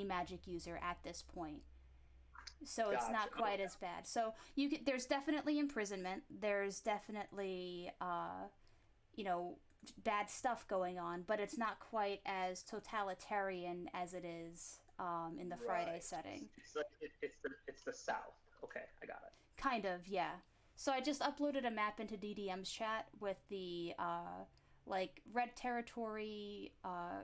any magic user at this point. So it's Gotcha. not quite as bad. So there's definitely imprisonment. There's definitely you know, bad stuff going on, but it's not quite as totalitarian as it is in the Friday Right. setting. It's like it's the South. Okay, I got it. Kind of, yeah. So I just uploaded a map into DDM's chat with the like red territory,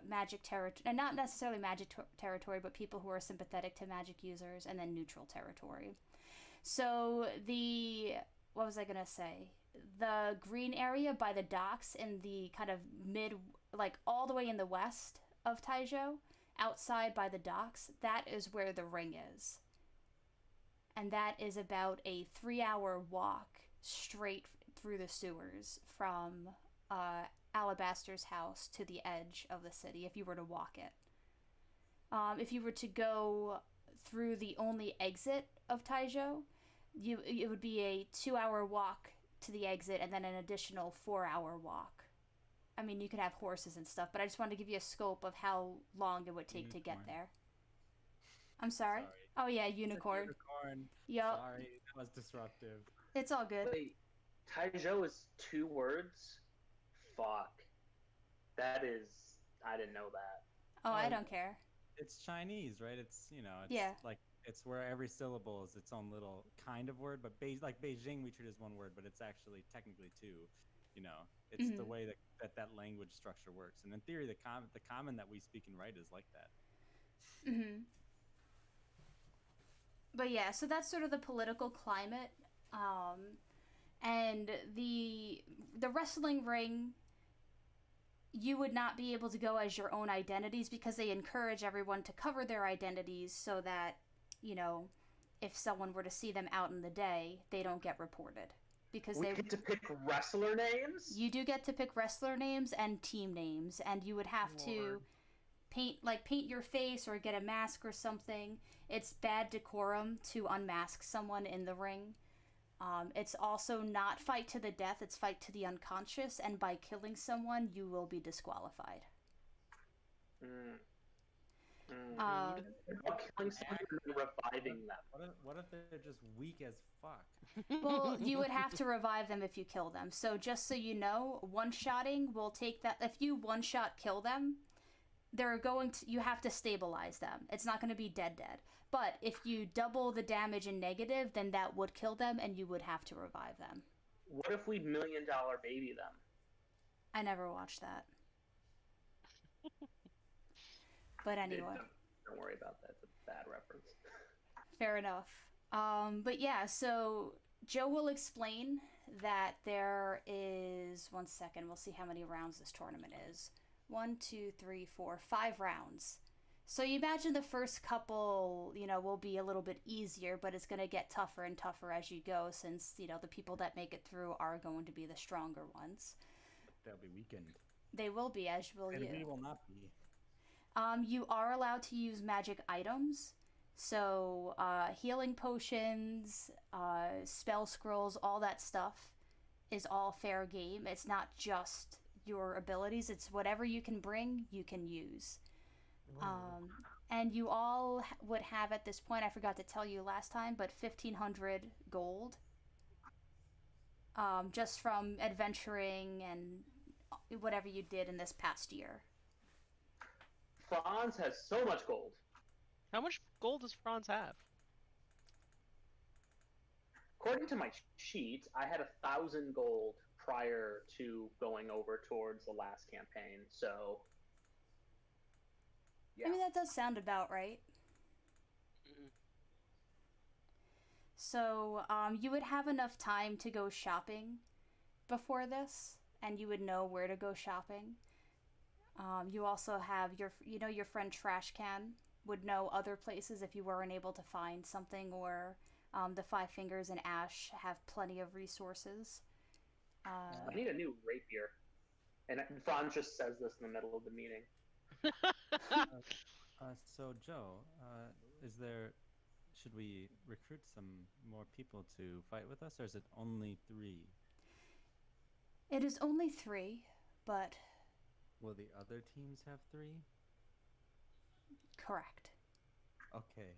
magic territory, and not necessarily magic territory, but people who are sympathetic to magic users, and then neutral territory. So the what was I gonna say? The green area by the docks in the kind of mid, like all the way in the west of Taizhou, outside by the docks, that is where the ring is. And that is about a 3 hour walk straight through the sewers from Alabaster's house to the edge of the city if you were to walk it. If you were to go through the only exit of Taizhou, it would be a 2 hour walk to the exit and then an additional 4 hour walk. I mean, you could have horses and stuff, but I just wanted to give you a scope of how long it would take to get Unicorn. there. I'm sorry? Sorry. Oh, yeah, It's a unicorn. unicorn. Yup, Sorry, that was disruptive. it's all good. Wait, Taizhou is 2 words? Fuck. That is. I didn't know that. Oh, I Well, don't care. it's Chinese, right? It's it's Yeah. like it's where every syllable is its own little kind of word. But like Beijing, we treat as one word, but it's actually technically two. It's the Hmm. way that language structure works. And in theory, the common that we speak and write is like that. Hmm. But yeah, so that's sort of the political climate. And the wrestling ring, you would not be able to go as your own identities because they encourage everyone to cover their identities so that, you know, if someone were to see them out in the day, they don't get reported. Because We get to pick wrestler names? you do get to pick wrestler names and team names, and you would have to Lord. paint your face or get a mask or something. It's bad decorum to unmask someone in the ring. It's also not fight to the death, it's fight to the unconscious, and by killing someone, you will be disqualified. Mm. Um, About killing someone and then reviving them. What if they're just weak as fuck? well, you would have to revive them if you kill them. So just so you know, one-shotting will take that. If you one-shot kill them, you have to stabilize them. It's not going to be dead. But if you double the damage in negative, then that would kill them and you would have to revive them. What if we $1,000,000 baby them? I never watched that. But anyway, Don't worry about that. It's a bad reference. fair enough. But yeah, so Joe will explain that there is, one second, we'll see how many rounds this tournament is. 1, 2, 3, 4, 5 rounds. So you imagine the first couple, will be a little bit easier, but it's going to get tougher and tougher as you go since, the people that make it through are going to be the stronger ones. They'll be weakened. They will be, as will And you. we will not be. You are allowed to use magic items. So, healing potions, spell scrolls, all that stuff is all fair game. It's not just your abilities, it's whatever you can bring, you can use. And you all would have at this point, I forgot to tell you last time, but 1,500 gold. Just from adventuring and whatever you did in this past year. Franz has so much gold. How much gold does Franz have? According to my sheet, I had 1,000 gold prior to going over towards the last campaign. So, yeah. I mean, that does sound about right. Mhm. So, you would have enough time to go shopping before this, and you would know where to go shopping. You also have your friend Trash Can would know other places if you weren't able to find something, or the Five Fingers and Ash have plenty of resources. I need a new rapier. And Franz just says this in the middle of the meeting. So Joe, should we recruit some more people to fight with us, or is it only 3? It is only 3, but Will the other teams have 3? correct. Okay.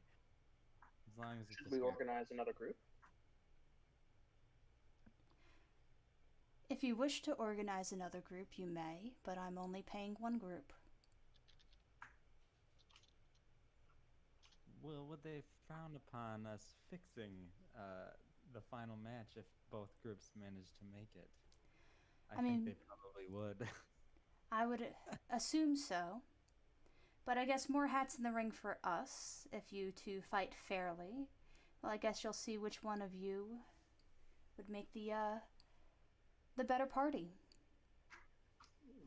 As long as it's Should just we me. organize another group? If you wish to organize another group, you may, but I'm only paying one group. Well, would they frown upon us fixing the final match if both groups manage to make it? I I think mean- they probably would. I would assume so. But I guess more hats in the ring for us if you two fight fairly. Well, I guess you'll see which one of you would make the better party.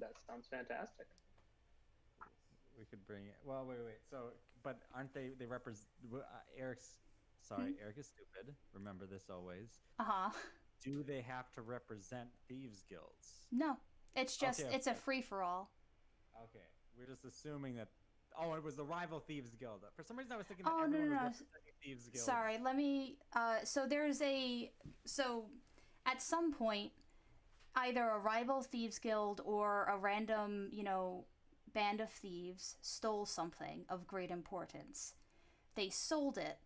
That sounds fantastic. We could bring it. Well, wait. So, but aren't they represent? Eric's. Sorry, Eric is stupid. Remember this always. Uh-huh. Do they have to represent thieves guilds? No. It's just Okay, it's a okay. free for all. Okay, we're just assuming that. Oh, it was the rival thieves guild. For some reason, I was thinking Oh, that no, everyone no, no. was representing thieves guilds. Sorry, let me so there's a so at some point either a rival thieves guild or a random, band of thieves stole something of great importance. They sold it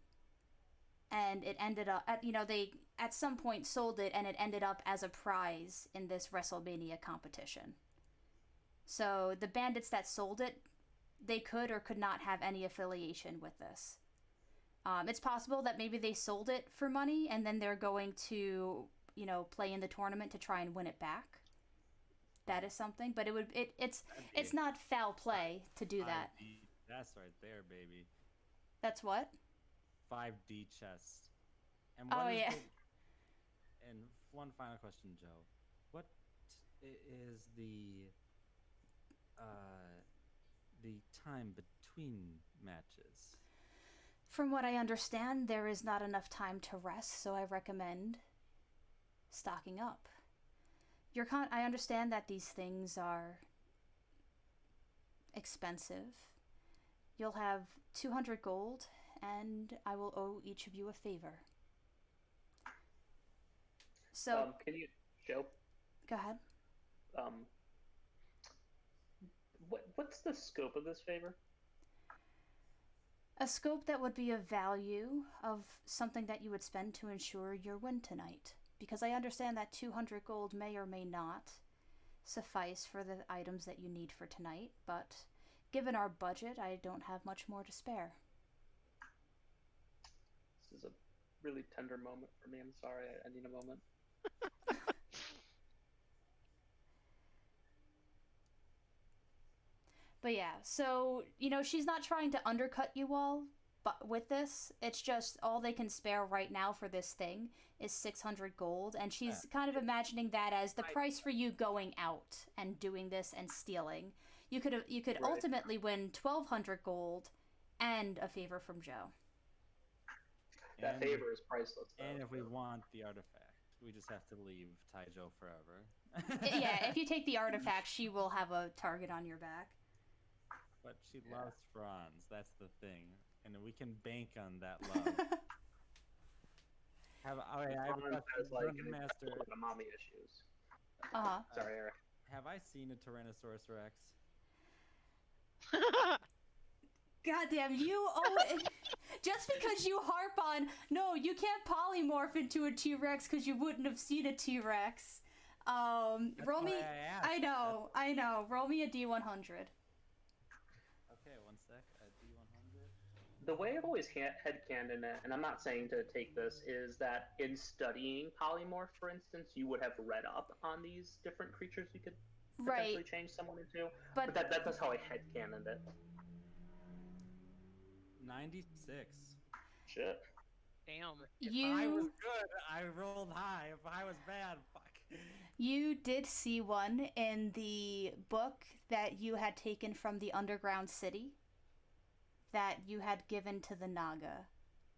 and it ended up they at some point sold it and it ended up as a prize in this WrestleMania competition. So the bandits that sold it, they could or could not have any affiliation with this. It's possible that maybe they sold it for money and then they're going to, play in the tournament to try and win it back. That is something, but it's not foul play to do that. 5D, that's right there, baby. That's what? 5D chess. And Oh, what is yeah. And one final question, Joe. What is the time between matches? From what I understand, there is not enough time to rest, so I recommend stocking up. I understand that these things are expensive. You'll have 200 gold, and I will owe each of you a favor. So, Can you, Joe? go ahead. What's the scope of this favor? A scope that would be of value of something that you would spend to ensure your win tonight. Because I understand that 200 gold may or may not suffice for the items that you need for tonight, but given our budget, I don't have much more to spare. This is a really tender moment for me. I'm sorry. I need a moment. But yeah, so, she's not trying to undercut you all but with this. It's just all they can spare right now for this thing is 600 gold, and she's kind of imagining that as the price for you going out and doing this and stealing. You could Right. ultimately win 1,200 gold and a favor from Joe. That And- favor is priceless. Though. And if we want the artifact, we just have to leave Taijo forever. Yeah, if you take the artifact, she will have a target on your back. But she loves Franz. That's the thing, and we can bank on that love. I have a Franz question, has, like, Dungeon Master. a lot of mommy issues. Uh-huh. Sorry, Eric. Have I seen a Tyrannosaurus Rex? Goddamn, you always... Just because you harp on, no, you can't polymorph into a T-Rex because you wouldn't have seen a T-Rex. Roll me... why I asked. I know. Roll me a D100. Okay, one sec. D100. The way I've always headcanoned it, and I'm not saying to take this, is that in studying polymorph, for instance, you would have read up on these different creatures you could potentially Right, change someone into. but That's how I headcanoned it. 96. Shit. Damn. If I was you good, I rolled high. If I was bad, fuck. you did see one in the book that you had taken from the underground city that you had given to the Naga.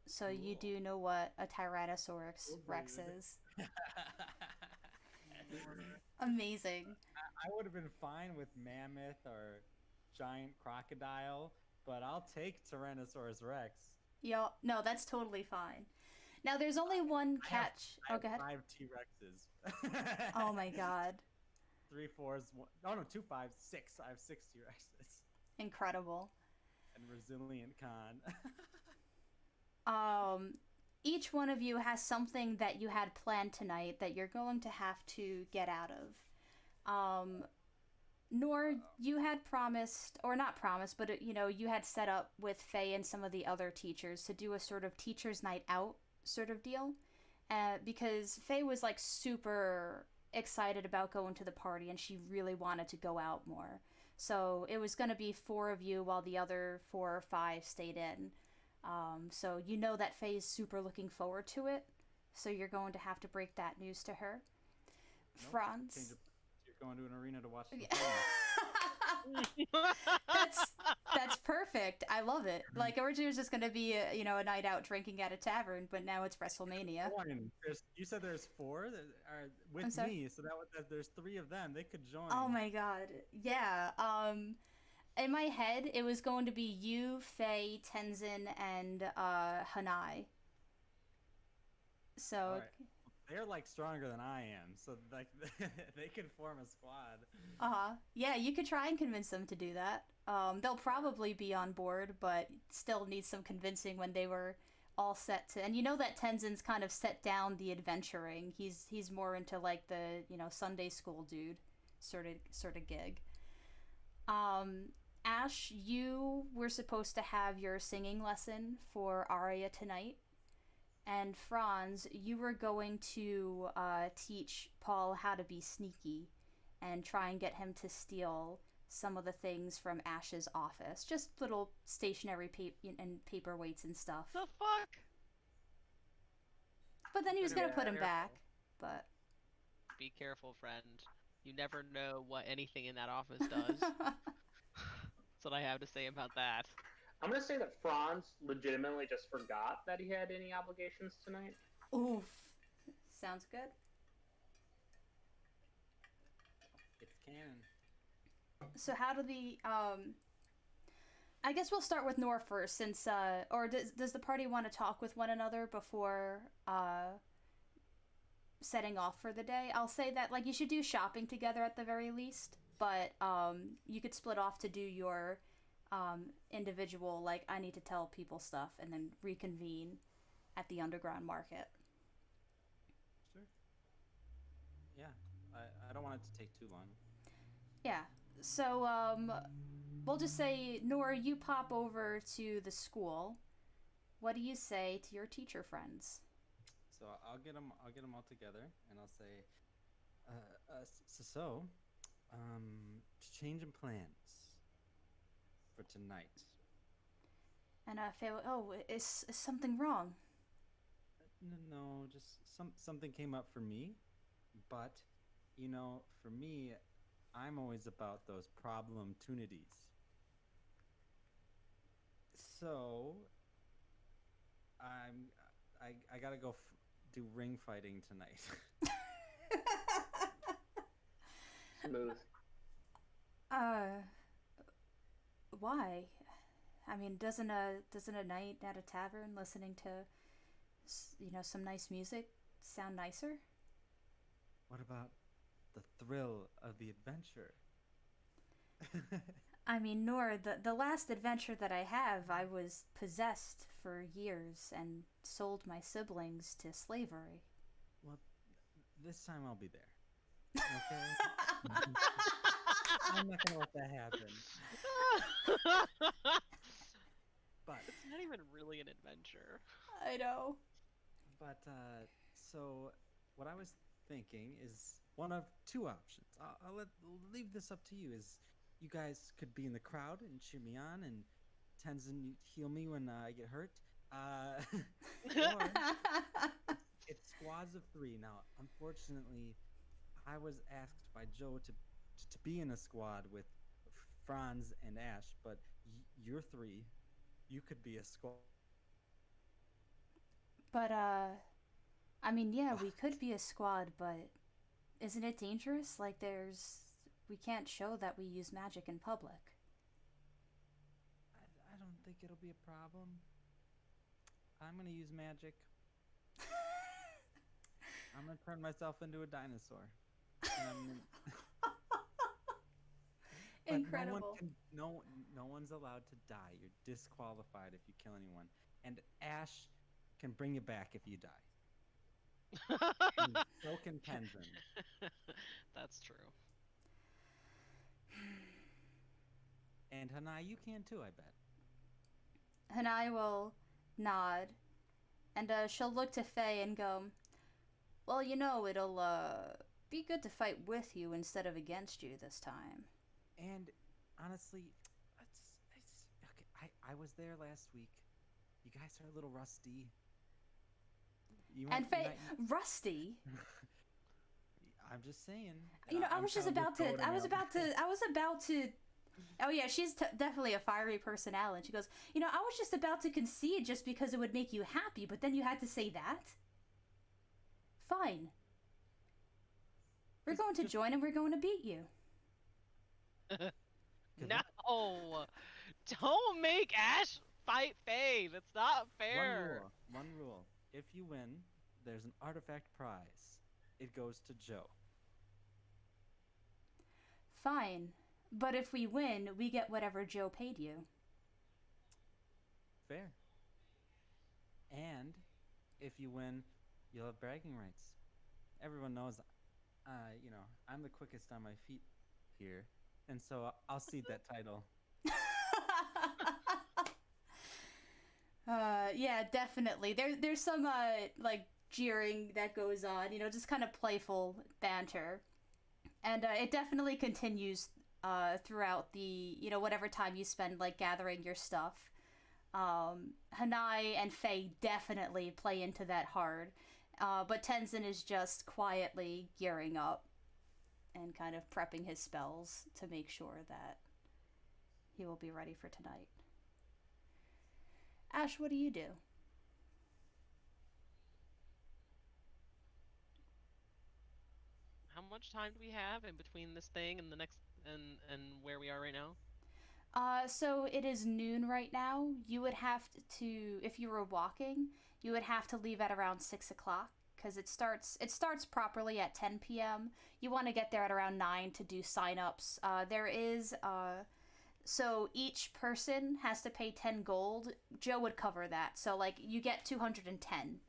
So you Cool. do know what a Tyrannosaurus Oh, Rex dude. is. Amazing. I would have been fine with mammoth or giant crocodile, but I'll take Tyrannosaurus Rex. Yo, no, that's totally fine. Now, there's only one I have- catch. I Oh, have go ahead. 5 T-Rexes. Oh my god. 3 4s. Oh no, 2 5s, 6. I have 6 T-Rexes. Incredible. And resilient con. Um, each one of you has something that you had planned tonight that you're going to have to get out of. Nor you had promised, or not promised, but you had set up with Faye and some of the other teachers to do a sort of teachers' night out sort of deal, because Faye was like super excited about going to the party and she really wanted to go out more. So it was going to be four of you while the other four or five stayed in. So you know that Faye's super looking forward to it. So you're going to have to break that news to her. Nope. Franz. You're going to an arena to watch the that's perfect. I love it. Like originally it was just gonna be a night out drinking at a tavern, but now it's WrestleMania. You said there's four that are I'm with sorry? me, so there's three of them. They could join. Oh my god. Yeah. In my head it was going to be you, Faye, Tenzin, and Hanai. So All right. They're like stronger than I am, so like they could form a squad. yeah, you could try and convince them to do that. They'll probably be on board, but still need some convincing when they were all set to. And you know that Tenzin's kind of set down the adventuring. He's more into like the Sunday school dude sort of gig. Ash, you were supposed to have your singing lesson for Aria tonight. And Franz, you were going to teach Paul how to be sneaky and try and get him to steal some of the things from Ash's office. Just little stationery and paperweights and stuff. The fuck? But then he was going to put him Careful. back. But Be careful, friend. You never know what anything in that office does. That's what I have to say about that. I'm gonna say that Franz legitimately just forgot that he had any obligations tonight. Oof. Sounds good. It's canon. So how do the I guess we'll start with Nor first, since or does the party want to talk with one another before setting off for the day? I'll say that like you should do shopping together at the very least, but you could split off to do your individual, like I need to tell people stuff, and then reconvene at the underground market. Sure. Yeah, I don't want it to take too long. Yeah. So we'll just say, Nora, you pop over to the school. What do you say to your teacher friends? So I'll get them all together, and I'll say, so, change in plans for tonight. And Faye, oh, is something wrong? No, just something came up for me, but for me, I'm always about those problem-tunities. So I gotta go do ring fighting tonight. Smooth. Why? I mean, doesn't a night at a tavern listening to some nice music sound nicer? What about the thrill of the adventure? I mean, Nor, the last adventure that I have, I was possessed for years and sold my siblings to slavery. Well, this time I'll be there. Okay? I'm not gonna let that happen. But It's not even really an adventure. I know. But so what I was thinking is one of two options. I'll leave this up to you. Is you guys could be in the crowd and cheer me on, and Tenzin, you heal me when I get hurt. Or it's squads of three. Now, unfortunately, I was asked by Joe to be in a squad with Franz and Ash, but you're three. You could be a squad. But I mean, yeah, we could be a squad, but isn't it dangerous? Like, we can't show that we use magic in public. I don't think it'll be a problem. I'm gonna use magic. I'm gonna turn myself into a dinosaur. Incredible. No one's allowed to die. You're disqualified if you kill anyone. and Ash can bring you back if you die. And so can Tenzin. That's true. And Hanai, you can too, I bet. And I will nod, and she'll look to Faye and go, well, it'll be good to fight with you instead of against you this time. And honestly, okay. I was there last week. You guys are a little rusty. And Faye, rusty? I'm just saying. I was about to. Oh yeah, she's definitely a fiery personality. And she goes, I was just about to concede just because it would make you happy, but then you had to say that? Fine. We're going to join and we're going to beat you. No! Don't make Ash fight Faye! That's not fair! One rule. If you win, there's an artifact prize. It goes to Joe. Fine. But if we win, we get whatever Joe paid you. Fair. And if you win, you'll have bragging rights. Everyone knows, I'm the quickest on my feet here, and so I'll cede that title. Yeah, definitely. There's some jeering that goes on, just kind of playful banter, and it definitely continues throughout the whatever time you spend gathering your stuff. Hanai and Faye definitely play into that hard, but Tenzin is just quietly gearing up and kind of prepping his spells to make sure that he will be ready for tonight. Ash, what do you do? How much time do we have in between this thing and the next and where we are right now? So it is noon right now. You would have to, if you were walking, you would have to leave at around 6 o'clock because it starts properly at 10 p.m. You want to get there at around 9 to do sign-ups. There is, so each person has to pay 10 gold. Joe would cover that. So, you get 210,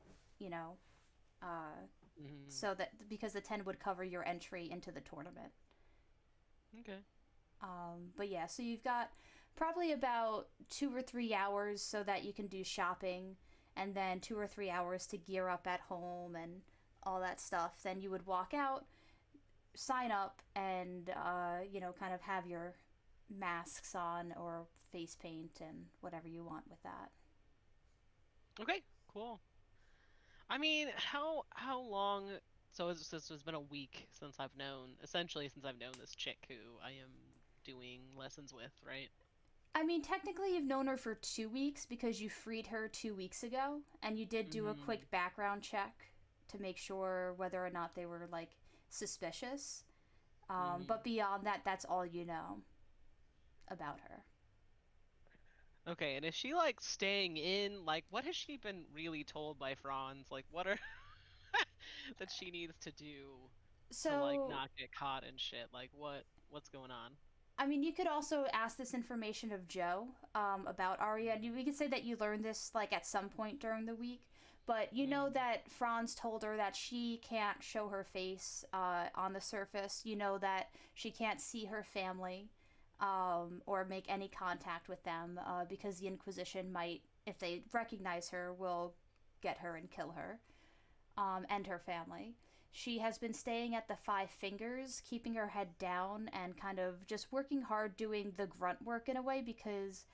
so that, because the 10 would cover your entry into the tournament. Okay. But yeah, so you've got probably about 2 or 3 hours so that you can do shopping, and then 2 or 3 hours to gear up at home and all that stuff. Then you would walk out, sign up, and, kind of have your masks on or face paint and whatever you want with that. Okay, cool. I mean, how long... So it's been a week since I've known this chick who I am doing lessons with, right? I mean, technically you've known her for 2 weeks because you freed her 2 weeks ago, and you did do a quick background check to make sure whether or not they were, suspicious. But beyond that, that's all you know about her. Okay, and is she, staying in? What has she been really told by Franz? What are... that she needs to do to, not get caught and shit? What's going on? I mean, you could also ask this information of Joe about Arya. And we could say that you learned this at some point during the week, but you know that Franz told her that she can't show her face on the surface. You know that she can't see her family or make any contact with them because the Inquisition might, if they recognize her, will get her and kill her and her family. She has been staying at the Five Fingers, keeping her head down and kind of just working hard doing the grunt work in a way because,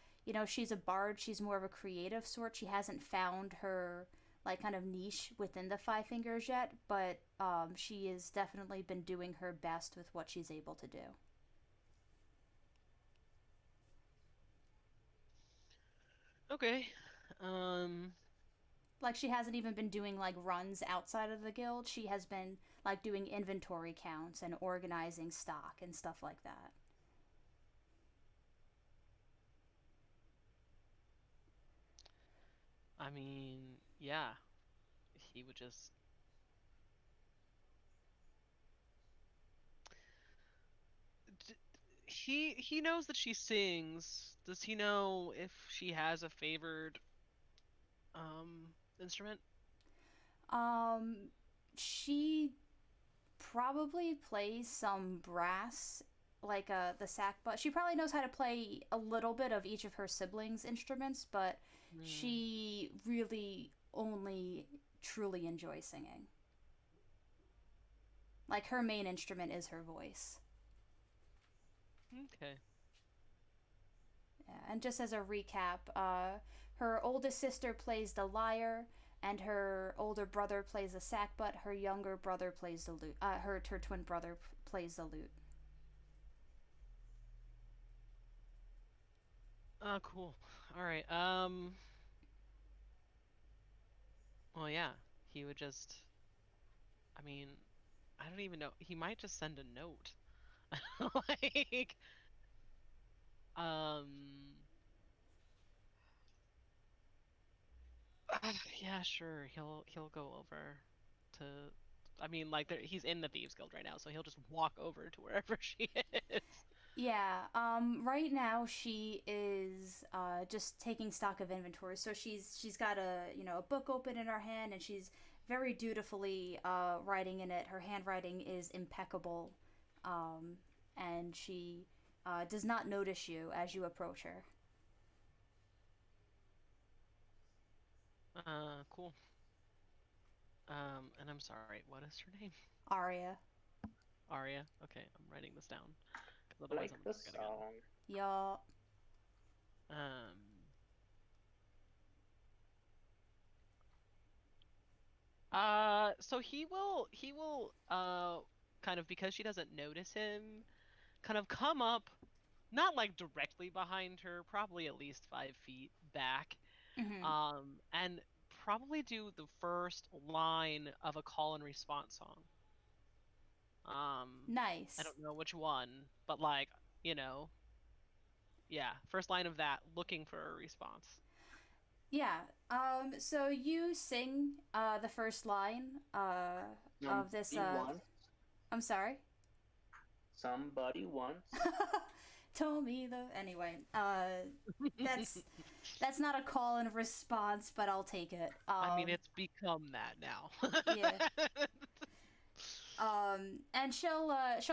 she's a bard. She's more of a creative sort. She hasn't found her, kind of niche within the Five Fingers yet, but she has definitely been doing her best with what she's able to do. Okay. She hasn't even been doing runs outside of the guild. She has been doing inventory counts and organizing stock and stuff like that. I mean, yeah. He would just... He knows that she sings. Does he know if she has a favored instrument? She probably plays some brass, like the sackbut. She probably knows how to play a little bit of each of her siblings' instruments, but she really only truly enjoys singing. Like her main instrument is her voice. Okay. Yeah, and just as a recap, her oldest sister plays the lyre, and her older brother plays the sackbut. Her younger brother plays the lute. Her twin brother plays the lute. Oh, cool. All right. Well, yeah. He would just. I mean, I don't even know. He might just send a note. Like, um. Yeah, sure. He'll go over to. I mean, like, he's in the Thieves Guild right now, so he'll just walk over to wherever she is. Yeah. Right now she is just taking stock of inventory. So she's got a book open in her hand, and she's very dutifully writing in it. Her handwriting is impeccable, and she does not notice you as you approach her. Cool. And I'm sorry. What is her name? Aria. Arya. Okay, I'm writing this down because otherwise Like I'm the gonna forget again. song. Yup. Um. So he will kind of, because she doesn't notice him, kind of come up, not like directly behind her, probably at least 5 feet back, Mm-hmm. and probably do the first line of a call and response song. Um, I Nice. don't know which one, but like, you know, yeah, first line of that, looking for a response. Yeah. So you sing the first line of this. Somebody once, I'm sorry. somebody once. Told me the anyway. That's that's not a call and response, but I'll take it. I mean, it's become that now. Yeah. And she'll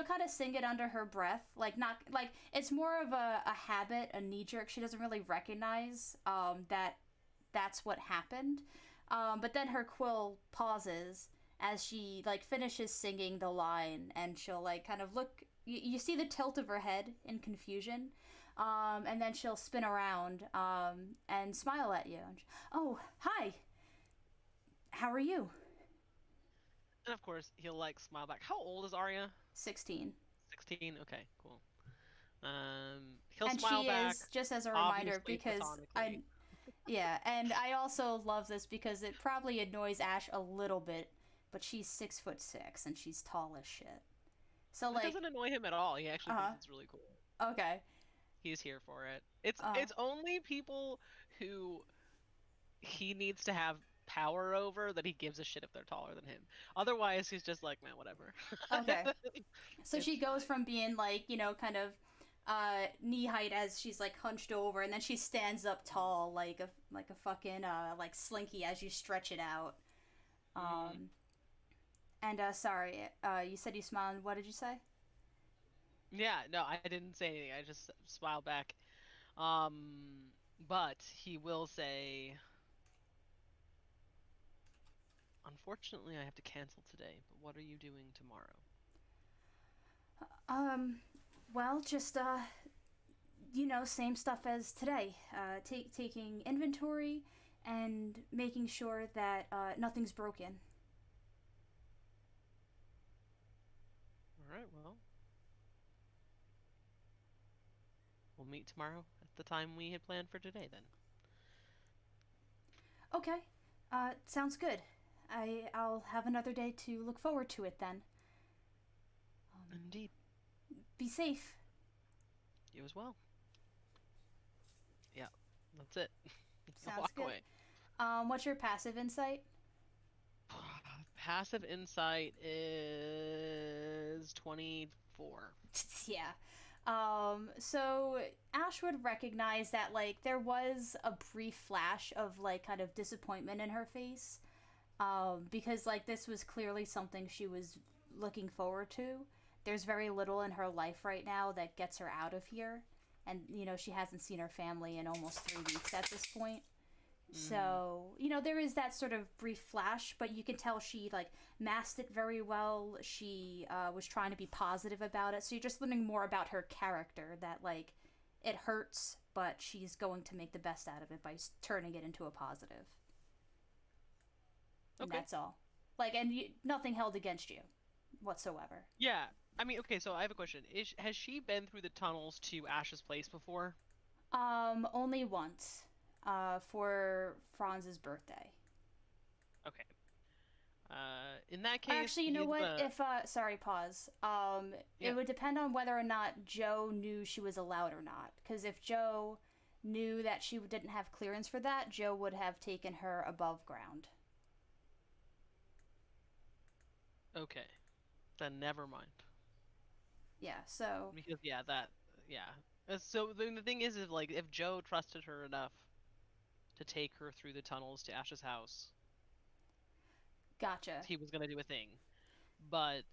kind of sing it under her breath, like not like it's more of a habit, a knee jerk. She doesn't really recognize that that's what happened. But then her quill pauses as she like finishes singing the line, and she'll like kind of look. You see the tilt of her head in confusion, and then she'll spin around and smile at you. Oh, hi. How are you? And of course, he'll like smile back. How old is Arya? 16. 16? Okay, cool. He'll And smile she back, is, just as a reminder, obviously because I, platonically. yeah, and I also love this because it probably annoys Ash a little bit, but she's 6'6" and she's tall as shit. So It like, doesn't annoy him at all. He actually thinks it's really cool. okay, He's here for it. It's uh, it's only people who he needs to have power over that he gives a shit if they're taller than him. Otherwise, he's just like, man, whatever. okay. So It's she goes fine. from being like, kind of knee height as she's like hunched over, and then she stands up tall like a fucking like slinky as you stretch it out. Mm. And sorry, you said you smiled. What did you say? Yeah, no, I didn't say anything. I just smiled back. Um, but he will say, unfortunately, I have to cancel today, but what are you doing tomorrow? Um, well, just same stuff as today. Taking inventory and making sure that nothing's broken. All right, well, we'll meet tomorrow at the time we had planned for today then. Okay, sounds good. I'll have another day to look forward to it then. Indeed. Be safe. You as well. Yeah, that's it. He'll Sounds walk good. away. What's your passive insight? Passive insight is 24. Yeah. So Ash would recognize that, like, there was a brief flash of, like, kind of disappointment in her face. Because, like, this was clearly something she was looking forward to. There's very little in her life right now that gets her out of here. And, she hasn't seen her family in almost 3 weeks at this point. So, there is that sort of brief flash, but you can tell she, like, masked it very well. She was trying to be positive about it. So you're just learning more about her character, that, like, it hurts, but she's going to make the best out of it by turning it into a positive. And that's all. Like, and nothing held against you whatsoever. Yeah. I mean, okay, so I have a question. Has she been through the tunnels to Ash's place before? Only once. For Franz's birthday. Okay. In that case, actually, you know what? If sorry, pause. It would depend on whether or not Joe knew she was allowed or not. Because if Joe knew that she didn't have clearance for that, Joe would have taken her above ground. Okay, then never mind. Yeah. So. Because So the thing is, if Joe trusted her enough to take her through the tunnels to Ash's house. Gotcha. He was gonna do a thing, but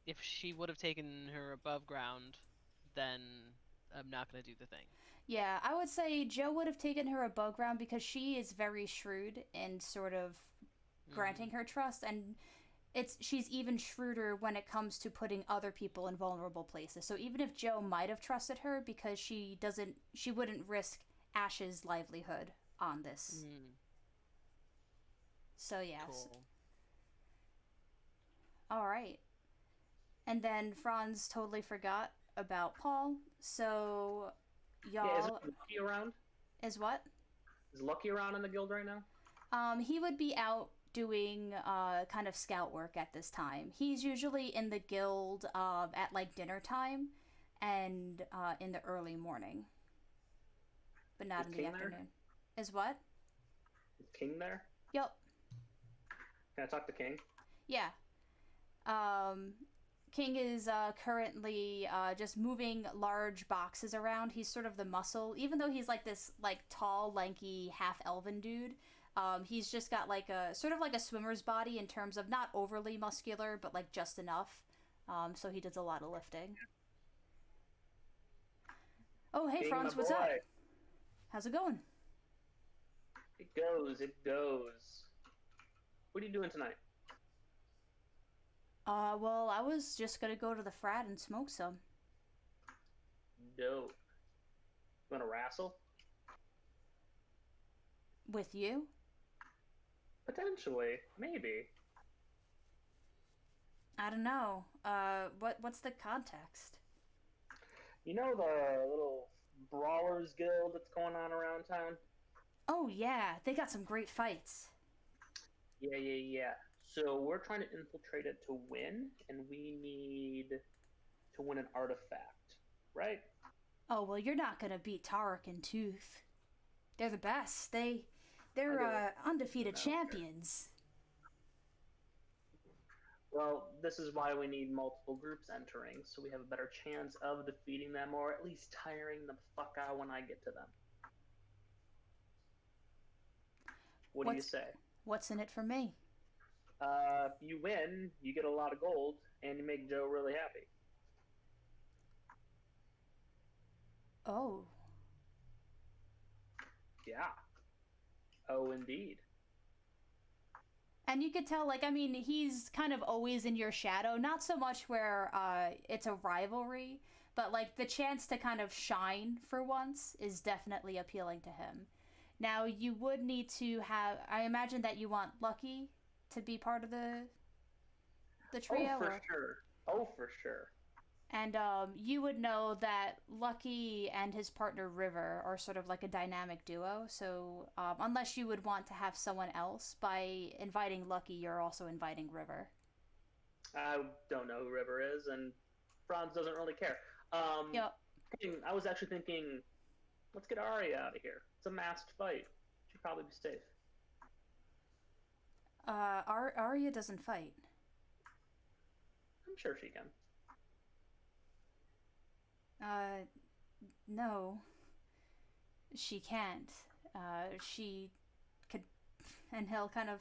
if she would have taken her above ground, then I'm not gonna do the thing. Yeah, I would say Joe would have taken her above ground because she is very shrewd in sort of granting her trust, and she's even shrewder when it comes to putting other people in vulnerable places. So even if Joe might have trusted her, because she wouldn't risk Ash's livelihood on this. So yes. Cool. All right. And then Franz totally forgot about Paul. So y'all. Yeah, is Lucky around? Is what? Is Lucky around in the guild right now? He would be out doing kind of scout work at this time. He's usually in the guild at like dinner time and in the early morning, but not in the afternoon. Is what? Is King there? Yep. Can I talk to King? Yeah. King is currently just moving large boxes around. He's sort of the muscle, even though he's like this like tall, lanky, half-elven dude. He's just got like a sort of like a swimmer's body in terms of not overly muscular, but like just enough. So he does a lot of lifting. Oh, hey, King, Franz, what's up? How's it going? It goes. What are you doing tonight? Well, I was just gonna go to the frat and smoke some. Dope. You wanna wrestle? With you? Potentially. Maybe. I don't know. What's the context? You know the little brawlers guild that's going on around town? Oh yeah, they got some great fights. Yeah. So we're trying to infiltrate it to win, and we need to win an artifact, right? Oh, well, you're not gonna beat Tarek and Tooth. They're the best. They're undefeated champions. Well, this is why we need multiple groups entering, so we have a better chance of defeating them, or at least tiring the fuck out when I get to them. What do you say? What's in it for me? If you win, you get a lot of gold, and you make Joe really happy. Oh. Yeah. Oh, indeed. And you could tell, like, I mean, he's kind of always in your shadow. Not so much where it's a rivalry, but, like, the chance to kind of shine for once is definitely appealing to him. Now, you would need to have... I imagine that you want Lucky to be part of the trio? Oh, for sure. And you would know that Lucky and his partner River are sort of like a dynamic duo. So unless you would want to have someone else, by inviting Lucky, you're also inviting River. I don't know who River is, and Franz doesn't really care. Yep. I was actually thinking, let's get Arya out of here. It's a masked fight. She'd probably be safe. Arya doesn't fight. I'm sure she can. Uh, no, she can't. She could, and he'll kind of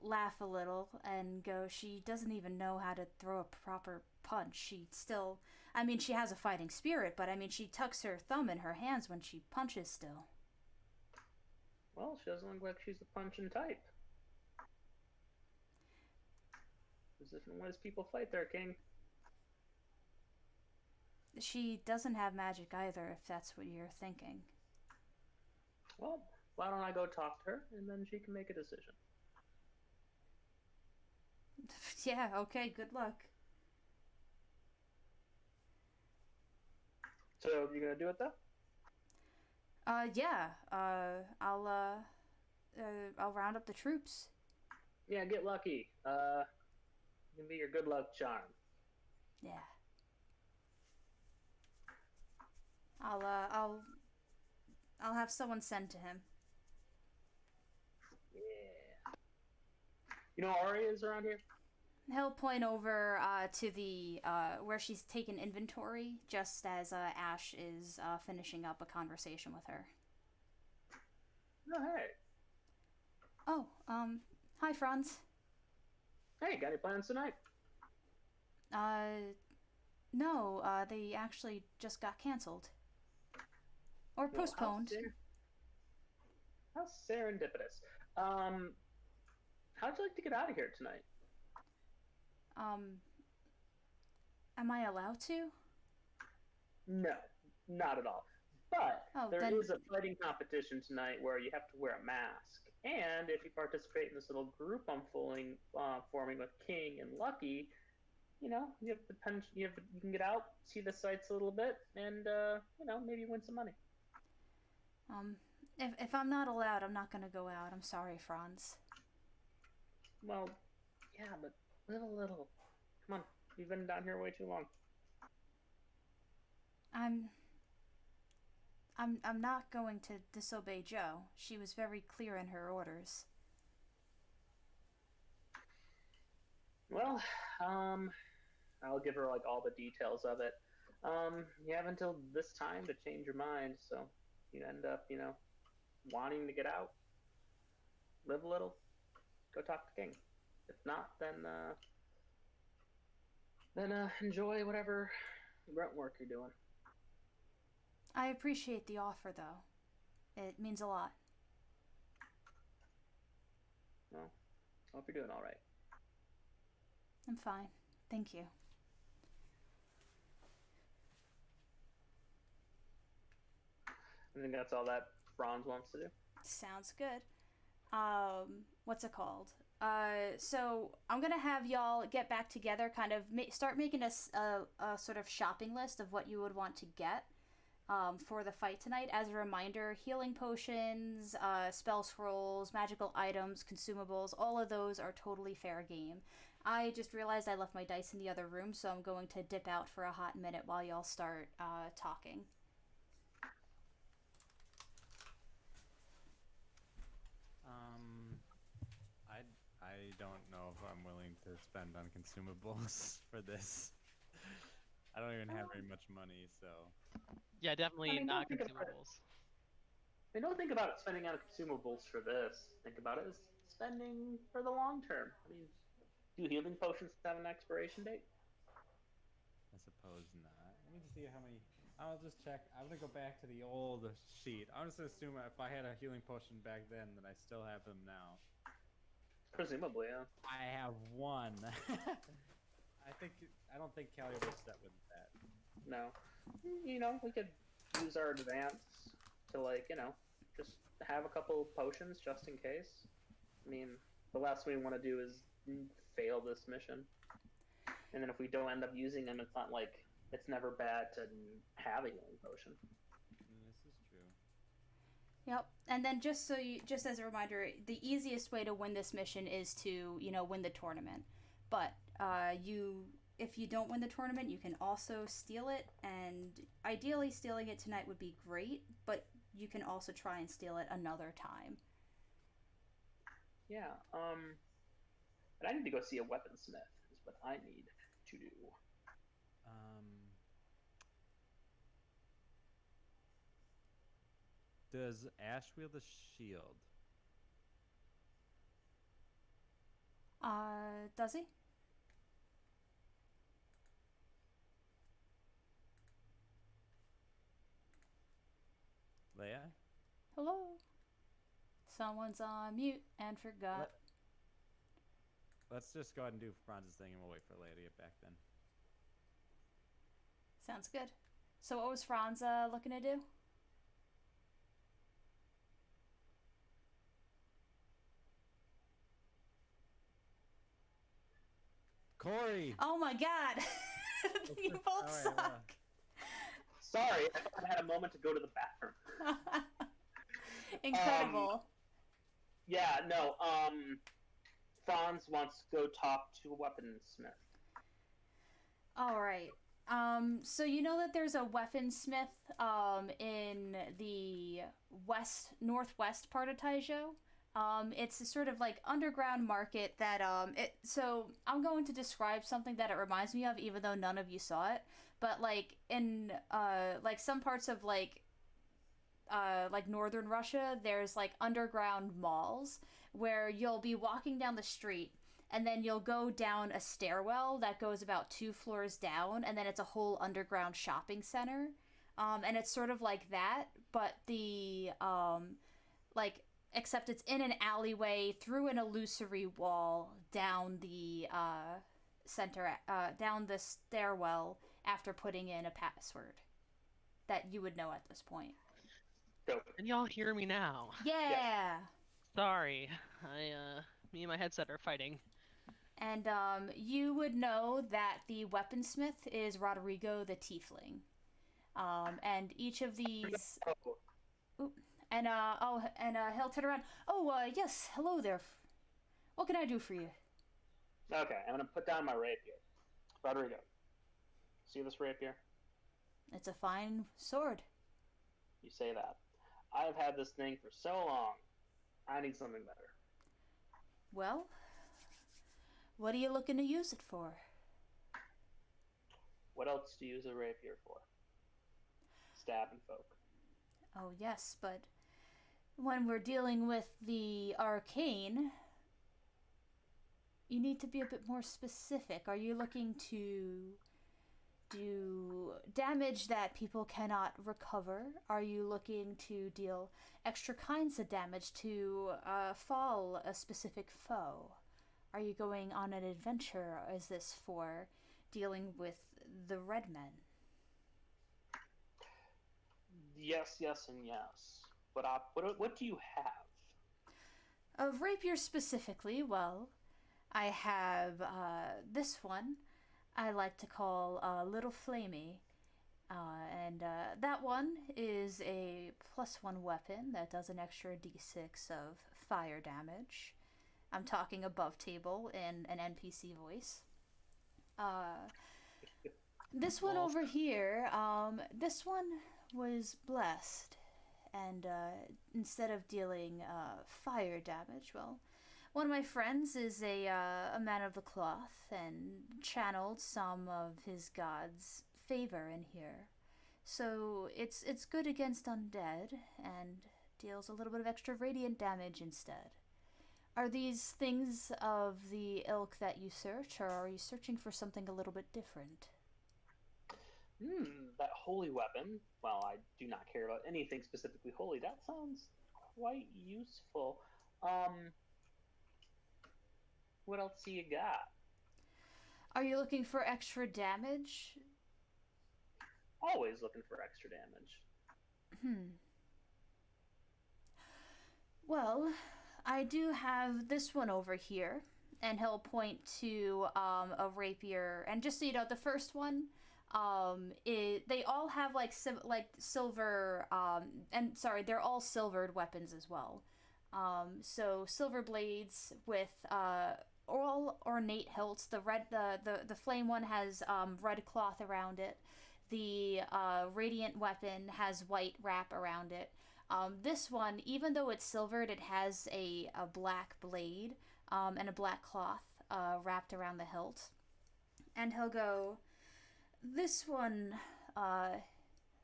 laugh a little and go, she doesn't even know how to throw a proper punch. She still, I mean, she has a fighting spirit, but I mean, she tucks her thumb in her hands when she punches still. Well, she doesn't look like she's the punching type. There's different ways people fight there, King. She doesn't have magic either, if that's what you're thinking. Well, why don't I go talk to her, and then she can make a decision. Yeah, okay, good luck. So, you gonna do it, though? Yeah, I'll round up the troops. Yeah, get lucky. Can be your good luck charm. Yeah. I'll have someone send to him. Yeah. You know Ari is around here? He'll point over to the where she's taken inventory, just as Ash is finishing up a conversation with her. Oh, hey. Oh, hi, Franz. Hey, got any plans tonight? No, they actually just got canceled. Or Well, postponed. How serendipitous. How'd you like to get out of here tonight? Am I allowed to? No, not at all. But Oh, there then... is a fighting competition tonight where you have to wear a mask. And if you participate in this little group I'm forming with King and Lucky, you know, you have the you can get out, see the sights a little bit, and you know, maybe win some money. If I'm not allowed, I'm not gonna go out. I'm sorry, Franz. Well, yeah, but live a little. Come on, you've been down here way too long. I'm not going to disobey Jo. She was very clear in her orders. Well, I'll give her like all the details of it. You have until this time to change your mind, so you end up, you know, wanting to get out, live a little, go talk to King. If not, then enjoy whatever grunt work you're doing. I appreciate the offer, though. It means a lot. Well, I hope you're doing all right. I'm fine. Thank you. I think that's all that Franz wants to do. Sounds good. What's it called? So I'm gonna have y'all get back together, kind of start making a sort of shopping list of what you would want to get for the fight tonight. As a reminder, healing potions, spell scrolls, magical items, consumables, all of those are totally fair game. I just realized I left my dice in the other room, so I'm going to dip out for a hot minute while y'all start talking. I don't know if I'm willing to spend on consumables for this. I don't even have very much money, so. Yeah, definitely not I consumables. mean, don't think about it spending on consumables for this. Think about it as spending for the long term. I mean, do healing potions have an expiration date? I suppose not. Let me just see how many. I'll just check. I'm gonna go back to the old sheet. I'm just gonna assume if I had a healing potion back then, that I still have them now. Presumably, yeah. I have one. I don't think Callie was set with that. No. You know, we could use our advance to, like, you know, just have a couple potions just in case. I mean, the last thing we want to do is fail this mission. And then if we don't end up using them, it's not like it's never bad to have a healing potion. This is true. Yep. And then just as a reminder, the easiest way to win this mission is to, you know, win the tournament. But if you don't win the tournament, you can also steal it, and ideally stealing it tonight would be great, but you can also try and steal it another time. Yeah, but I need to go see a weaponsmith is what I need to do. Does Ash wield a shield? Does he? Leia? Hello? Someone's on mute and forgot. Let's just go ahead and do Franz's thing, and we'll wait for Leia to get back then. Sounds good. So what was Franz looking to do? Corey! Oh my god! You both suck! Sorry, I had a moment to go to the bathroom. Incredible. Yeah, no, Franz wants to go talk to a weaponsmith. Alright. So you know that there's a weaponsmith in the northwest part of Taizhou? It's a sort of like underground market that so I'm going to describe something that it reminds me of, even though none of you saw it. But like in like some parts of like northern Russia, there's like underground malls where you'll be walking down the street and then you'll go down a stairwell that goes about 2 floors down, and then it's a whole underground shopping center. And it's sort of like that, but the like except it's in an alleyway through an illusory wall down the down the stairwell after putting in a password that you would know at this point. Dope. Can y'all hear me now? Yeah. Yes. Sorry, me and my headset are fighting. And you would know that the weaponsmith is Rodrigo the Tiefling. And each of these. Oh, And he'll turn around. Yes, hello there. What can I do for you? okay, I'm gonna put down my rapier. Rodrigo, see this rapier? It's a fine sword. You say that. I've had this thing for so long. I need something better. Well, what are you looking to use it for? What else do you use a rapier for? Stabbing folk. Oh, yes, but when we're dealing with the arcane, you need to be a bit more specific. Are you looking to do damage that people cannot recover? Are you looking to deal extra kinds of damage to fall a specific foe? Are you going on an adventure, or is this for dealing with the Red Men? Yes, yes, and yes. But what do you have? Of rapier specifically, well, I have this one I like to call Little Flamey. And that one is a +1 weapon that does an extra d6 of fire damage. I'm talking above table in an NPC voice. This one over here, this one was blessed. And instead of dealing fire damage, well, one of my friends is a man of the cloth and channeled some of his god's favor in here. So it's good against undead and deals a little bit of extra radiant damage instead. Are these things of the ilk that you search, or are you searching for something a little bit different? That holy weapon. Well, I do not care about anything specifically holy. That sounds quite useful. What else do you got? Are you looking for extra damage? Always looking for extra damage. Well, I do have this one over here, and he'll point to a rapier. And just so you know, the first one, they all have like silver, and sorry, they're all silvered weapons as well. So silver blades with all ornate hilts. The flame one has red cloth around it. The radiant weapon has white wrap around it. This one, even though it's silvered, it has a black blade and a black cloth wrapped around the hilt. And he'll go, this one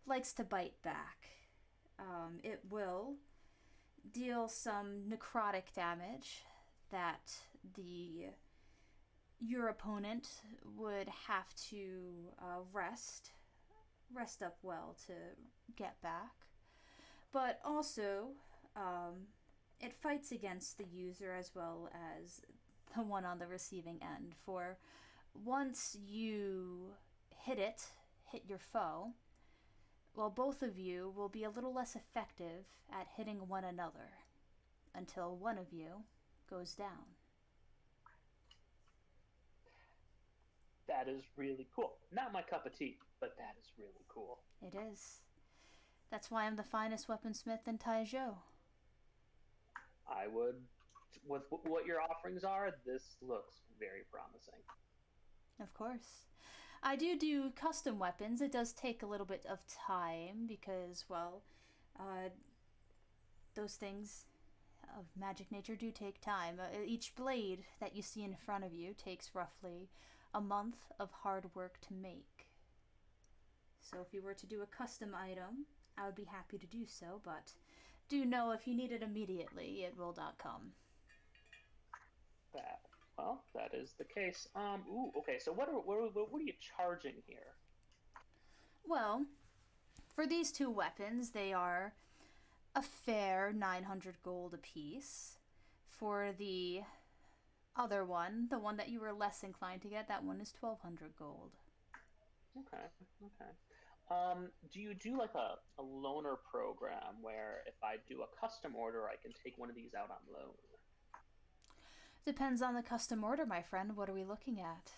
likes to bite back. it will deal some necrotic damage that your opponent would have to rest up well to get back. But also, it fights against the user as well as the one on the receiving end. For once you hit your foe, well, both of you will be a little less effective at hitting one another until one of you goes down. That is really cool. Not my cup of tea, but that is really cool. It is. That's why I'm the finest weaponsmith in Taizhou. I would, with what your offerings are, this looks very promising. Of course. I do custom weapons. It does take a little bit of time because, well, those things of magic nature do take time. Each blade that you see in front of you takes roughly a month of hard work to make. So if you were to do a custom item, I would be happy to do so, but do know if you need it immediately, it will not come. That is the case. Okay, so what are you charging here? Well, for these two weapons, they are a fair 900 gold apiece. For the other one, the one that you were less inclined to get, that one is 1,200 gold. Okay. Do you do like a loaner program where if I do a custom order, I can take one of these out on loan? Depends on the custom order, my friend. What are we looking at?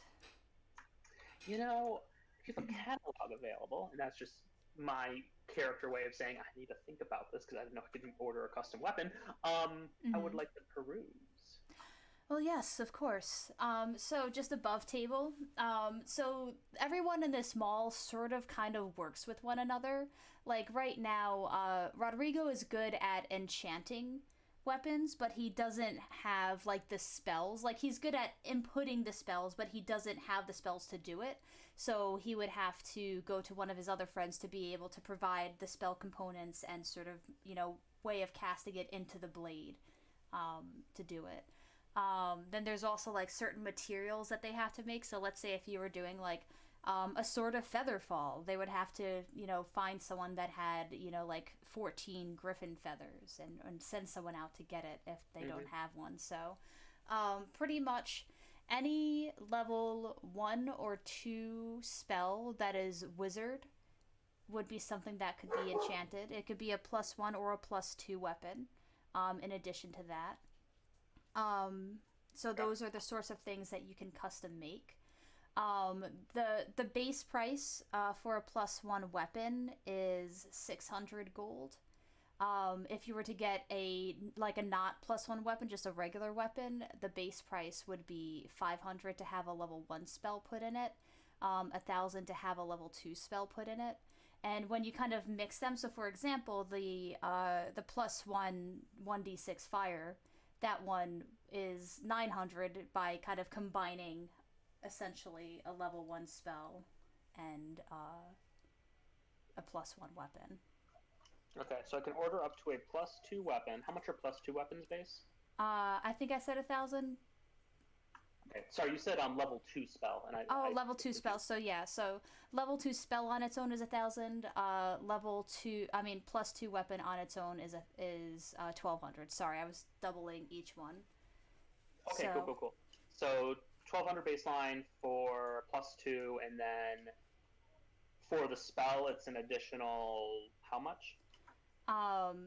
You know, if you have a catalog available, and that's just my character way of saying I need to think about this because I didn't know I could order a custom weapon, I would like to peruse. Well, yes, of course. So just above table. So everyone in this mall sort of kind of works with one another. Like right now, Rodrigo is good at enchanting weapons, but he doesn't have like the spells. Like he's good at inputting the spells, but he doesn't have the spells to do it. So he would have to go to one of his other friends to be able to provide the spell components and sort of, way of casting it into the blade to do it. Then there's also like certain materials that they have to make. So let's say if you were doing like a sword of featherfall, they would have to, find someone that had, like 14 griffin feathers and send someone out to get it if they don't have one. So pretty much any level 1 or 2 spell that is wizard would be something that could be enchanted. It could be a +1 or a +2 weapon in addition to that. So those are the sorts of things that you can custom make. The base price for a +1 weapon is 600 gold. If you were to get a not +1 weapon, just a regular weapon, the base price would be 500 to have a level 1 spell put in it, 1,000 to have a level 2 spell put in it. And when you kind of mix them, so for example, the +1 1d6 fire, that one is 900 by kind of combining essentially a level 1 spell and a +1 weapon. Okay, so I can order up to a +2 weapon. How much are +2 weapons base? I think I said 1,000. Okay, sorry, you said level 2 spell, and level 2 spell. So yeah, so level 2 spell on its own is 1,000. +2 weapon on its own is 1,200. Sorry, I was doubling each one. Okay, so, cool. So 1,200 baseline for +2, and then for the spell, it's an additional how much?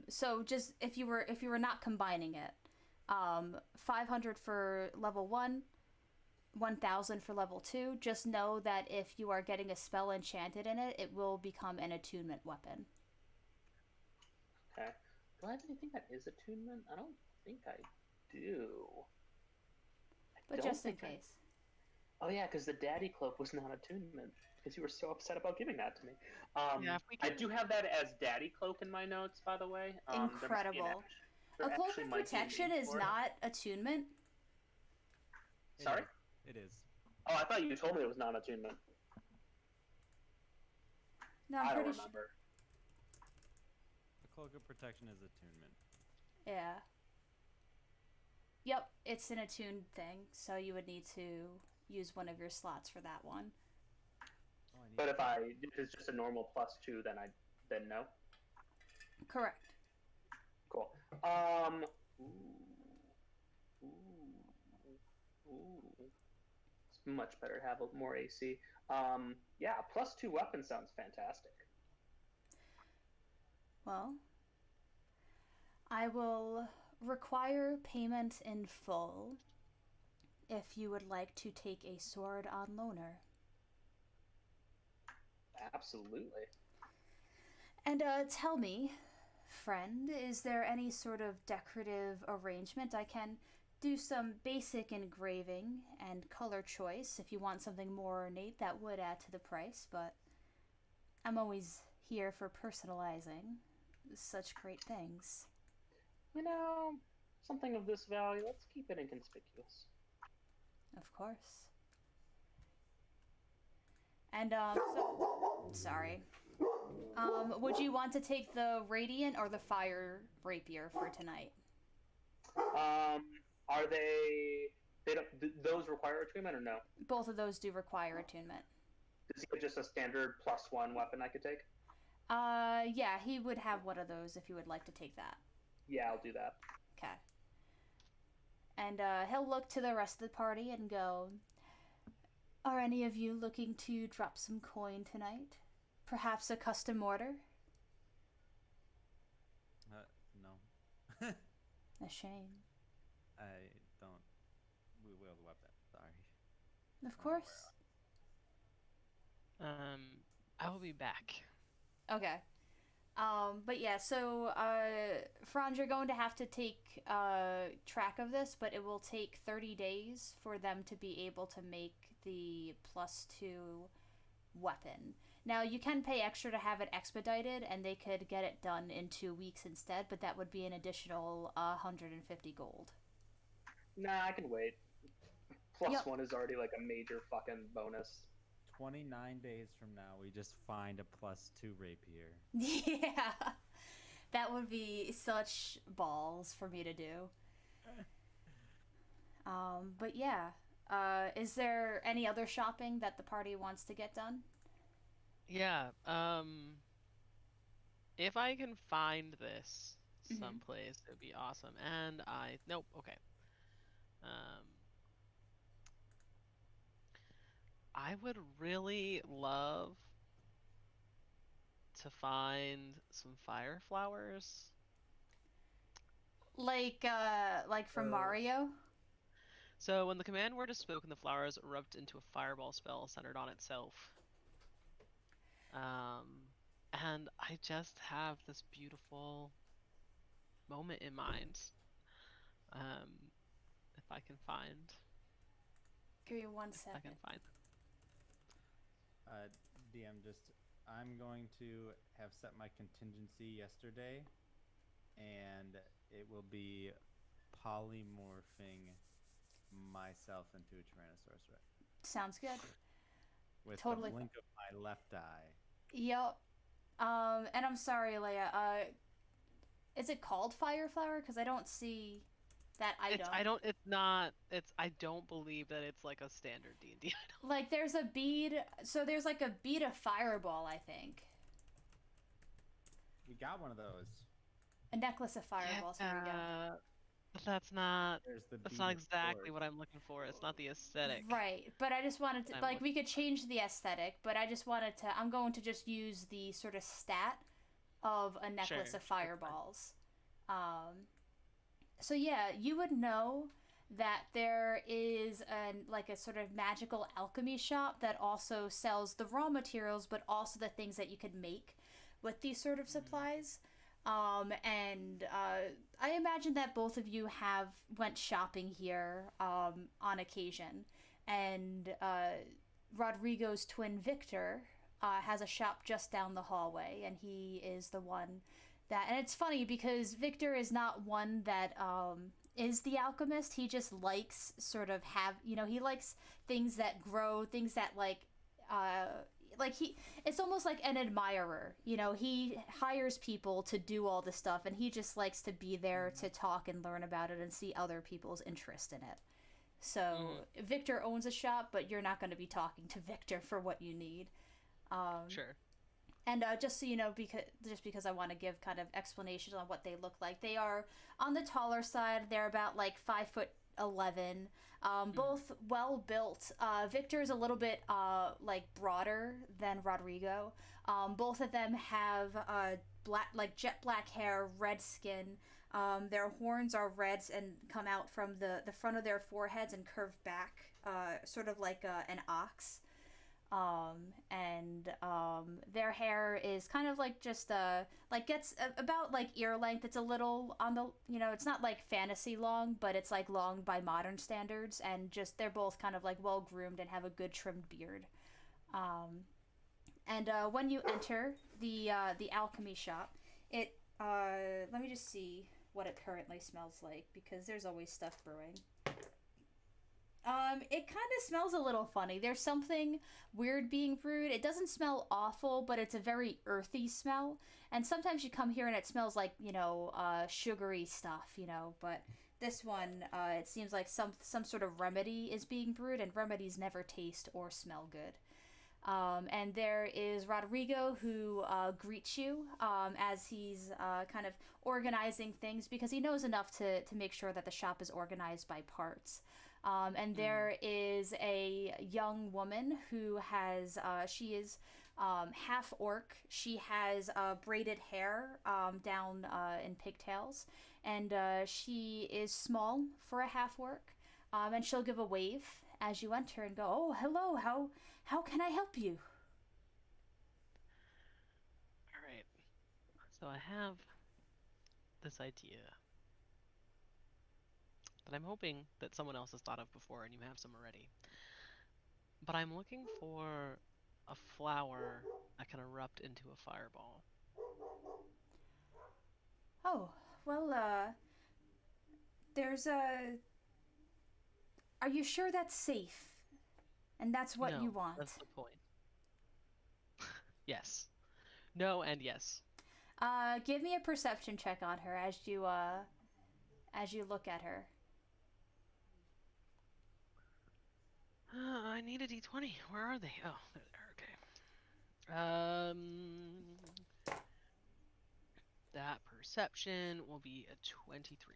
So just if you were not combining it, 500 for level 1. 1,000 for level 2. Just know that if you are getting a spell enchanted in it, it will become an attunement weapon. Okay. Do I have anything that is attunement? I don't think I do. But just in case. Oh yeah, because the daddy cloak was not attunement. Because you were so upset about giving that to me. Yeah, I do have that as daddy cloak in my notes, by the way. Incredible. A cloak of protection is not attunement. Sorry? It is. Oh, I thought you told me it was not attunement. No, I don't remember. Cloak of Protection is attunement. Yeah. Yep, it's an attuned thing, so you would need to use one of your slots for that one. But if it's just a normal +2, then no. Correct. Cool. It's much better to have more AC. Yeah, +2 weapon sounds fantastic. Well, I will require payment in full if you would like to take a sword on loaner. Absolutely. And tell me, friend, is there any sort of decorative arrangement? I can do some basic engraving and color choice. If you want something more ornate, that would add to the price, but I'm always here for personalizing such great things. Something of this value, let's keep it inconspicuous. Of course. And, so, sorry. Would you want to take the Radiant or the Fire Rapier for tonight? Are those require attunement or no? Both of those do require attunement. Is he just a standard +1 weapon I could take? Yeah, he would have one of those if you would like to take that. Yeah, I'll do that. Okay. And, he'll look to the rest of the party and go, are any of you looking to drop some coin tonight? Perhaps a custom order? No. A shame. I don't. We wield a weapon. Sorry. Of course. I will be back. Okay. But yeah, so, Franz, you're going to have to take, track of this, but it will take 30 days for them to be able to make the +2 weapon. Now, you can pay extra to have it expedited, and they could get it done in 2 weeks instead, but that would be an additional 150 gold. Nah, I can wait. +1 Yep. is already like a major fucking bonus. 29 days from now, we just find a +2 rapier. Yeah. That would be such balls for me to do. But yeah. Is there any other shopping that the party wants to get done? Yeah, if I can find this someplace, it would be awesome. And nope, okay. I would really love to find some fire flowers. Like from Mario? So when the command word is spoken, the flowers erupt into a fireball spell centered on itself. And I just have this beautiful moment in mind. If I can find. Give me 1 If second. I can find. DM, I'm going to have set my contingency yesterday, and it will be polymorphing myself into a Tyrannosaurus Rex. Sounds good. With Totally. the blink of my left eye. Yep. And I'm sorry, Leia. Is it called Fire Flower? Because I don't see that item. I don't believe that it's like a standard D&D item. Like, there's a bead. So there's like a bead of fireball, I think. We got one of those. A necklace of fireballs. Here we go. But that's not That's exactly what I'm looking for. It's not the aesthetic. Right, but I just wanted to, like, we could change the aesthetic, but I just wanted to, I'm going to just use the sort of stat of a necklace of fireballs. So yeah, you would know that there is a sort of magical alchemy shop that also sells the raw materials, but also the things that you could make with these sort of supplies. I imagine that both of you have went shopping here on occasion, and Rodrigo's twin Victor has a shop just down the hallway, and he is the one that, and it's funny because Victor is not one that is the alchemist. He just likes sort of he likes things that grow, things that it's almost like an admirer. He hires people to do all this stuff, and he just likes to be there to talk and learn about it and see other people's interest in it. So Victor owns a shop, but you're not going to be talking to Victor for what you need. Sure. And just so you know, because I want to give kind of explanations on what they look like, they are on the taller side. They're about like 5'11". Both well built. Victor is a little bit like broader than Rodrigo. Both of them have jet black hair, red skin. Their horns are red and come out from the front of their foreheads and curve back, sort of like an ox. And their hair is kind of like just gets about like ear length. It's a little on the, it's not like fantasy long, but it's like long by modern standards, and just they're both kind of like well groomed and have a good trimmed beard. And when you enter the alchemy shop, it let me just see what it currently smells like, because there's always stuff brewing. It kind of smells a little funny. There's something weird being brewed. It doesn't smell awful, but it's a very earthy smell. And sometimes you come here and it smells like, sugary stuff, But this one, it seems like some sort of remedy is being brewed, and remedies never taste or smell good. And there is Rodrigo, who greets you as he's kind of organizing things, because he knows enough to make sure that the shop is organized by parts. And there is a young woman who has, she is half orc. She has braided hair down in pigtails, and she is small for a half orc. And she'll give a wave as you enter and go, "Oh, hello, how can I help you?" All right. So I have this idea that I'm hoping that someone else has thought of before and you have some already. But I'm looking for a flower that can erupt into a fireball. Oh, well, there's a... Are you sure that's safe? And that's what you want? That's the point. Yes. No and yes. Give me a perception check on her as you look at her. I need a d20. Where are they? Oh, there they are. Okay. That perception will be a 23.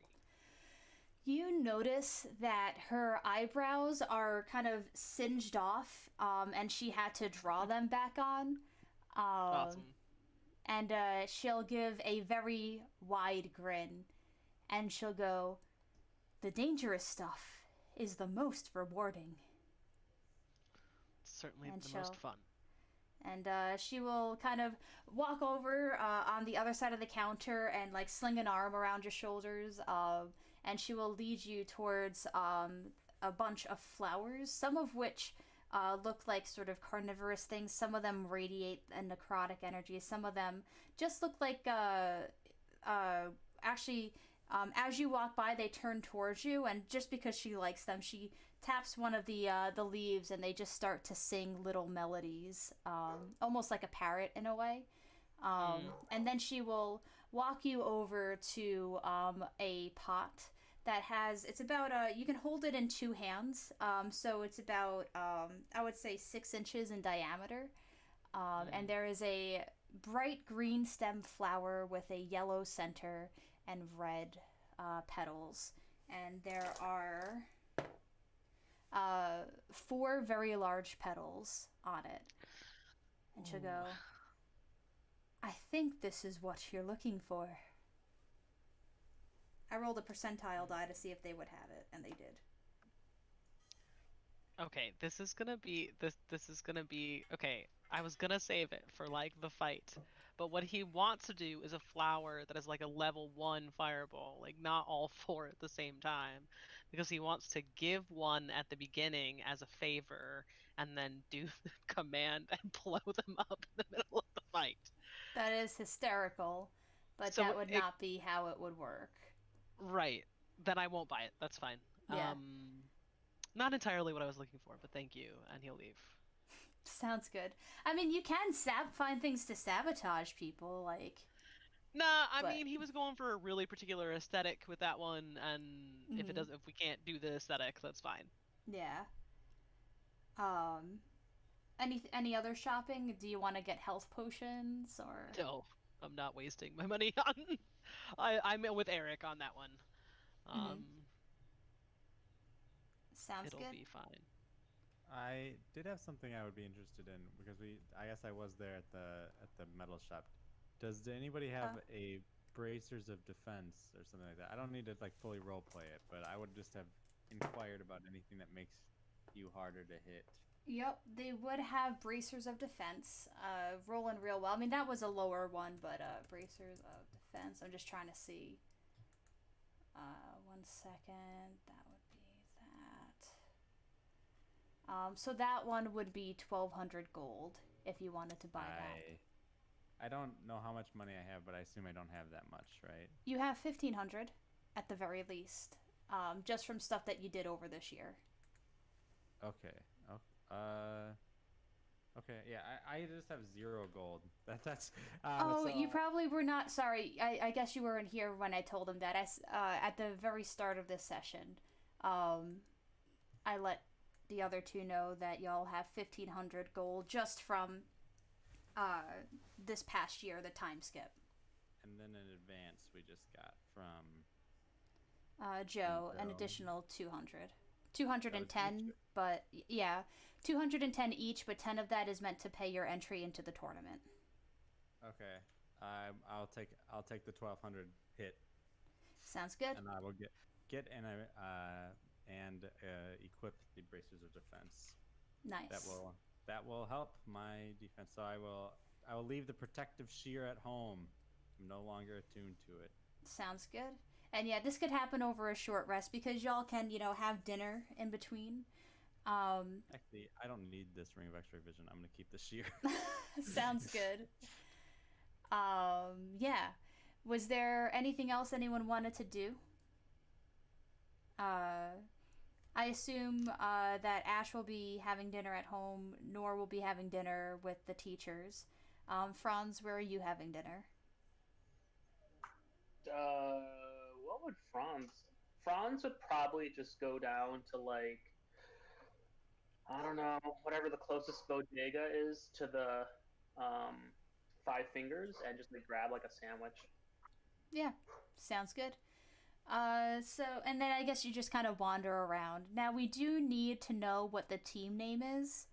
You notice that her eyebrows are kind of singed off, and she had to draw them back on. Awesome. And she'll give a very wide grin, and she'll go, "The dangerous stuff is the most rewarding." Certainly the most fun. And she will kind of walk over on the other side of the counter and like sling an arm around your shoulders, and she will lead you towards a bunch of flowers, some of which look like sort of carnivorous things. Some of them radiate a necrotic energy. Some of them just look like actually, as you walk by, they turn towards you, and just because she likes them, she taps one of the leaves, and they just start to sing little melodies, almost like a parrot in a way. And then she will walk you over to a pot that has, it's about, you can hold it in two hands, so it's about, I would say 6 inches in diameter, and there is a bright green stem flower with a yellow center and red petals, and there are 4 very large petals on it. And she'll go, "I think this is what you're looking for." I rolled a percentile die to see if they would have it, and they did. Okay, this is gonna be okay. I was gonna save it for like the fight, but what he wants to do is a flower that is like a level 1 fireball, like not all 4 at the same time, because he wants to give one at the beginning as a favor and then do the command and blow them up in the middle of the fight. That is hysterical, but So that would not be how it would work. Right. Then I won't buy it. That's fine. Yeah. Not entirely what I was looking for, but thank you, and he'll leave. Sounds good. I mean, you can find things to sabotage people, like, Nah, I but mean, he was going for a really particular aesthetic with that one, and mhm, if we can't do the aesthetic, that's fine. yeah. Um, any other shopping? Do you want to get health potions or? No, I'm not wasting my money on. I'm with Eric on that one. Mhm. Um, Sounds it'll good. be fine. I did have something I would be interested in because I guess I was there at the metal shop. Does anybody have Uh, a bracers of defense or something like that? I don't need to like fully role play it, but I would just have inquired about anything that makes you harder to hit. yep, they would have bracers of defense. Rolling real well. I mean, that was a lower one, but bracers of defense. I'm just trying to see. 1 second. That would be that. So that one would be 1,200 gold if you wanted to buy that. I don't know how much money I have, but I assume I don't have that much, right? You have 1,500 at the very least, just from stuff that you did over this year. Okay. Oh, uh, okay. Yeah, I just have 0 gold. That's Oh, so you probably were not. Sorry, I guess you weren't here when I told him that. At the very start of this session, um, I let the other two know that y'all have 1,500 gold just from uh, this past year, the time skip. and then in advance we just got from Joe, an Joe. additional 200. That was you 210, too. but yeah, 210 each, but 10 of that is meant to pay your entry into the tournament. Okay. I'll take the 1,200 hit, Sounds good. and I will get and equip the bracers of defense. That Nice. will help my defense. So I will leave the protective shear at home. I'm no longer attuned to it. Sounds good. And yeah, this could happen over a short rest because y'all can, have dinner in between. Um, Actually, I don't need this ring of X-ray vision. I'm gonna keep the shear. sounds good. Yeah. Was there anything else anyone wanted to do? Uh, I assume that Ash will be having dinner at home. Nor will be having dinner with the teachers. Franz, where are you having dinner? What would Franz? Franz would probably just go down to like I don't know whatever the closest bodega is to the um, Five Fingers and just like grab like a sandwich. Yeah, sounds good. And then I guess you just kind of wander around. Now, we do need to know what the team name is,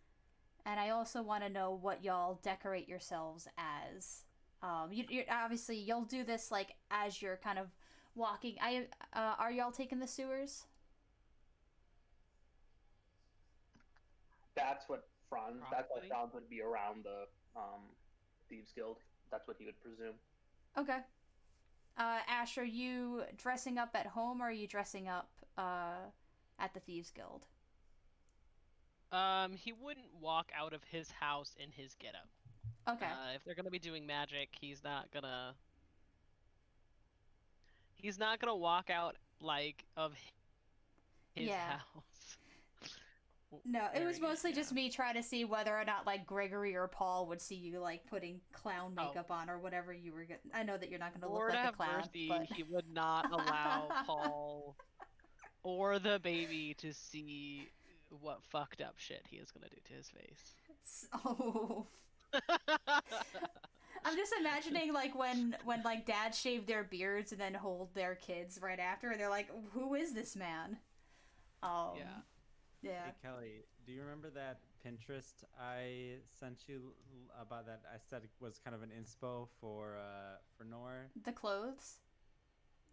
and I also want to know what y'all decorate yourselves as. You're obviously you'll do this like as you're kind of walking. Are y'all taking the sewers? That's what Franz. That's why Probably. Franz would be around the Thieves Guild. That's what he would presume. Okay. Ash, are you dressing up at home or are you dressing up at the Thieves Guild? He wouldn't walk out of his house in his getup. Okay. If they're gonna be doing magic, he's not gonna walk out like of his Yeah. house. No, it was Wearing it, mostly yeah. just me trying to see whether or not like Gregory or Paul would see you like putting clown Oh. makeup on or whatever you were. I know that you're not going to look Lord like a have clown, mercy, but he would not allow Paul or the baby to see what fucked up shit he is gonna do to his face. oh, I'm just imagining like when like dads shave their beards and then hold their kids right after, and they're like, "Who is this man?" Yeah. Yeah. Hey Kelly, do you remember that Pinterest I sent you about that? I said it was kind of an inspo for Nor. The clothes.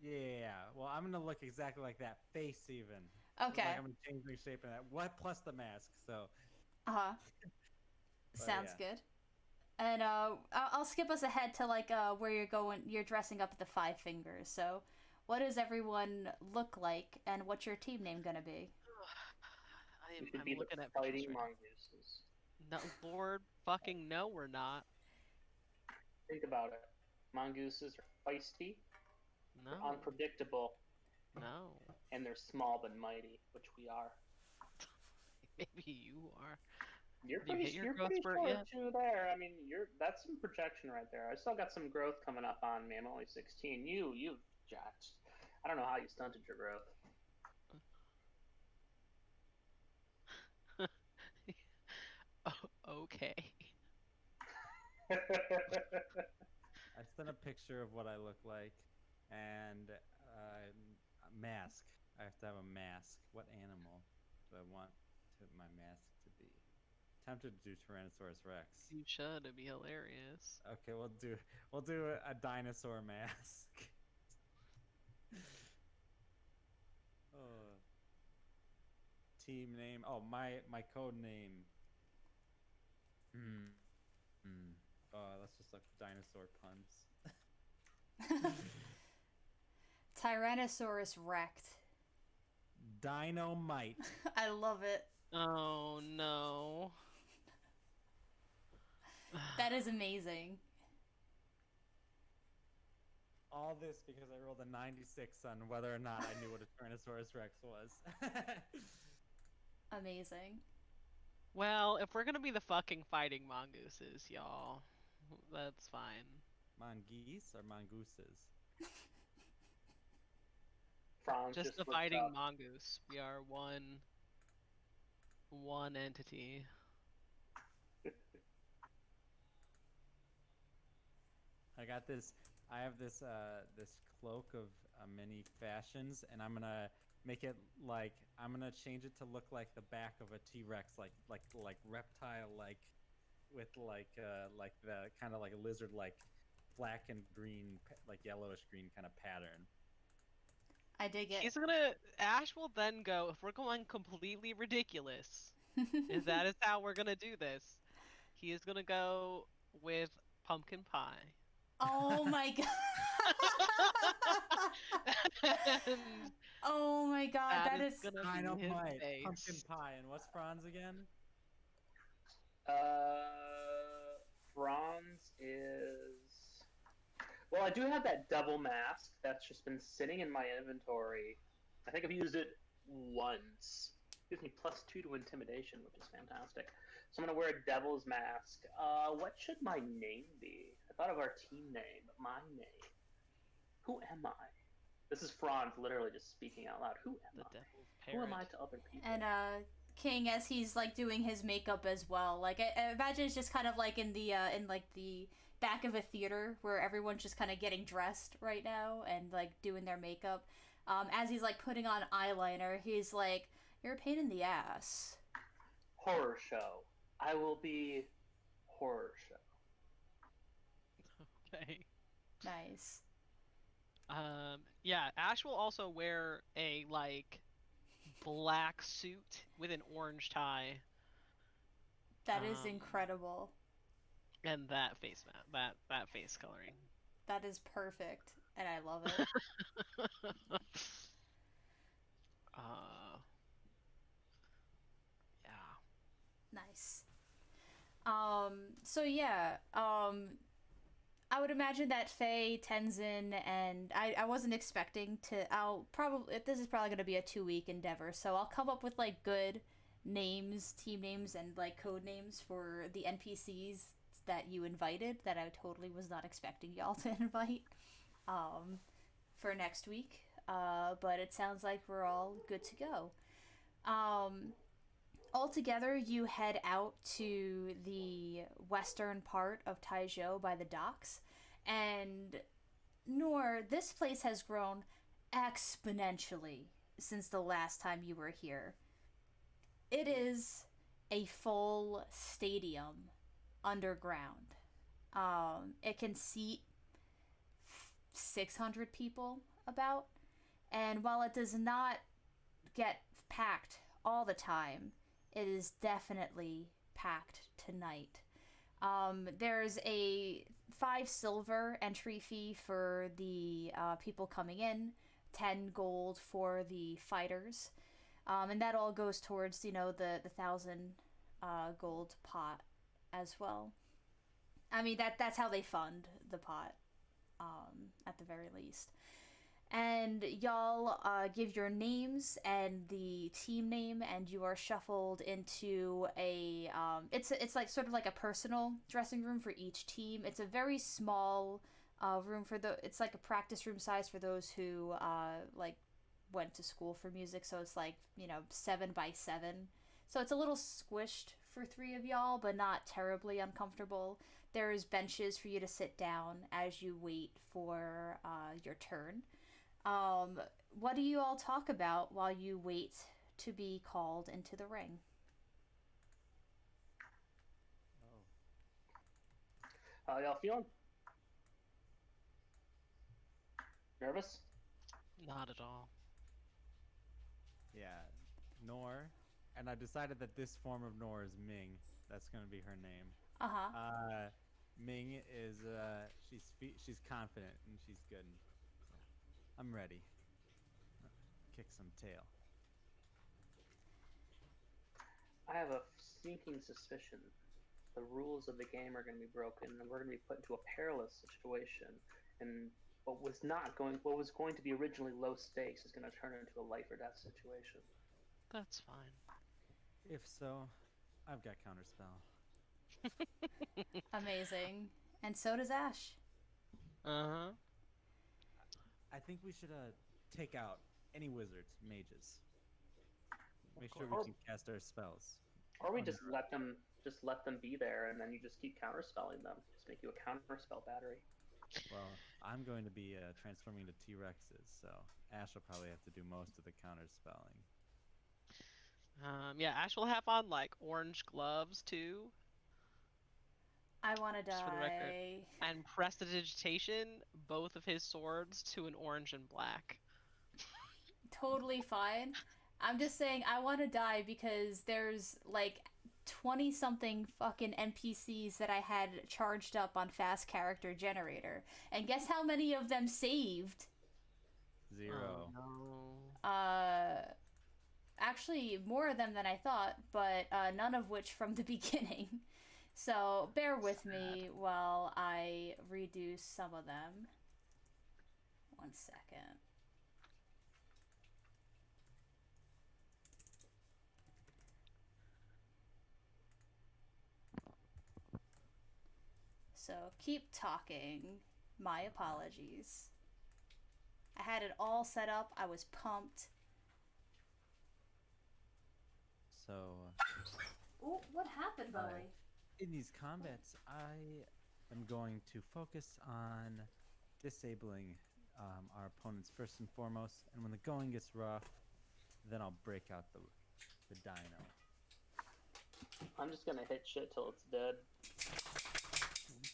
Yeah. Well, I'm gonna look exactly like that, face even. Okay. Like I'm gonna change the shape of that. What plus the mask? So. Uh huh. Sounds Yeah. good. And I'll skip us ahead to like where you're going. You're dressing up at the Five Fingers. So, what does everyone look like, and what's your team name gonna be? We should I'm be the looking at fighting pictures right mongooses. now. No, Lord fucking no, we're not. Think about it. Mongooses are feisty, No. they're unpredictable, No. and they're small but mighty, which we are. Maybe you are. You're Have you hit your you're growth pretty spurt short yet? too there. I mean, that's some projection right there. I still got some growth coming up on me. I'm only 16. You jacked. I don't know how you stunted your growth. Okay. I sent a picture of what I look like, and a mask. I have to have a mask. What animal do I want my mask to be? Tempted to do Tyrannosaurus Rex. You should. It'd be hilarious. Okay, we'll do a dinosaur mask. Oh. Team name. Oh, my code name. Hmm. Hmm. Let's just look dinosaur puns. Tyrannosaurus wrecked. Dynamite. I love it. Oh no. That is amazing. All this because I rolled a 96 on whether or not I knew what a Tyrannosaurus Rex was. Amazing. Well, if we're gonna be the fucking fighting mongooses, y'all, that's fine. Mongoose or mongooses? Franz Just the looked fighting up. mongoose. We are one entity. I got this. I have this this cloak of many fashions, and I'm gonna make it like I'm gonna change it to look like the back of a T-Rex, like reptile, with like the kind of like a lizard, like black and green, like yellowish green kind of pattern. I dig it. Ash will then go, if we're going completely ridiculous, if that is how we're gonna do this, he is gonna go with pumpkin pie. Oh my god. And Oh my god, that is gonna be his Dynamite, face. pumpkin pie, and what's Franz again? Franz is. Well, I do have that double mask that's just been sitting in my inventory. I think I've used it once. Gives me +2 to intimidation, which is fantastic. So I'm gonna wear a devil's mask. What should my name be? I thought of our team name, but my name. Who am I? This is Franz literally just speaking out loud. Who am The I? devil's Who am I parrot. to other people? and King, as he's like doing his makeup as well. Like I imagine it's just kind of like in the back of a theater where everyone's just kind of getting dressed right now and like doing their makeup. As he's like putting on eyeliner, he's like, "You're a pain in the ass." Horror show. I will be horror show. Okay. Nice. Yeah, Ash will also wear a like black suit with an orange tie. That is incredible. And that face that face coloring. That is perfect, and I love it. Yeah. Nice. So yeah, I would imagine that Faye, Tenzin, and I wasn't expecting to. This is probably going to be a 2-week endeavor, so I'll come up with like good names, team names, and like code names for the NPCs that you invited that I totally was not expecting y'all to invite for next week. But it sounds like we're all good to go. Altogether, you head out to the western part of Taizhou by the docks. And Noor, this place has grown exponentially since the last time you were here. It is a full stadium underground. It can seat 600 people about. And while it does not get packed all the time, it is definitely packed tonight. There's a 5 silver entry fee for the people coming in, 10 gold for the fighters, and that all goes towards the 1,000 gold pot as well. I mean that's how they fund the pot, at the very least. and y'all give your names and the team name, and you are shuffled into a it's like sort of like a personal dressing room for each team. It's a very small room for it's like a practice room size for those who like went to school for music, so it's like 7 by 7, so it's a little squished for three of y'all, but not terribly uncomfortable. There's benches for you to sit down as you wait for your turn. um, what do you all talk about while you wait to be called into the ring? Oh. How y'all feeling? Nervous? Not at all. Yeah, Nor, and I decided that this form of Nor is Ming. That's gonna be her name. Uh-huh. Ming is she's confident and she's good. So I'm ready. Kick some tail. I have a sneaking suspicion the rules of the game are going to be broken, and we're going to be put into a perilous situation. And what was going to be originally low stakes is going to turn into a life or death situation. That's fine. If so, I've got counterspell. Amazing. And so does Ash. Uh-huh. I think we should take out any wizards, mages. Make sure Or- we can cast our spells. Or we just let them be there, and then you just keep counterspelling them. Just make you a counterspell battery. Well, I'm going to be transforming into T-Rexes, so Ash will probably have to do most of the counterspelling. Yeah, Ash will have on like orange gloves too. I want to Just for the record. die. And prestidigitation both of his swords to an orange and black. Totally fine. I'm just saying I want to die because there's like 20 something fucking NPCs that I had charged up on fast character generator. And guess how many of them saved? 0. Oh, no. Actually more of them than I thought, but none of which from the beginning. So bear with me while I redo some of them. 1 second. So keep talking. My apologies. I had it all set up. I was pumped. So, Oh, what happened, Bowie? in these combats, I am going to focus on disabling our opponents first and foremost, and when the going gets rough, then I'll break out the dino. I'm just gonna hit shit till it's dead.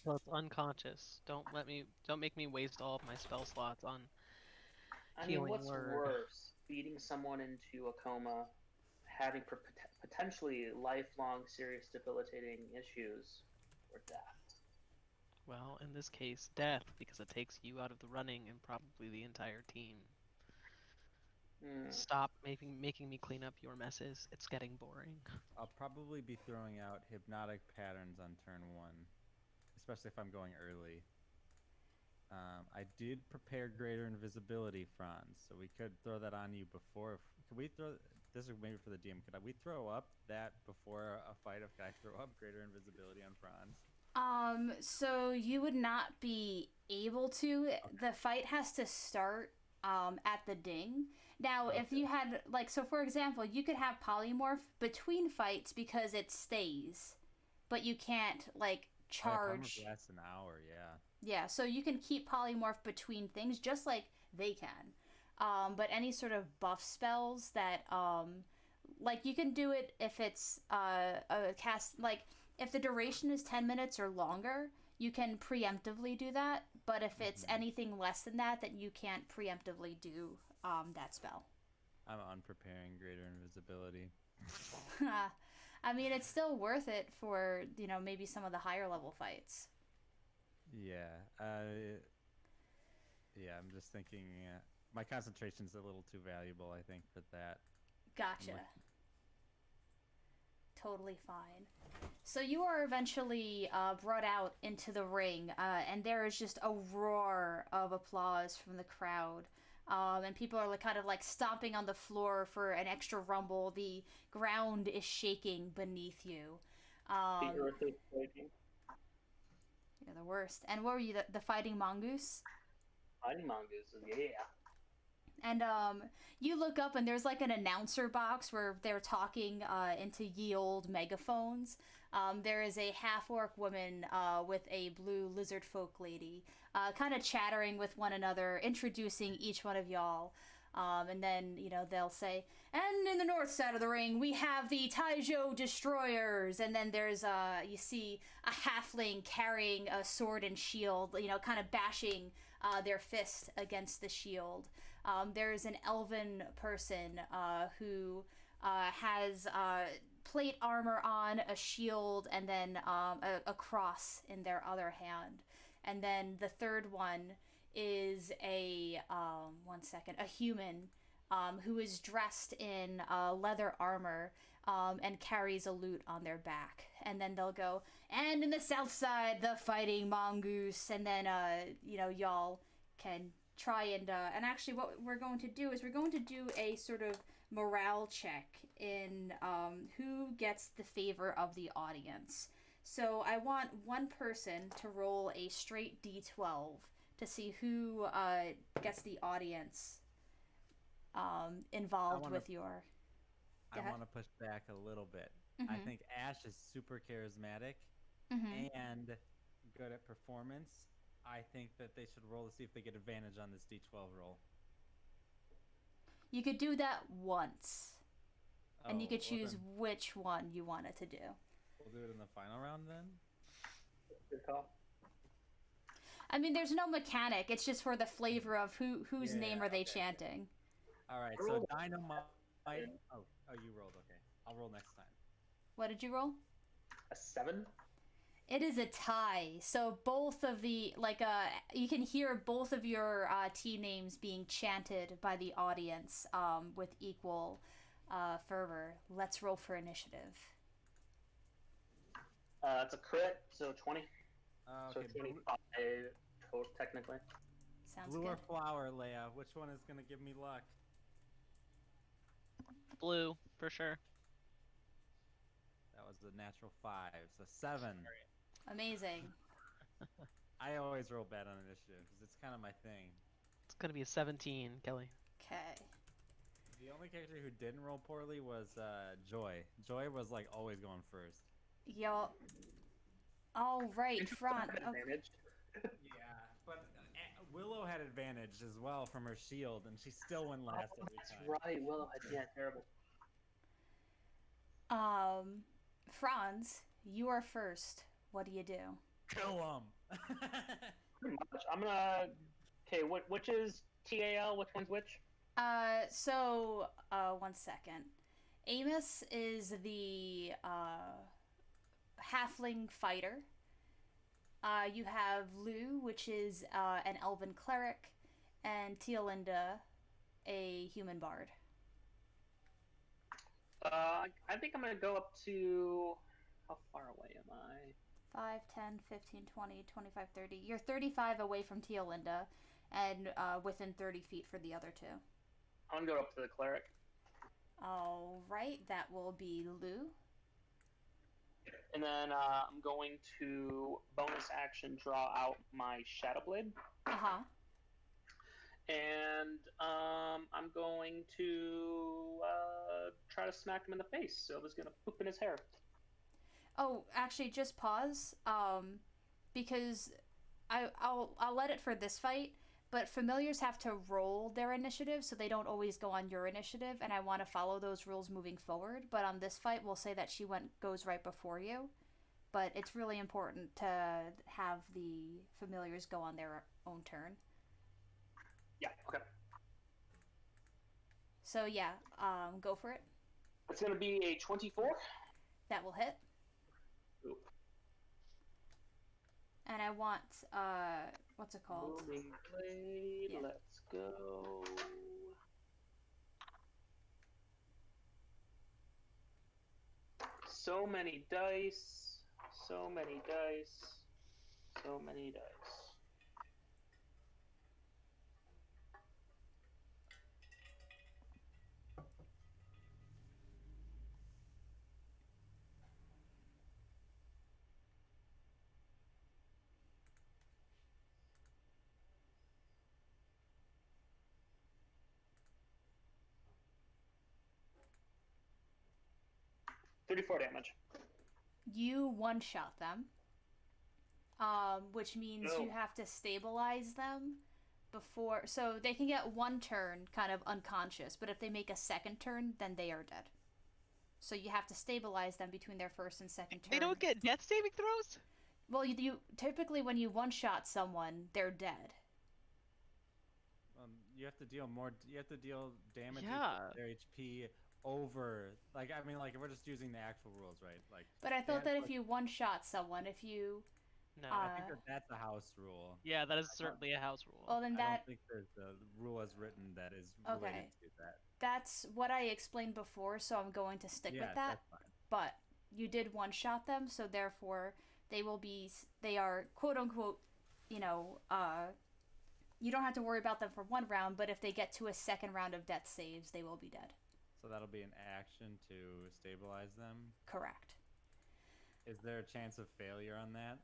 So it's unconscious. Don't make me waste all of my spell slots on healing what's word. worse? Beating someone into a coma, having potentially lifelong, serious, debilitating issues, or death. Well, in this case, death, because it takes you out of the running and probably the entire team. Stop making me clean up your messes. It's getting boring. I'll probably be throwing out hypnotic patterns on turn 1, especially if I'm going early. I did prepare greater invisibility, Franz, so we could throw that on you before. Could we throw this is maybe for the DM? Could we throw up that before a fight? Could I throw up greater invisibility on Franz? So you would not be able to. Okay. The fight has to start at the ding. Now, if you had, like, so for example, you could have polymorph between fights because it stays, but you can't, like, charge. Polymorph lasts an hour, yeah. Yeah, so you can keep polymorph between things just like they can. But any sort of buff spells that, like, you can do it if it's a cast, like, if the duration is 10 minutes or longer, you can preemptively do that. But if it's anything less than that, then you can't preemptively do that spell. I'm unpreparing greater invisibility. I mean, it's still worth it for, maybe some of the higher level fights. Yeah. Yeah, I'm just thinking my concentration's a little too valuable, I think, for that. Gotcha. Totally fine. So you are eventually brought out into the ring, and there is just a roar of applause from the crowd. and people are like kind of like stomping on the floor for an extra rumble. The ground is shaking beneath you. The earth is quaking. You're the worst. And what were you, the fighting mongoose? Fighting mongooses, yeah. And you look up and there's like an announcer box where they're talking into ye old megaphones. There is a half-orc woman with a blue lizard folk lady kind of chattering with one another, introducing each one of y'all. And then, they'll say, and in the north side of the ring, we have the Taijo Destroyers. And then there's, you see a halfling carrying a sword and shield, kind of bashing their fist against the shield. There's an elven person who has plate armor on, a shield, and then a cross in their other hand. And then the third one is a human who is dressed in leather armor and carries a lute on their back. And then they'll go, and in the south side, the fighting mongoose. And then y'all can try and actually what we're going to do is we're going to do a sort of morale check in who gets the favor of the audience. So I want one person to roll a straight d12 to see who gets the audience involved with your... I want to push back a little bit. Mm-hmm. I think Ash is super charismatic Mm-hmm. and good at performance. I think that they should roll to see if they get advantage on this d12 roll. You could do that once. And you could choose then which one you wanted to do. we'll do it in the final round then? Good call. I mean, there's no mechanic. It's just for the flavor of whose name are they okay. chanting. All right, so Dynamite... Oh, you rolled. Okay. I'll roll next time. What did you roll? A 7? It is a tie. So both of the, you can hear both of your team names being chanted by the audience with equal fervor. Let's roll for initiative. It's a crit, so 20. So Okay, 25 technically. Sounds blue good. or flower, Leia? Which one is going to give me luck? Blue, for sure. That was a natural 5, so 7. Amazing. I always roll bad on initiative because it's kind of my thing. It's gonna be a 17, Kelly. Okay. The only character who didn't roll poorly was Joy. Joy was like always going first. Yo. All right, front. Advantage. Yeah, but Willow had advantage as well from her shield, and she still went last every time. That's right. Well, yeah, terrible. Franz, you are first. What do you do? Kill him. Pretty much. I'm gonna. Okay, which is TAL? Which one's which? So 1 second. Amos is the halfling fighter. You have Lou, which is an elven cleric, and Teolinda, a human bard. I think I'm gonna go up to. How far away am I? 5, 10, 15, 20, 25, 30. You're 35 away from Teolinda, and within 30 feet for the other two. I'm gonna go up to the cleric. All right, that will be Lou. And then I'm going to bonus action draw out my Shadow Blade. Uh-huh. And I'm going to try to smack him in the face. So I was going to poop in his hair. Oh, actually, just pause, because I'll let it for this fight, but familiars have to roll their initiative, so they don't always go on your initiative, and I want to follow those rules moving forward. But on this fight, we'll say that she goes right before you, but it's really important to have the familiars go on their own turn. Yeah, okay. So yeah, go for it. It's going to be a 24. That will hit. Oop. And I want, what's it called? Moving blade, Yeah. Let's go. So many dice. So many dice. So many dice. 34 damage. You one-shot them, which means No. you have to stabilize them before. So they can get one turn kind of unconscious, but if they make a second turn, then they are dead. So you have to stabilize them between their first and second turn. They don't get death saving throws? Well, you typically when you one-shot someone, they're dead. You have to deal more. You have to deal damage Yeah. equal their HP over. Like I mean, like if we're just using the actual rules, right? Like. But I thought that if you one-shot someone, if you No. I think that's a house rule. Yeah, that is certainly a house rule. well then I don't that think there's a rule as written that is related to that. That's what I explained before, so I'm going to stick with that. That's fine. But you did one-shot them, so therefore they are quote unquote, you don't have to worry about them for one round, but if they get to a second round of death saves, they will be dead. So that'll be an action to stabilize them? Correct. Is there a chance of failure on that?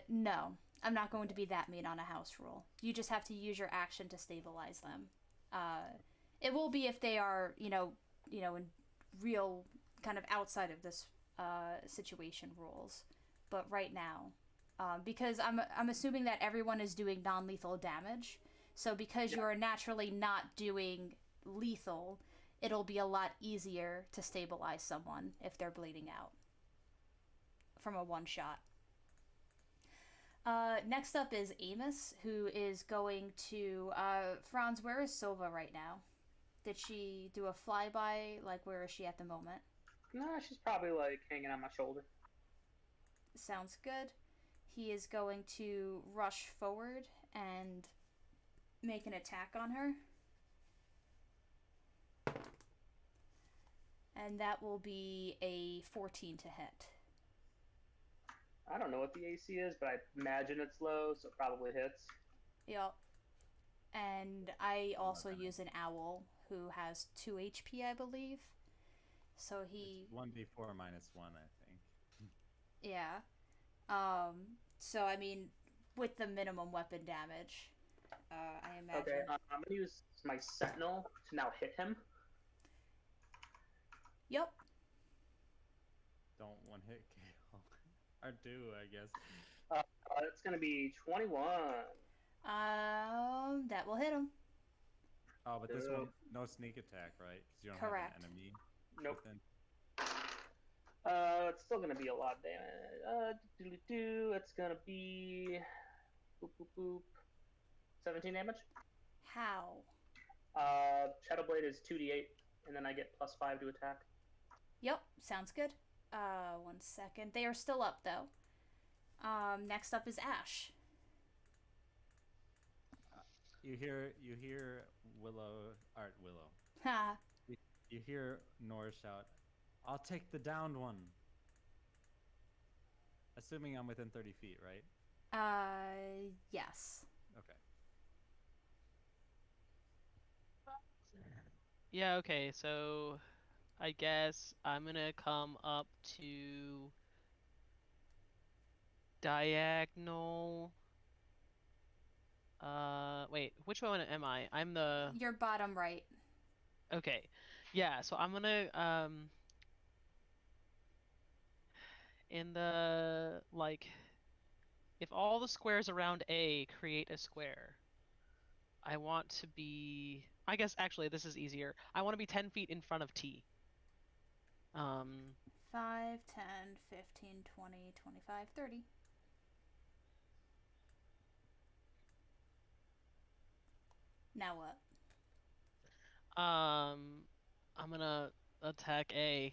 No. I'm not going to be that mean on a house rule. You just have to use your action to stabilize them. It will be if they are, in real kind of outside of this situation rules. But right now, because I'm assuming that everyone is doing non-lethal damage, so because you are naturally not doing lethal, it'll be a lot easier to stabilize someone if they're bleeding out from a one-shot. Next up is Amos, who is going to... Franz, where is Sova right now? Did she do a flyby? Like, where is she at the moment? Nah, she's probably, like, hanging on my shoulder. Sounds good. He is going to rush forward and make an attack on her. And that will be a 14 to hit. I don't know what the AC is, but I imagine it's low, so it probably hits. Yep. And I also use an owl who has 2 HP, I believe. So he... It's 1d4 minus 1, I think. Yeah. So, I mean, with the minimum weapon damage, I imagine... Okay, I'm going to use my Sentinel to now hit him. Yep. Don't one hit KO. Or do, I guess. It's going to be 21. That will hit him. Oh, but this one, no sneak attack, right? Because you don't Correct. have an enemy. Nope. Within. It's still going to be a lot of damage. It's going to be... Boop, boop, boop. 17 damage. How? Shadow Blade is 2d8, and then I get +5 to attack. Yep, sounds good. 1 second. They are still up, though. Next up is Ash. You hear Willow. Ha. You hear Nora shout, "I'll take the downed one." Assuming I'm within 30 feet, right? Yes. Okay. Yeah, okay, so I guess I'm gonna come up to diagonal. Wait, which one am I? I'm the... Your bottom right. Okay. Yeah, so I'm gonna, in the, like, if all the squares around A create a square, I want to be... I guess, actually, this is easier. I want to be 10 feet in front of T. 5, 10, 15, 20, 25, 30. Now what? I'm gonna attack A.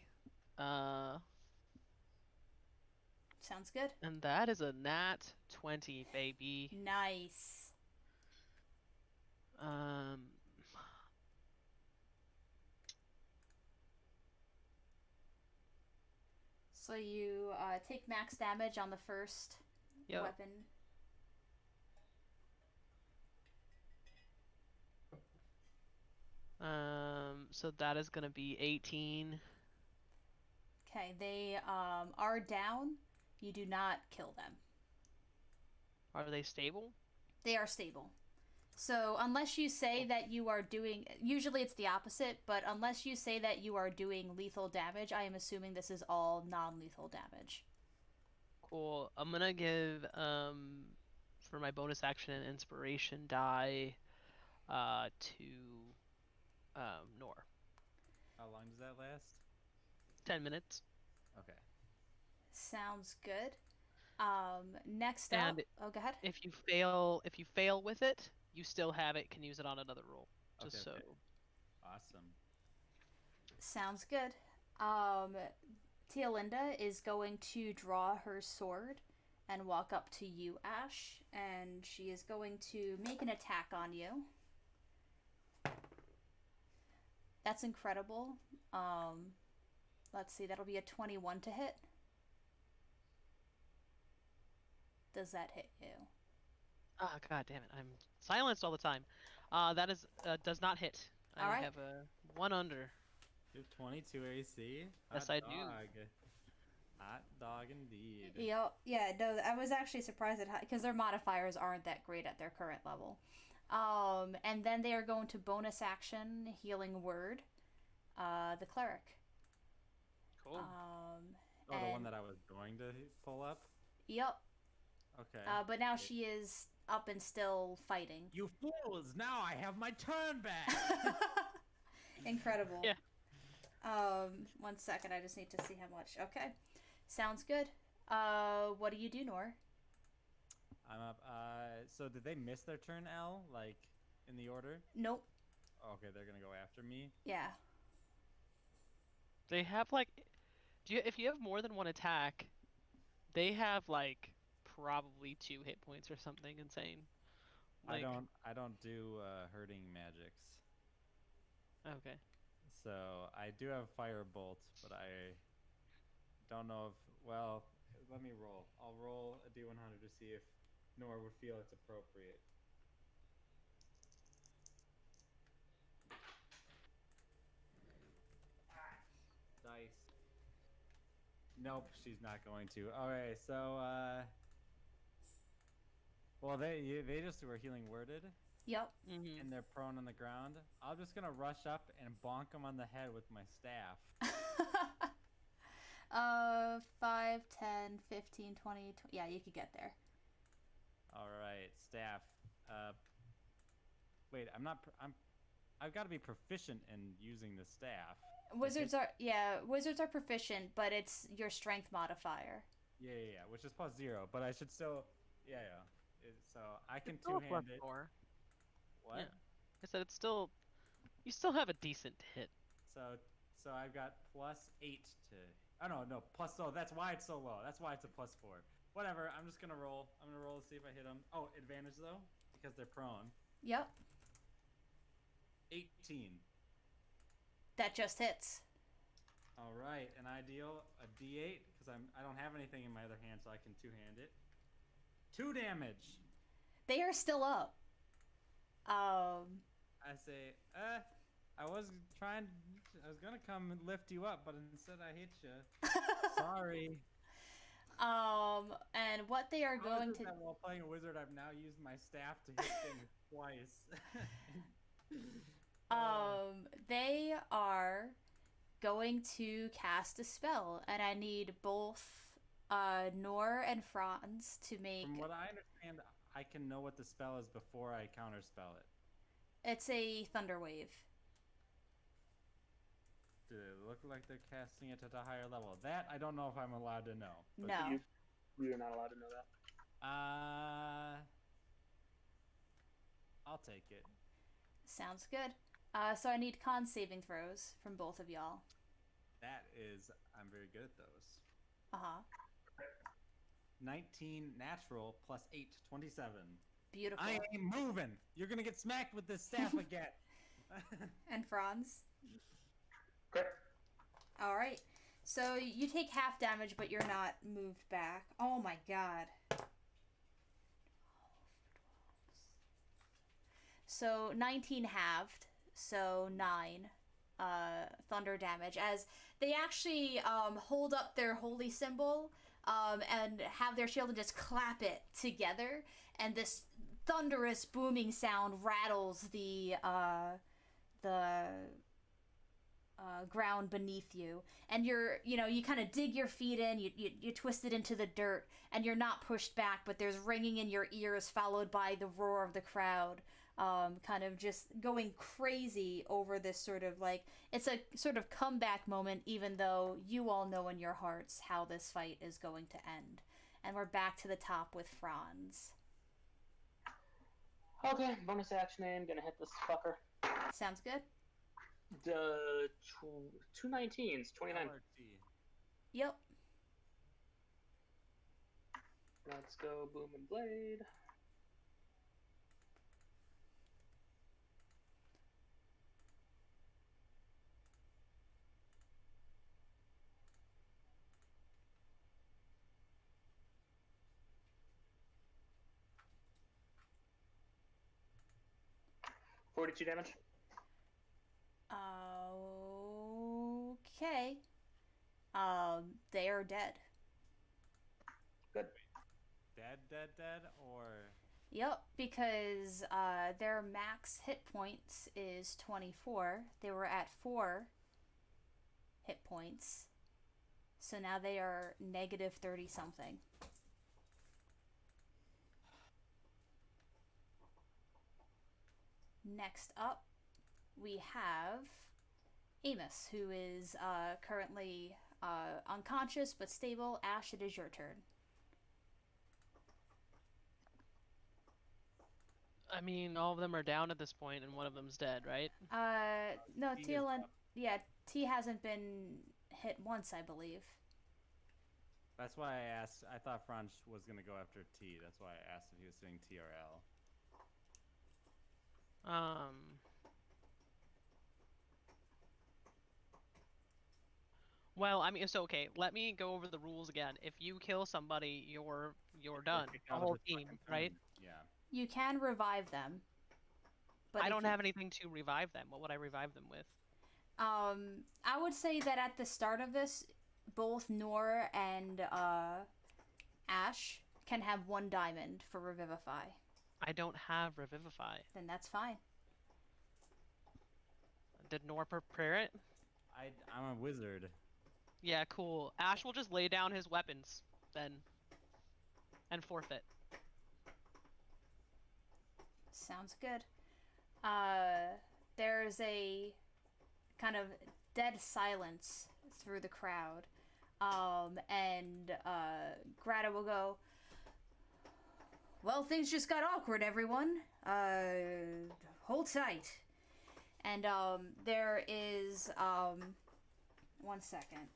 Sounds good. And that is a nat 20, baby. Nice. So you take max damage on the first weapon. So that is gonna be 18. Okay, they are down. You do not kill them. Are they stable? They are stable. So unless you say that you are doing, usually it's the opposite, but unless you say that you are doing lethal damage, I am assuming this is all non-lethal damage. Cool. I'm gonna give for my bonus action and inspiration die to Nor. How long does that last? 10 minutes. Okay. Sounds good. Next up, And oh, go ahead. if you fail with it, you still have it. Can use it on another roll. Just so. Okay. Awesome. Sounds good. Tia Linda is going to draw her sword and walk up to you, Ash, and she is going to make an attack on you. That's incredible. Let's see, that'll be a 21 to hit. Does that hit you? Ah, god damn it! I'm silenced all the time. That is does not hit. All I right. have a 1 under. You have 22 AC. Yes, Hot I dog. do. Hot dog indeed. Yeah, no, I was actually surprised at how, because their modifiers aren't that great at their current level. And then they are going to bonus action healing word, the cleric. Cool. The one that I was going to pull up? Yep. Okay. But now she is up and still fighting. You fools! Now I have my turn back! Incredible. Yeah. 1 second, I just need to see how much. Okay. Sounds good. What do you do, Nor? I'm up. So did they miss their turn, L? Like, in the order? Nope. Okay, they're gonna go after me. Yeah. They have like, if you have more than one attack, they have like probably 2 hit points or something insane. Like, I don't do hurting magics. Okay. So I do have firebolt, but I don't know if. Well, let me roll. I'll roll a d100 to see if Nor would feel it's appropriate. Dice. Nope, she's not going to. Okay, so well, they just were healing worded, Yep. Mm-hmm. and they're prone on the ground. I'm just gonna rush up and bonk them on the head with my staff. 5, 10, 15, 20, yeah, you could get there. All right, staff. Wait, I've got to be proficient in using the staff. Wizards are proficient, but it's your strength modifier. Yeah, which is +0, but I should still, yeah. So I can It's still two-hand it. +4. What? Yeah. I said you still have a decent hit. So I've got +8 to. Oh no, plus. So that's why it's so low. That's why it's a +4. Whatever. I'm just gonna roll. I'm gonna roll to see if I hit them. Oh, advantage though, because they're prone. Yep. 18. That just hits. All right, and I deal a D8 because I don't have anything in my other hand, so I can two-hand it. 2 damage. They are still up. I say, I was gonna come and lift you up, but instead I hit you. Sorry. And what they are going to. While playing a wizard, I've now used my staff to hit things twice. They are going to cast a spell, and I need both Nor and Franz to make. From what I understand, I can know what the spell is before I counterspell it. It's a thunder wave. Does it look like they're casting it at a higher level? That I don't know if I'm allowed to know. No. You're not allowed to know that. I'll take it. Sounds good. So I need con saving throws from both of y'all. I'm very good at those. 19 natural +8, 27. Beautiful. I ain't moving. You're gonna get smacked with this staff again. And Franz? Okay. All right. So you take half damage, but you're not moved back. Oh my god. So 19 halved, so 9 thunder damage, as they actually hold up their holy symbol and have their shield and just clap it together, and this thunderous booming sound rattles the ground beneath you, and you kind of dig your feet in, you twist it into the dirt, and you're not pushed back, but there's ringing in your ears, followed by the roar of the crowd, kind of just going crazy over this sort of like, it's a sort of comeback moment, even though you all know in your hearts how this fight is going to end. And we're back to the top with Franz. Okay, bonus action aim, gonna hit this fucker. Sounds good. The 219s, 29. Yep. Let's go, boom and blade. $42 damage. Okay. They are dead. Good. Dead, or... Yep, because their max hit points is 24. They were at 4 hit points. So now they are negative 30 something. Next up, we have Amos, who is currently unconscious but stable. Ash, it is your turn. I mean, all of them are down at this point, and one of them's dead, right? No, T hasn't been hit once, I believe. That's why I asked. I thought Franz was gonna go after T. That's why I asked if he was doing T or L. Well, I mean, so okay. Let me go over the rules again. If you kill somebody, you're done. The whole team, right? Yeah. You can revive them. But I don't have anything to revive them. What would I revive them with? I would say that at the start of this, both Noor and Ash can have 1 diamond for Revivify. I don't have Revivify. Then that's fine. Did Noor prepare it? I'm a wizard. Yeah, cool. Ash will just lay down his weapons then and forfeit. Sounds good. There's a kind of dead silence through the crowd. And Greta will go, "Well, things just got awkward, everyone. Hold tight." And there is 1 second.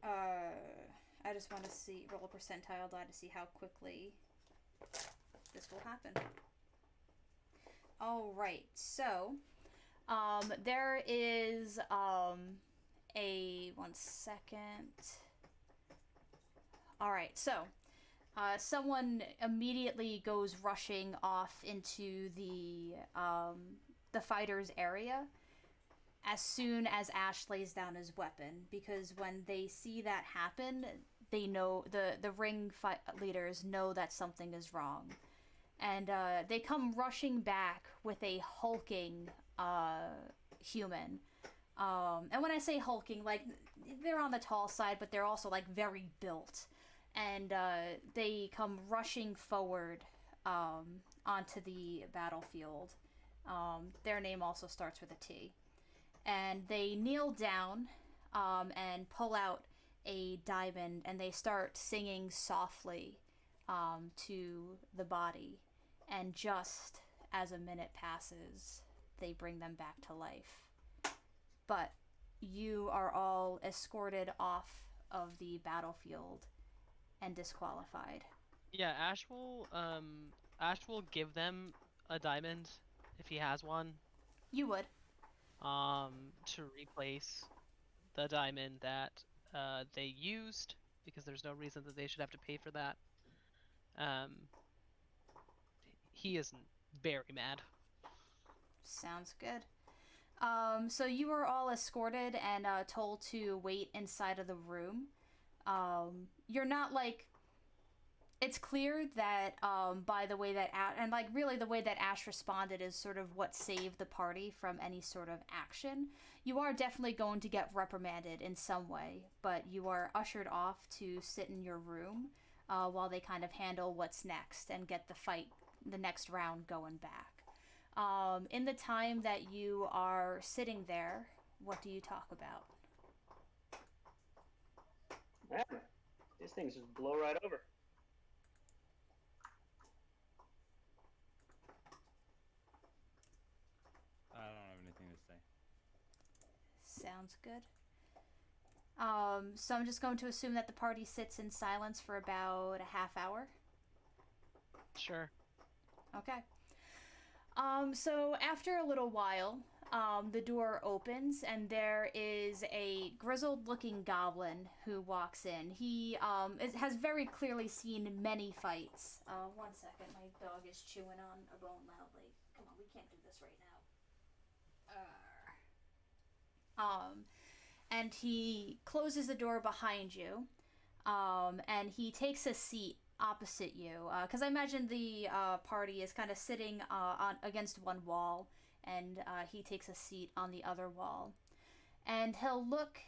I just want to roll a percentile die to see how quickly this will happen. All right, so there is a 1 second. All right, so someone immediately goes rushing off into the fighter's area as soon as Ash lays down his weapon, because when they see that happen, they know, the ring leaders know that something is wrong. And they come rushing back with a hulking human. And when I say hulking, like, they're on the tall side, but they're also, like, very built. And they come rushing forward onto the battlefield. Their name also starts with a T. And they kneel down and pull out a diamond, and they start singing softly to the body. And just as a minute passes, they bring them back to life. But you are all escorted off of the battlefield and disqualified. Yeah, Ash will give them a diamond if he has one. You would. To replace the diamond that they used, because there's no reason that they should have to pay for that. He is very mad. Sounds good. So you are all escorted and told to wait inside of the room. You're not, like, it's clear that by the way that and like really the way that Ash responded is sort of what saved the party from any sort of action. You are definitely going to get reprimanded in some way, but you are ushered off to sit in your room while they kind of handle what's next and get the next round going back. In the time that you are sitting there, what do you talk about? Man, these things just blow right over. I don't have anything to say. Sounds good. So I'm just going to assume that the party sits in silence for about a half hour. Sure. Okay. So after a little while, the door opens and there is a grizzled-looking goblin who walks in. He has very clearly seen many fights. 1 second, my dog is chewing on a bone loudly. Come on, we can't do this right now. And he closes the door behind you, and he takes a seat opposite you, because I imagine the party is kind of sitting on against one wall, and he takes a seat on the other wall, and he'll look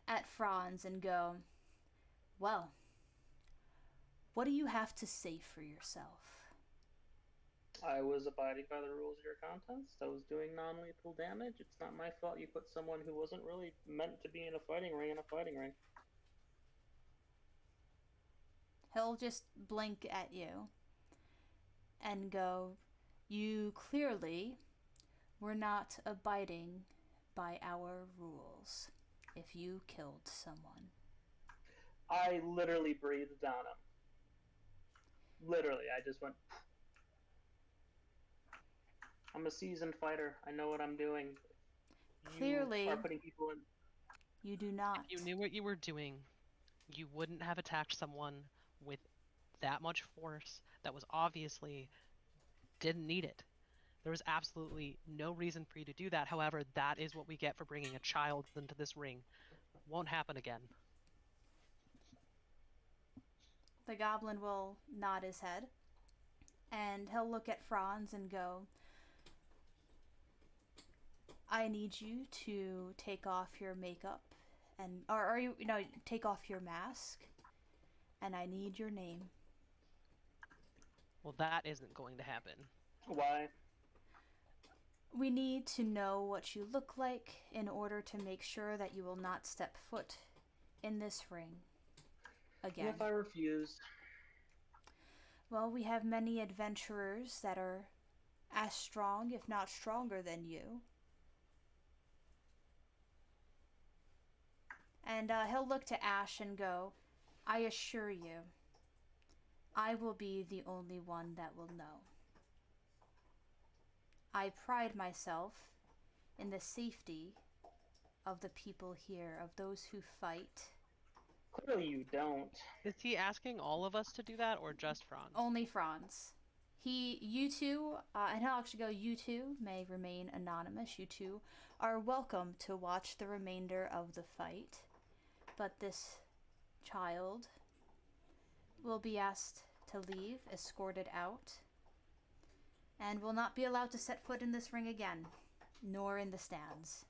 at Franz and go, "Well, what do you have to say for yourself?" I was abiding by the rules of your contest. I was doing non-lethal damage. It's not my fault you put someone who wasn't really meant to be in a fighting ring in a fighting ring. He'll just blink at you and go, "You clearly were not abiding by our rules if you killed someone." I literally breathed down him. Literally, I just went. I'm a seasoned fighter. I know what I'm doing. Clearly, you are putting people in. You do not. If you knew what you were doing, you wouldn't have attacked someone with that much force that was obviously didn't need it. There was absolutely no reason for you to do that. However, that is what we get for bringing a child into this ring. Won't happen again. The goblin will nod his head, and he'll look at Franz and go, "I need you to take off your makeup, or take off your mask, and I need your name." Well, that isn't going to happen. Why? "We need to know what you look like in order to make sure that you will not step foot in this ring again." If I refuse? "Well, we have many adventurers that are as strong, if not stronger than you." And he'll look to Ash and go, "I assure you, I will be the only one that will know. I pride myself in the safety of the people here, of those who fight." Clearly you don't. Is he asking all of us to do that, or just Franz? Only Franz. You two, and he'll actually go, "You two may remain anonymous. You two are welcome to watch the remainder of the fight. But this child will be asked to leave, escorted out, and will not be allowed to set foot in this ring again, nor in the stands."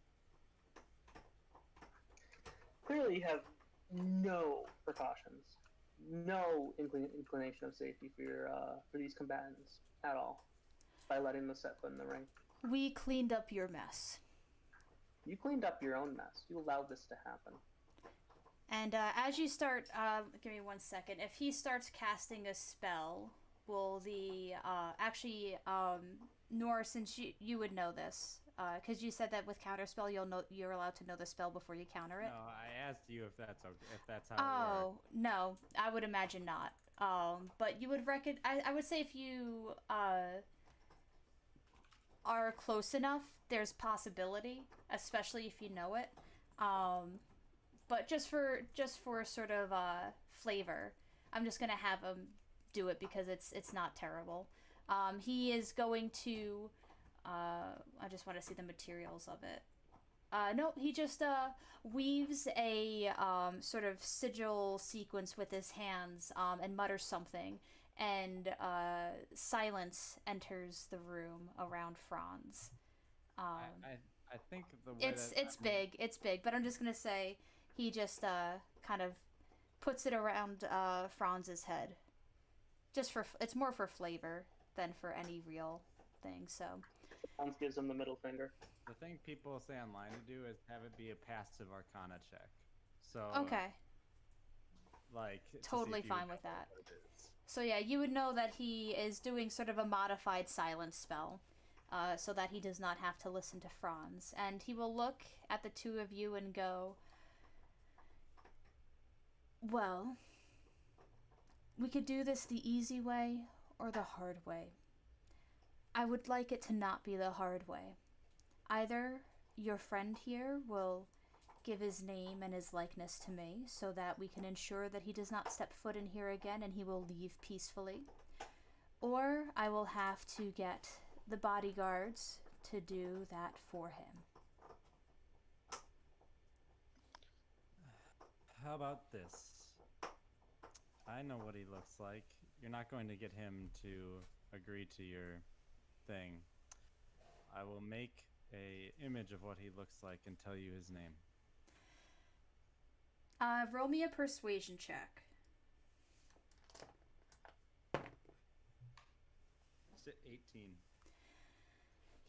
Clearly you have no precautions, no inclination of safety for these combatants at all by letting them set foot in the ring. "We cleaned up your mess." You cleaned up your own mess. You allowed this to happen. And as you start, give me 1 second. If he starts casting a spell, will the Nora, since you would know this, because you said that with counterspell you're allowed to know the spell before you counter it. No, I asked you if that's okay, if that's how it works. Oh no, I would imagine not. But you would I would say if you are close enough, there's possibility, especially if you know it. But just for sort of flavor, I'm just gonna have him do it because it's not terrible. He is going to. I just want to see the materials of it. No, he just weaves a sort of sigil sequence with his hands and mutters something, and silence enters the room around Franz. I think the way It's big, but I'm just gonna say he just kind of puts it around Franz's head, just for it's more for flavor than for any real thing. So Franz gives him the middle finger. the thing people say online to do is have it be a passive Arcana check. So okay, like totally fine with that. So yeah, you would know that he is doing sort of a modified silence spell, so that he does not have to listen to Franz, and he will look at the two of you and go, "Well, we could do this the easy way or the hard way. I would like it to not be the hard way. Either your friend here will give his name and his likeness to me so that we can ensure that he does not step foot in here again and he will leave peacefully, or I will have to get the bodyguards to do that for him." How about this? I know what he looks like. You're not going to get him to agree to your thing. I will make a image of what he looks like and tell you his name. Roll me a persuasion check. Sit 18.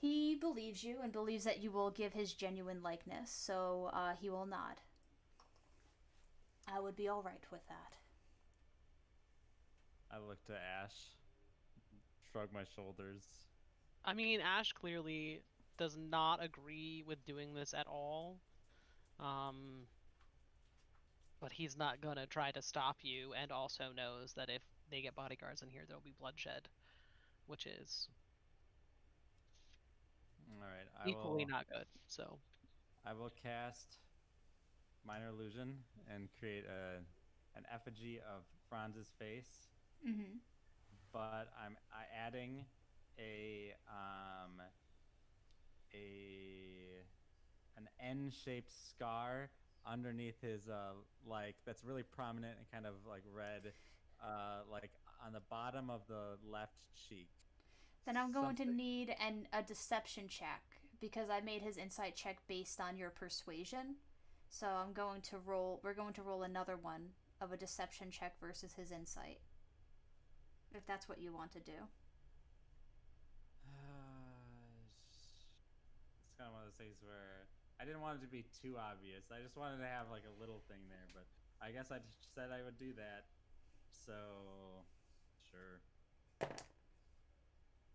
He believes you and believes that you will give his genuine likeness, so he will nod. I would be all right with that. I look to Ash, shrug my shoulders. I mean, Ash clearly does not agree with doing this at all. But he's not gonna try to stop you, and also knows that if they get bodyguards in here, there'll be bloodshed, which is All right, equally not good. So I will cast Minor Illusion and create an effigy of Franz's face. Mm-hmm. But I'm adding an N-shaped scar underneath his like that's really prominent and kind of like red, like on the bottom of the left cheek. Then I'm going to need a deception check because I made his insight check based on your persuasion. So we're going to roll another one of a deception check versus his insight. If that's what you want to do. It's kind of one of those things where I didn't want it to be too obvious. I just wanted to have like a little thing there, but I guess I just said I would do that. So, sure.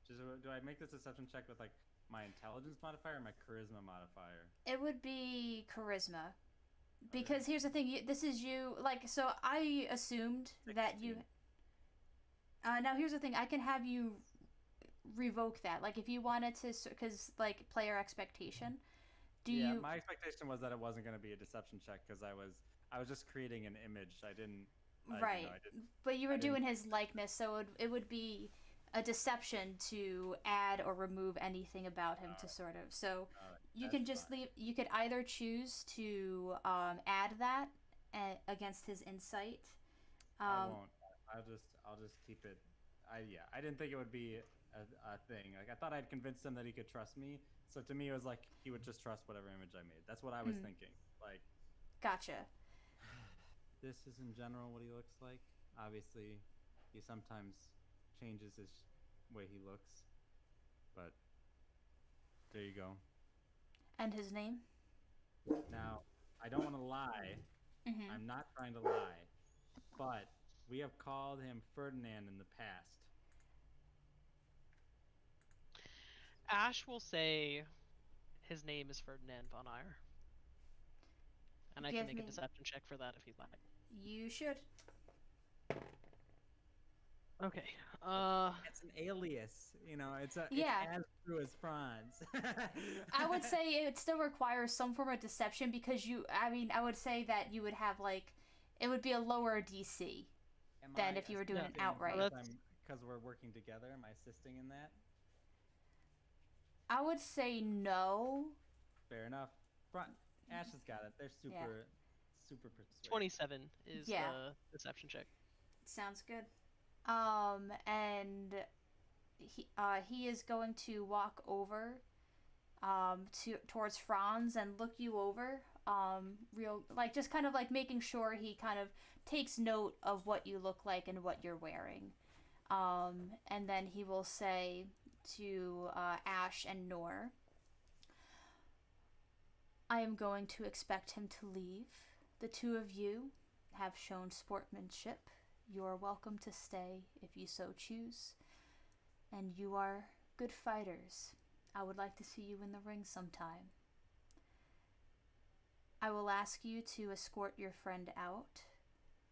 Do I make this deception check with like my intelligence modifier or my charisma modifier? It would be charisma. Because here's the thing, this is you, like, so I assumed 16. that you... now here's the thing, I can have you revoke that. Like, if you wanted to, because, like, player expectation, my expectation was that it wasn't going to be a deception check because I was just creating an image. I didn't... Right, but you were doing his likeness, so it would be a deception to add or remove anything about him to sort of... So you can just leave... You could either choose to add that against his insight. I won't. I'll just keep it... I didn't think it would be a thing. Like, I thought I'd convinced him that he could trust me. So to me, it was like he would just trust whatever image I made. That's what I was thinking. Like... Gotcha. This is in general what he looks like. Obviously, he sometimes changes his way he looks. But there you go. And his name? Now, I don't want to lie. Mm-hmm. I'm not trying to lie. But we have called him Ferdinand in the past. Ash will say his name is Ferdinand von Eyre. And I can make a deception check for that if you'd like. You should. Okay. It's an alias, you know. It's as true as Franz. I would say it still requires some form of deception because I would say that you would have like, it would be a lower DC than if you were doing it outright. Because we're working together. Am I assisting in that? I would say no. Fair enough. Ash has got it. They're super persuasive. 27 is Yeah. the deception check. Sounds good. And he is going to walk over towards Franz and look you over. Real like just kind of like making sure he kind of takes note of what you look like and what you're wearing. And then he will say to Ash and Nor, I am going to expect him to leave. The two of you have shown sportsmanship. You are welcome to stay if you so choose. And you are good fighters. I would like to see you in the ring sometime. I will ask you to escort your friend out,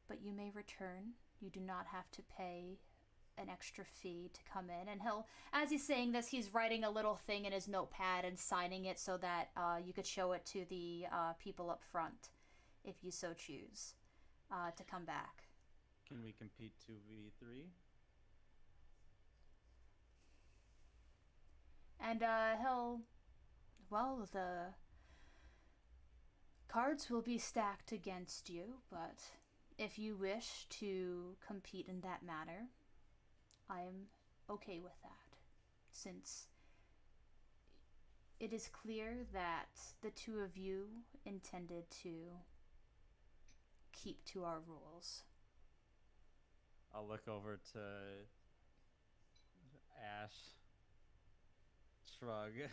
but you may return. You do not have to pay an extra fee to come in. And he'll, as he's saying this, he's writing a little thing in his notepad and signing it so that you could show it to the people up front, if you so choose, to come back. Can we compete 2v3? And the cards will be stacked against you, but if you wish to compete in that manner, I am okay with that, since it is clear that the two of you intended to keep to our rules. I'll look over to Ash, shrug.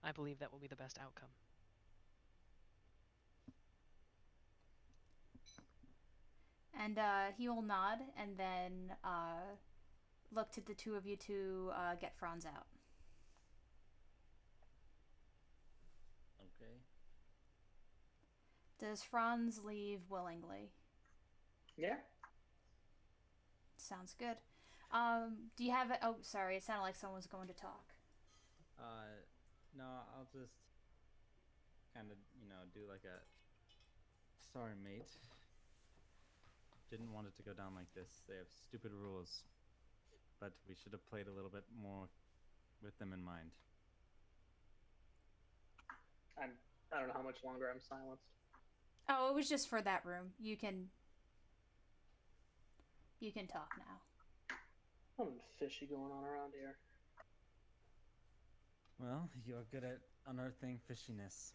I believe that will be the best outcome. And he will nod and then look to the two of you to get Franz out. Okay. Does Franz leave willingly? Yeah. Sounds good. Do you have it? Oh, sorry. It sounded like someone was going to talk. No, I'll just kind of, do like a sorry, mate. Didn't want it to go down like this. They have stupid rules, but we should have played a little bit more with them in mind. I don't know how much longer I'm silenced. Oh, it was just for that room. You can talk now. Something fishy going on around here. Well, you're good at unearthing fishiness.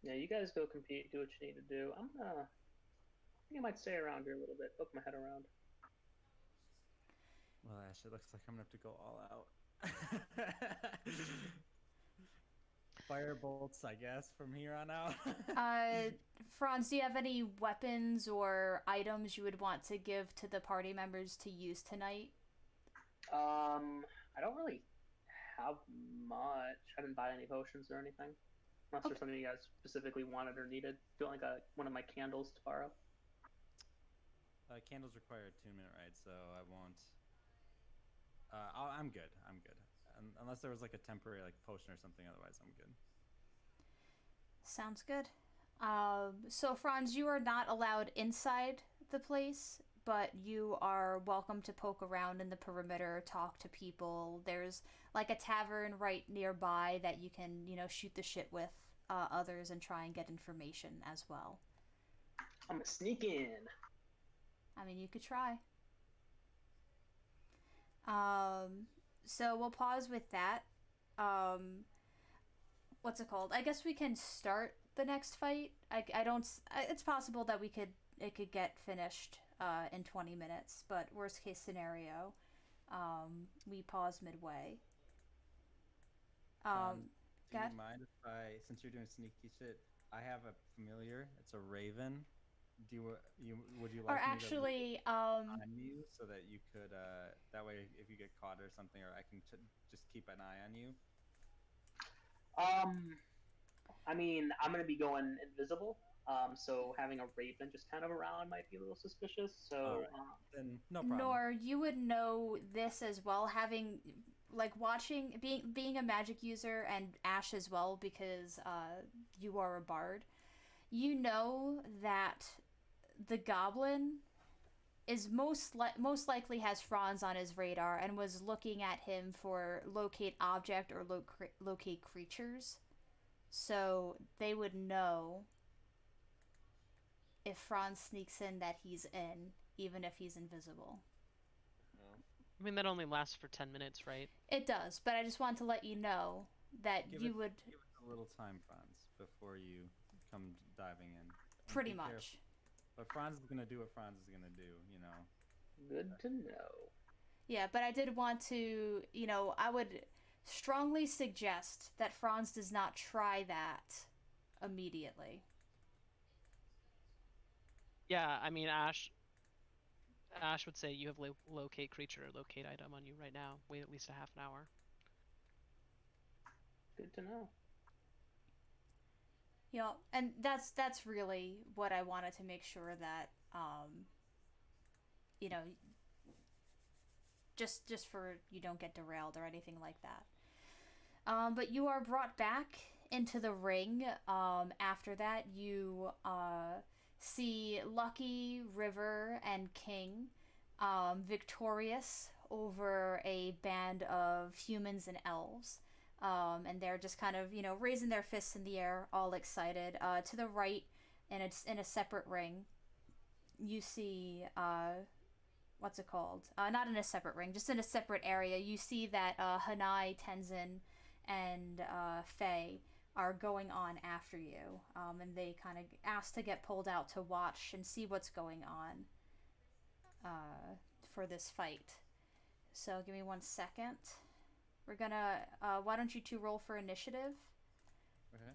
Yeah, you guys go compete, do what you need to do. I think I might stay around here a little bit, poke my head around. Well, Ash, it looks like I'm gonna have to go all out. Fire bolts, I guess, from here on out. Franz, do you have any weapons or items you would want to give to the party members to use tonight? I don't really have much. I didn't buy any potions or anything. Unless there's something you guys specifically wanted or needed. Do you want like one of my candles to borrow? Candles require a 2-minute ride, so I won't. I'm good. I'm good. Unless there was like a temporary like potion or something. Otherwise, I'm good. Sounds good. So Franz, you are not allowed inside the place, but you are welcome to poke around in the perimeter, talk to people. There's like a tavern right nearby that you can, shoot the shit with others and try and get information as well. I'm gonna sneak in. I mean, you could try. So we'll pause with that. What's it called? I guess we can start the next fight. I don't. It's possible that it could get finished in 20 minutes, but worst case scenario, we pause midway. Do you mind if since you're doing sneaky shit, I have a familiar. It's a raven. Would you like or actually, me to on you so that you could that way if you get caught or something, or I can just keep an eye on you. I mean, I'm gonna be going invisible. So having a raven just kind of around might be a little suspicious. So right. Then no problem. Nor you would know this as well, having watching being a magic user, and Ash as well, because you are a bard. You know that the goblin is most likely has Franz on his radar and was looking at him for locate object or locate creatures. So they would know if Franz sneaks in that he's in, even if he's invisible. I mean, that only lasts for 10 minutes, right? It does, but I just want to let you know that Give you would. Give it a little time, Franz, before you come diving in. Pretty Be much. careful. But Franz is gonna do what Franz is gonna do, you know. Good to know. Yeah, but I did want to, I would strongly suggest that Franz does not try that immediately. Yeah, I mean, Ash would say you have locate creature or locate item on you right now. Wait at least a half an hour. Good to know. And that's really what I wanted to make sure that you know, just for you don't get derailed or anything like that. But you are brought back into the ring. After that, you see Lucky, River, and King victorious over a band of humans and elves. And they're just kind of, raising their fists in the air, all excited. To the right, and it's in a separate ring, you see, what's it called? Not in a separate ring, just in a separate area. You see that Hanai, Tenzin, and Faye are going on after you, and they kind of ask to get pulled out to watch and see what's going on for this fight. So give me 1 second. We're gonna. Why don't you two roll for initiative? Okay.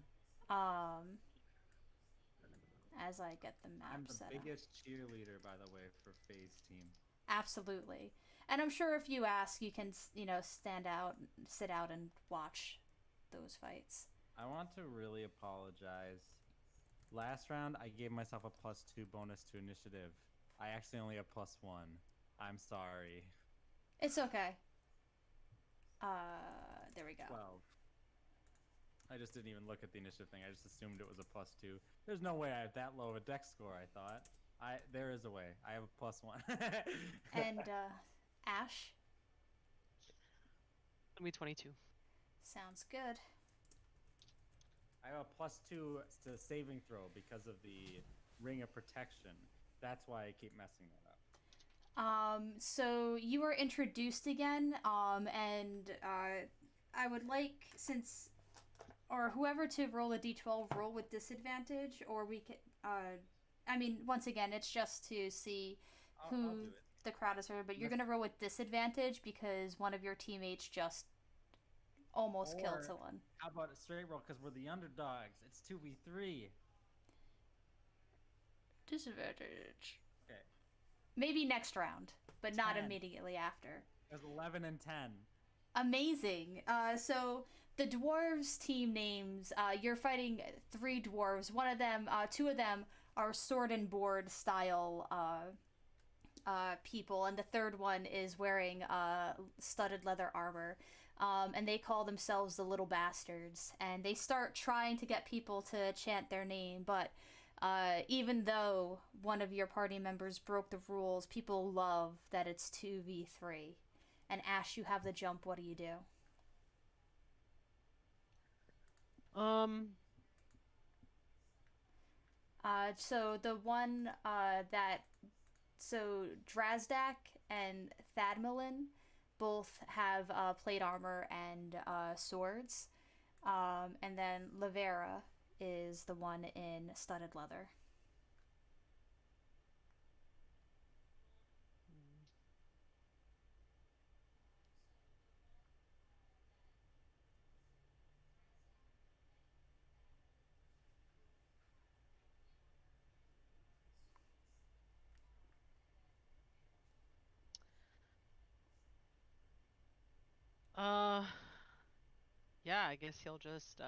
As I get the map I'm the set biggest cheerleader, by the way, for Faye's team. Absolutely. And I'm sure if you ask, you can, stand out, sit out, and watch those fights. I want to really apologize. Last round, I gave myself a +2 bonus to initiative. I actually only have +1. I'm sorry. It's okay. There we go. 12. I just didn't even look at the initiative thing. I just assumed it was a +2. There's no way I have that low of a dex score, I thought. There is a way. I have a +1. And Ash? It'll be 22. Sounds good. I have a +2 to saving throw because of the ring of protection. That's why I keep messing that up. So you are introduced again, and I would like, or whoever to roll a d12, roll with disadvantage, or we could, once again, it's just to see I'll who do it. the crowd is for, but you're going to roll with disadvantage because one of your teammates just almost killed someone. How about a straight roll because we're the underdogs? It's 2v3. Disadvantage. Okay. Maybe next round, but not 10. immediately after. There's 11 and 10. Amazing. So the dwarves team names, you're fighting 3 dwarves. One of them, 2 of them are sword and board style people, and the third one is wearing studded leather armor. And they call themselves the Little Bastards, and they start trying to get people to chant their name, but even though one of your party members broke the rules, people love that it's 2v3. And Ash, you have the jump. What do you do? So the one so Drazdak and Thadmelin both have plate armor and swords. And then Lavera is the one in studded leather. Yeah, I guess he'll just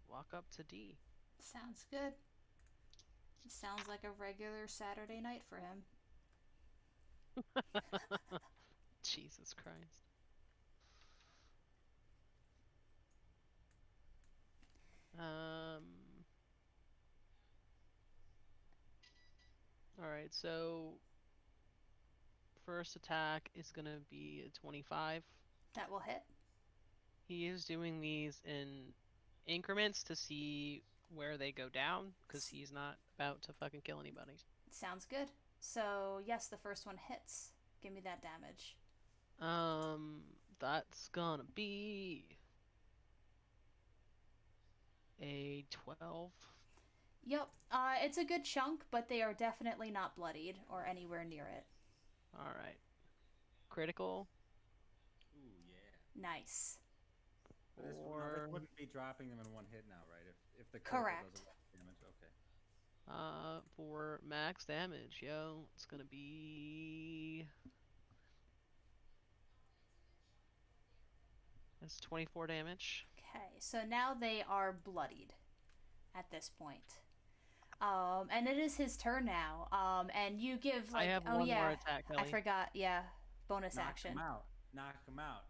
walk up to D. Sounds good. Sounds like a regular Saturday night for him. Jesus Christ. All right, so first attack is gonna be a 25. That will hit. He is doing these in increments to see where they go down, because he's not about to fucking kill anybody. Sounds good. So, yes, the first one hits. Give me that damage. That's gonna be a 12. Yep. It's a good chunk, but they are definitely not bloodied or anywhere near it. All right. Critical. Ooh, yeah. Nice. But this wouldn't be dropping them in one hit now, right? If the critical Correct. does a lot of damage, okay. For max damage, yo, it's gonna be. That's 24 damage. Okay, so now they are bloodied at this point. And it is his turn now. And you give I like, have oh one yeah, more attack, Kelly. I forgot. Yeah, bonus Knock action. him out. Knock him out.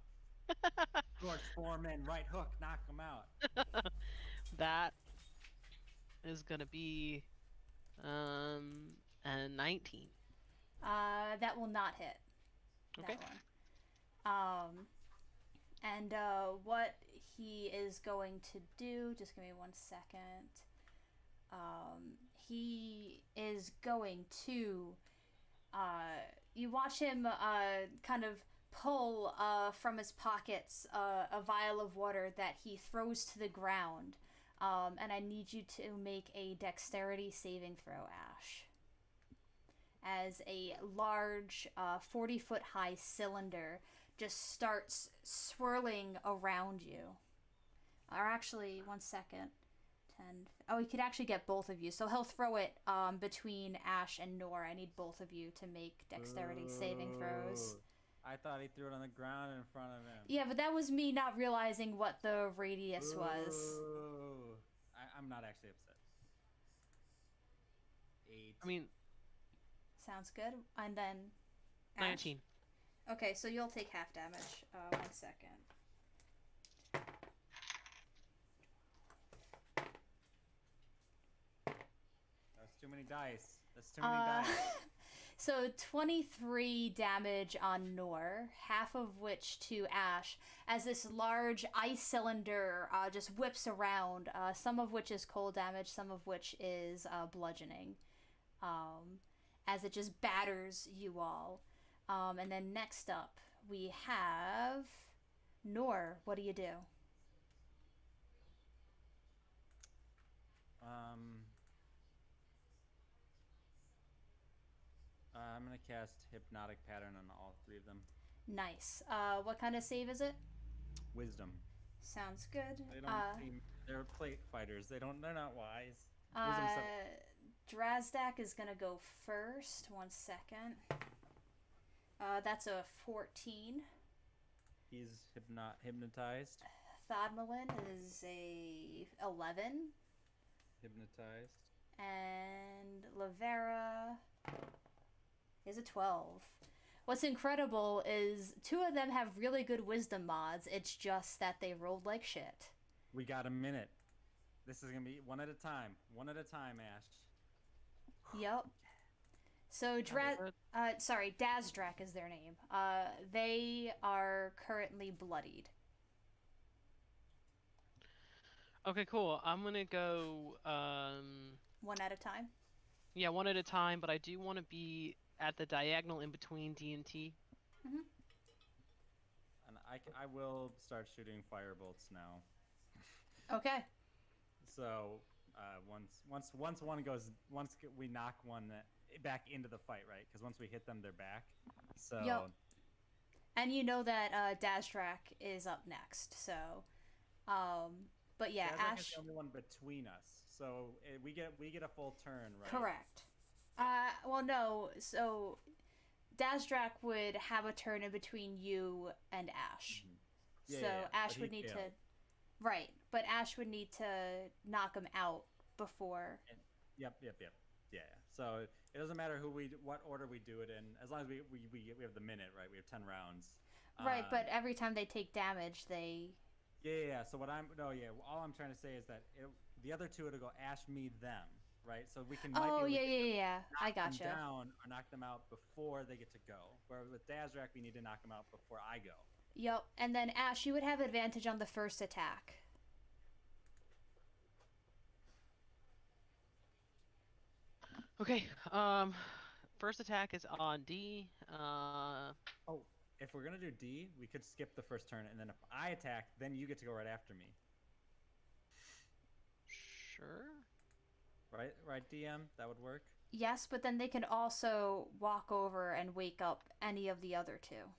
George Foreman, right hook, knock him out. That is gonna be a 19. That will not hit. Okay. That one. And what he is going to do? Just give me 1 second. He is going to. You watch him kind of pull from his pockets a vial of water that he throws to the ground. And I need you to make a dexterity saving throw, Ash. As a large 40-foot high cylinder just starts swirling around you. Or actually, 1 second. 10. Oh, he could actually get both of you. So he'll throw it between Ash and Nor. I need both of you to make dexterity saving throws. I thought he threw it on the ground in front of him. Yeah, but that was me not realizing what the radius was. I'm not actually upset. 8. I mean, sounds good. And then Ash? 19. Okay, so you'll take half damage. 1 second. That's too many dice. That's too many dice. So 23 damage on Nor, half of which to Ash, as this large ice cylinder just whips around, some of which is cold damage, some of which is bludgeoning, as it just batters you all. And then next up, we have Nor. What do you do? I'm going to cast Hypnotic Pattern on all 3 of them. Nice. What kind of save is it? Wisdom. Sounds good. They don't seem, they're plate fighters. They're not wise. Drazdak is gonna go first. 1 second. That's a 14. He's hypnotized. Thodmalin is a 11. Hypnotized. And Lavera is a 12. What's incredible is 2 of them have really good wisdom mods. It's just that they rolled like shit. We got a minute. This is going to be one at a time. One at a time, Ash. Yep. So Dazdrak is their name. They are currently bloodied. Okay, cool. I'm gonna go. One at a time. Yeah, one at a time. But I do want to be at the diagonal in between D and T. Mm-hmm. And I will start shooting firebolts now. Okay. So once one goes, once we knock one back into the fight, right? Because once we hit them, they're back. So. Yep. And you know that Dazdrak is up next. So, but yeah, Dazdrak Ash is the only one between us. So we get a full turn, right? Correct. Well, no. So Dazdrak would have a turn in between you and Ash. Mm-hmm. Yeah, so yeah. Ash would need to. Right, but Ash would need to knock him out before. Yep. Yeah. So it doesn't matter what order we do it in, as long as we have the minute, right? We have 10 rounds. Right, but every time they take damage, they. Yeah. So all I'm trying to say is that the other 2 are to go Ash, me, them. right? So we can Oh, might be yeah, able to get yeah. I them gotcha. down or knock them out before they get to go. Where with Dazrak, we need to knock them out before I go. Yep. And then Ash, you would have advantage on the first attack. Okay. First attack is on D. Oh, if we're gonna do D, we could skip the first turn, and then if I attack, then you get to go right after me. Sure. Right, DM. That would work. Yes, but then they can also walk over and wake up any of the other two.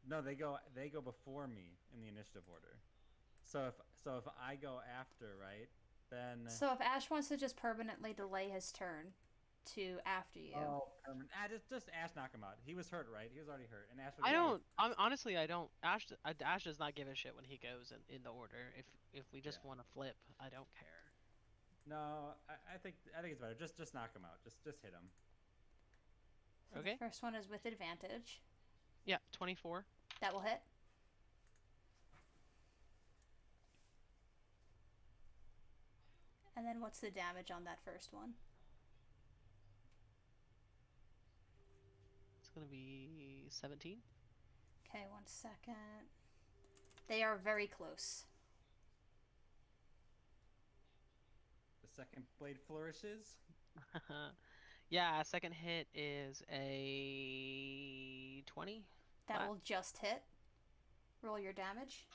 No, they go before me in the initiative order. So if I go after, right, then So if Ash wants to just permanently delay his turn to after you. permanent. Just Ash knock him out. He was hurt, right? He was already hurt, and Ash. I don't. Honestly, I don't. Ash does not give a shit when he goes in the order. If we just want to flip, I don't care. No, I think it's better. Just knock him out. Just hit him. So Okay. The first one is with advantage. Yeah, 24. That will hit. And then what's the damage on that first one? It's gonna be 17. Okay, 1 second. They are very close. The second blade flourishes. Yeah, second hit is a 20. That Flat. will just hit. Roll your damage.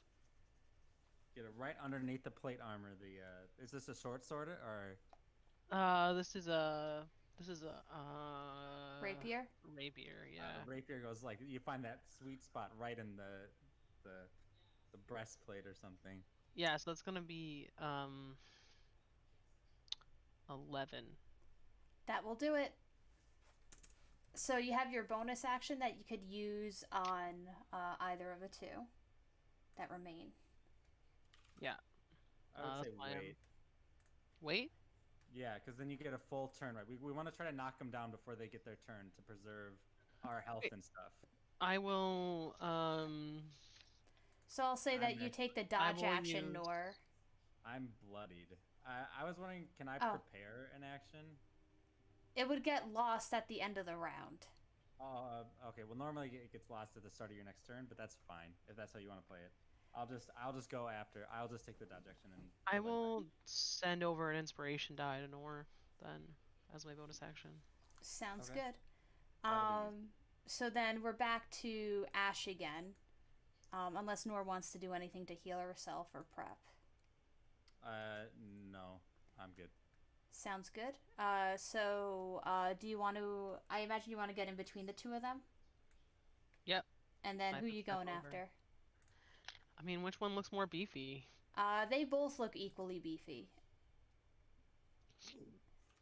Get it right underneath the plate armor. The is this a short sword or? This is a Rapier. Rapier, yeah. Rapier goes like you find that sweet spot right in the breastplate or something. Yeah, so that's gonna be 11. That will do it. So you have your bonus action that you could use on either of the two that remain. Yeah. I would say fine. wait. Wait? Yeah, because then you get a full turn, right? We want to try to knock them down before they get their turn to preserve our health and stuff. I will So I'll say that you take the dodge action, Nor. I'm bloodied. I was wondering, can I prepare an action? It would get lost at the end of the round. Okay. Well, normally it gets lost at the start of your next turn, but that's fine if that's how you want to play it. I'll just go after. I'll just take the dodge action and. I will send over an inspiration die to Nor then as my bonus action. Sounds Okay. good. So then we're back to Ash again. Unless Nor wants to do anything to heal herself or prep. No, I'm good. Sounds good. Do you want to? I imagine you want to get in between the two of them. Yep. And then I who put you step going over. after? I mean, which one looks more beefy? They both look equally beefy.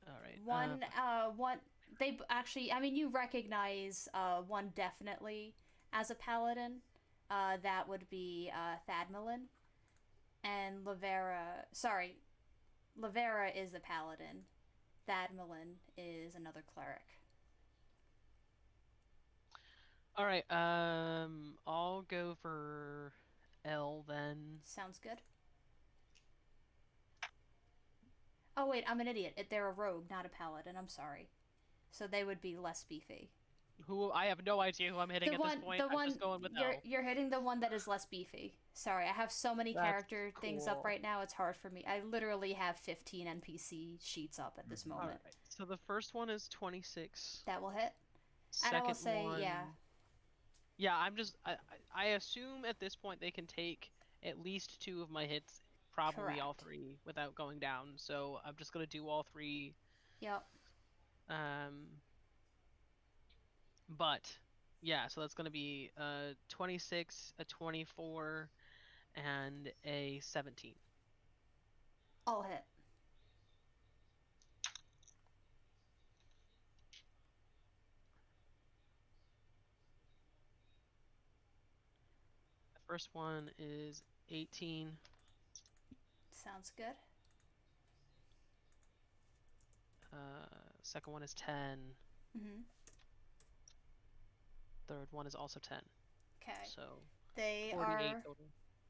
All right. One. They actually. I mean, you recognize one definitely as a paladin. That would be Thadmalin, and Lavera. Sorry, Lavera is a paladin. Thadmalin is another cleric. All right. I'll go for L then. Sounds good. Oh wait, I'm an idiot. They're a rogue, not a paladin. I'm sorry. So they would be less beefy. Who I have no idea who I'm hitting at this point. I'm just going with L. You're hitting the one that is less beefy. Sorry, I have so many character things up right now. It's hard for me. I literally have 15 NPC sheets up at this moment. All right. So the first one is 26. That will hit. Second and I will say, one, yeah. Yeah, I assume at this point they can take at least 2 of my hits, probably all Correct. 3, without going down. So I'm just gonna do all 3. Yep. But yeah, so that's gonna be 26, a 24, and a 17. All hit. The first one is 18. Sounds good. Second one is 10. Mm-hmm. Third one is also 10. Okay. So They 48 are total.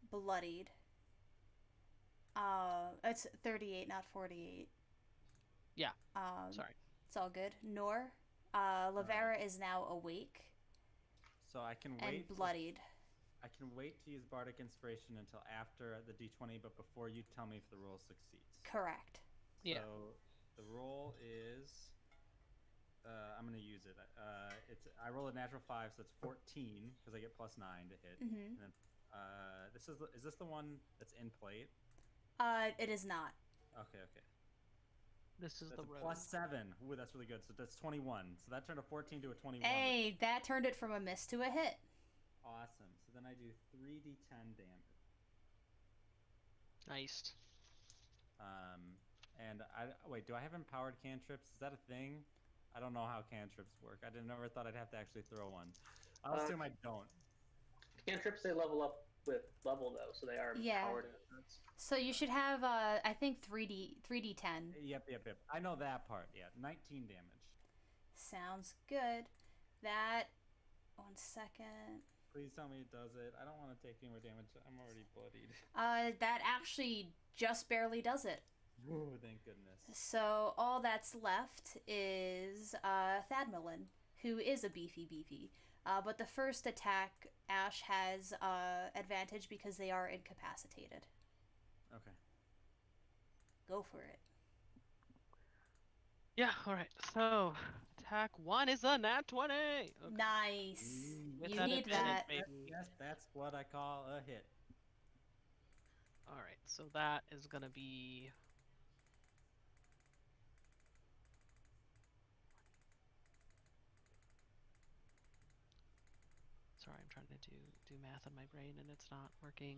bloodied. It's 38, not 48. Yeah. Um, Sorry. it's all good. Nor, Lavera is now awake So I can and wait. bloodied. I can wait to use Bardic Inspiration until after the D20, but before you tell me if the roll succeeds. Correct. Yeah. So the roll is. I'm gonna use it. I roll a natural 5, so it's 14 because I get +9 to hit. Mm-hmm. And then is this the one that's in plate? It is not. Okay. This is That's the a road. +7. Ooh, that's really good. So that's 21. So that turned a 14 to a 21. Hey, that turned it from a miss to a hit. Awesome. So then I do 3d10 damage. Nice. And wait, do I have empowered cantrips? Is that a thing? I don't know how cantrips work. I never thought I'd have to actually throw one. I'll assume I don't. Cantrips, they level up with level though, so they are empowered in a sense. So you should have I think 3d10. Yep. I know that part. Yeah, 19 damage. Sounds good. That 1 second. Please tell me it does it. I don't want to take any more damage. I'm already bloodied. That actually just barely does it. Ooh, thank goodness. So all that's left is Thadmilin, who is a beefy. But the first attack, Ash has advantage because they are incapacitated. Okay. Go for it. Yeah. All right. So attack 1 is a nat 20. Okay. Nice. With You that need advantage, that. baby. Yes, that's what I call a hit. All right. So that is gonna be. Sorry, I'm trying to do math in my brain and it's not working.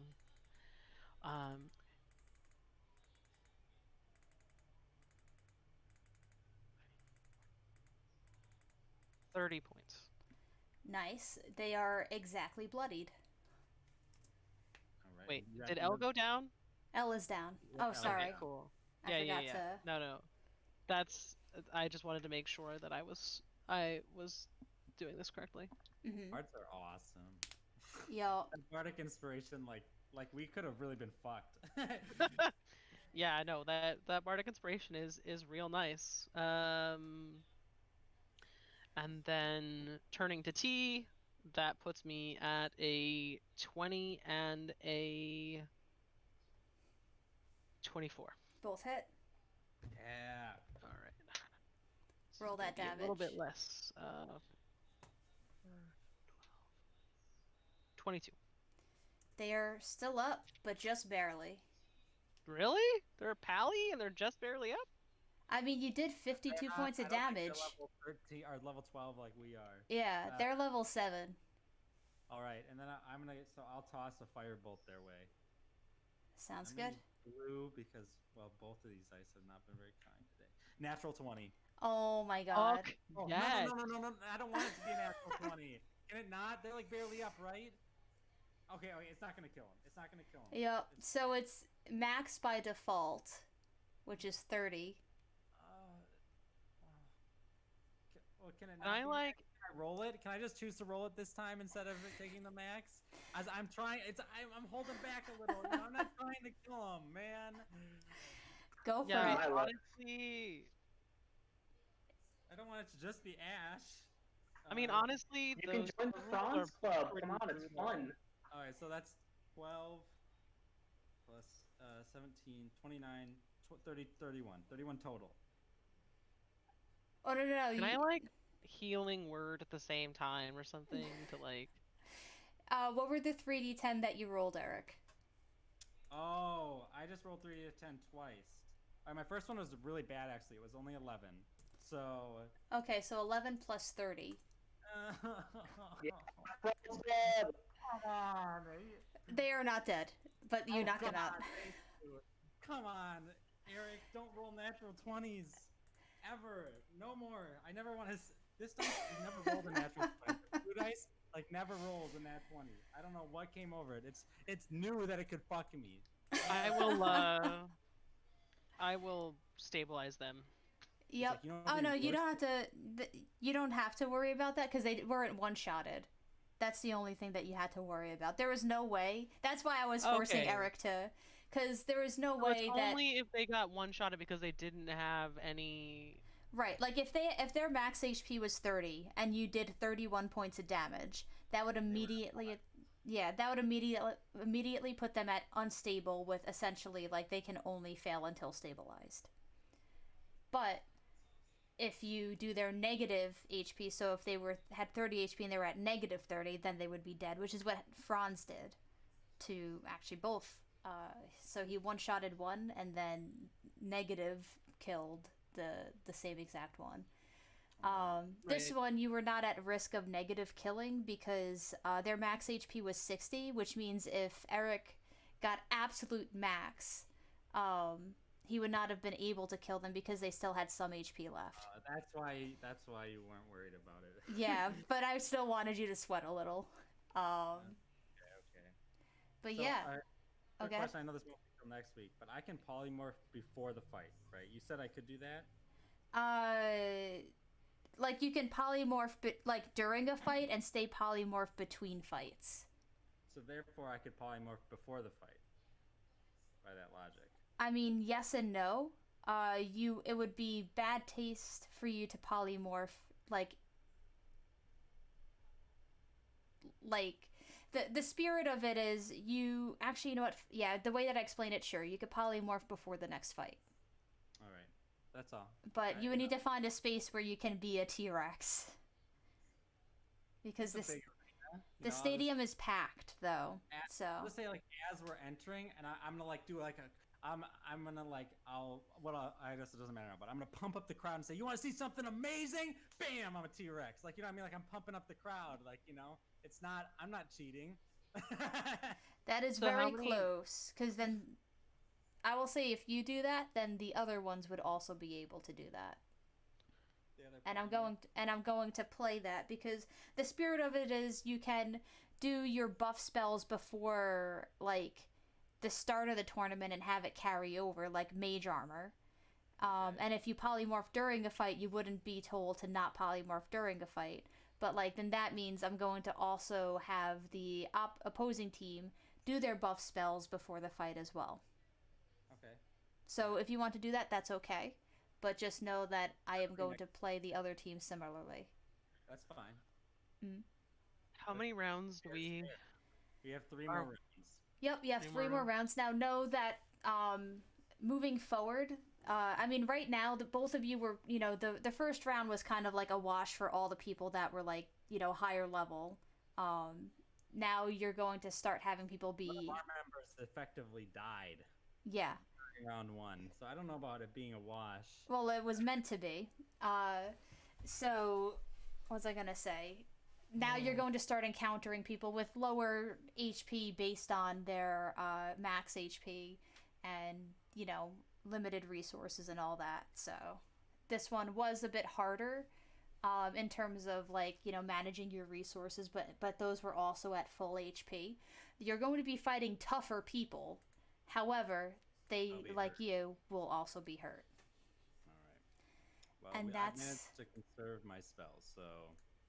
30 points. Nice. They are exactly bloodied. All right. Wait, You did got- L go down? L is down. Yeah, Oh, L. sorry. Okay, cool. I forgot to. No. That's. I just wanted to make sure that I was doing this correctly. Mm-hmm. Cards are awesome. Yo. That Bardic Inspiration, like we could have really been fucked. Yeah, I know that Bardic Inspiration is real nice. And then turning to T, that puts me at a 20 and a 24. Both hit. Yeah. All right. Roll that A little bit damage. less. 22. They are still up, but just barely. Really? They're pally and they're just barely up? I mean, you did 52 points of I don't think they're damage. level 13 or level 12 like we are. Yeah, they're level 7. All right, and then I'm gonna. So I'll toss a firebolt their way. Sounds I'm good. gonna use blue because both of these dice have not been very kind today. Natural 20. Oh my god. Okay. Oh, Yes. No! I don't want it to be a natural 20. Can it not? They're like barely up, right? Okay. It's not gonna kill him. It's not gonna kill him. Yep. So it's max by default, which is 30. Well, can it not? And I be like. max? Can I roll it? Can I just choose to roll it this time instead of taking the max? As I'm trying, I'm holding back a little. You know, I'm not trying to kill him, man. Go for Yeah, it. honestly. I don't want it to just be Ash. I mean, honestly, You can join the Franz Club. Come on, it's fun. All right, so that's 12 plus 17, 29, 30, 31. 31 total. Oh, no. Can I like healing word at the same time or something to like? What were the 3d10 that you rolled, Eric? Oh, I just rolled 3 to 10 twice. All right, my first one was really bad, actually. It was only 11. So... Okay, so 11 plus 30. Yeah. Franz Club. Come on. They are not dead, but you knock them out. Come on, Eric. Don't roll natural 20s. Ever. No more. I never want to... This dice never rolled a natural 20. Blue dice, like, never rolls a nat 20. I don't know what came over it. It's new that it could fuck me. I will stabilize them. Yep. Like, you know Oh the no, you don't have worst- to. You don't have to worry about that because they weren't one-shotted. That's the only thing that you had to worry about. There was no way. That's why I was forcing Okay. Eric to because there is no So it's way that. only if they got one-shotted because they didn't have any. Right, like if their max HP was 30 and you did 31 points of damage, that would immediately immediately put them at unstable with essentially like they can only fail until stabilized. But if you do their negative HP, so if they had 30 HP and they were at negative 30, then they would be dead, which is what Franz did to actually both. So he one-shotted one and then negative killed the same exact one. This one you were not at risk of negative killing because their max HP was 60, which means if Eric got absolute max, he would not have been able to kill them because they still had some HP left. That's why you weren't worried about it. Yeah, but I still wanted you to sweat a little. Okay. But So, yeah. Quick Okay. question. I know this won't be till next week, but I can polymorph before the fight, right? You said I could do that. Like you can polymorph like during a fight and stay polymorph between fights. So therefore, I could polymorph before the fight. By that logic. I mean, yes and no. It would be bad taste for you to polymorph like the spirit of it is you actually, you know what? Yeah, the way that I explain it, sure, you could polymorph before the next fight. All right, that's all. But you would need to find a space where you can be a T-Rex. Because the stadium is packed though. So let's say like as we're entering, and I'm gonna like do like a. I'm gonna like I guess it doesn't matter now, but I'm gonna pump up the crowd and say, "You want to see something amazing? Bam! I'm a T-Rex." Like, you know what I mean? Like I'm pumping up the crowd. Like, you know, it's not. I'm not cheating. that is very close. Because then, I will say if you do that, then the other ones would also be able to do that. And I'm going to play that because the spirit of it is you can do your buff spells before like the start of the tournament and have it carry over, like mage armor. And if you polymorph during a fight, you wouldn't be told to not polymorph during a fight. But like then that means I'm going to also have the opposing team do their buff spells before the fight as well. Okay. So if you want to do that, that's okay. But just know that I am going to play the other team similarly. That's fine. Mm. How many rounds do we? We have 3 more rounds. Yep, you have 3 more rounds. Now know that moving forward, I mean, right now, both of you were, you know, the first round was kind of like a wash for all the people that were like, you know, higher level. Now you're going to start having people be. One of our members effectively died. Yeah. Round 1, so I don't know about it being a wash. Well, it was meant to be. So, what was I gonna say? Now you're going to start encountering people with lower HP based on their max HP and, you know, limited resources and all that. So this one was a bit harder in terms of, like, you know, managing your resources, but those were also at full HP. You're going to be fighting tougher people. However, they, like you, will also be hurt. All right. Well, I managed to conserve my spells, so...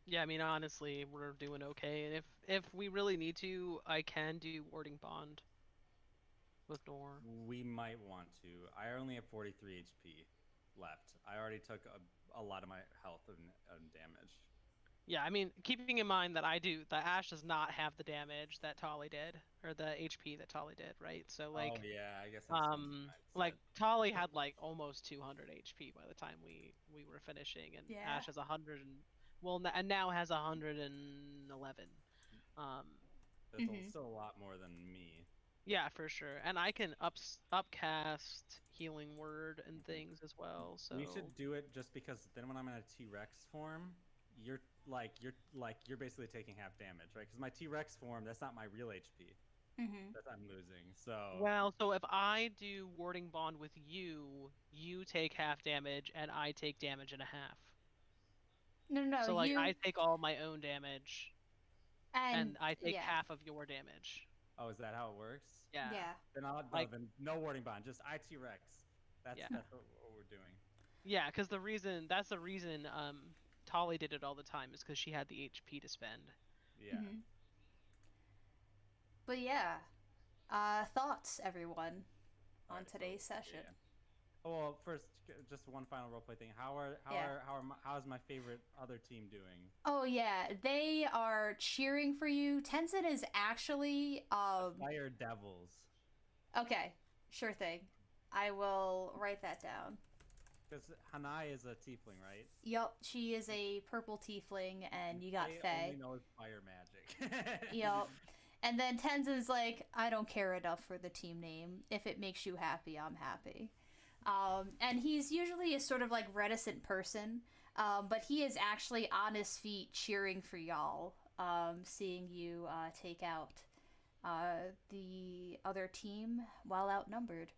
Yeah, I mean, honestly, we're doing okay. And if we really need to, I can do Warding Bond with Nor. We might want to. I only have 43 HP left. I already took a lot of my health and damage. Yeah, I mean, keeping in mind that the Ash does not have the damage that Tolly did, or the HP that Tolly did, right? So like, oh yeah, I guess. That's like Tolly had like almost 200 HP by the time we were finishing, and Ash has 100 and now has 111. That's still a lot more than me. Yeah, for sure. And I can upcast Healing Word and things as well. So we should do it just because then when I'm in a T-Rex form, you're basically taking half damage, right? Because my T-Rex form, that's not my real HP. That I'm losing. So well, so if I do Warding Bond with you, you take half damage and I take damage and a half. No. So like I take all my own damage, and I take half of your damage. Oh, is that how it works? Yeah. Then then no Warding Bond, just I T-Rex. That's what we're doing. Yeah, because that's the reason Tolly did it all the time, is because she had the HP to spend. Yeah. But yeah, Thoughts, everyone, All on right, so today's session. yeah. Oh, well, first, just one final roleplay thing. Yeah. How's my favorite other team doing? Oh yeah, they are cheering for you. Tenzin is actually Fire Devils. okay, sure thing. I will write that down. Because Hanai is a tiefling, right? Yup, she is a purple tiefling, and you got They Faye. only knows fire magic. Yup. And then Tenzin's like, I don't care enough for the team name. If it makes you happy, I'm happy. And he's usually a sort of like reticent person, but he is actually on his feet cheering for y'all, seeing you take out the other team while outnumbered.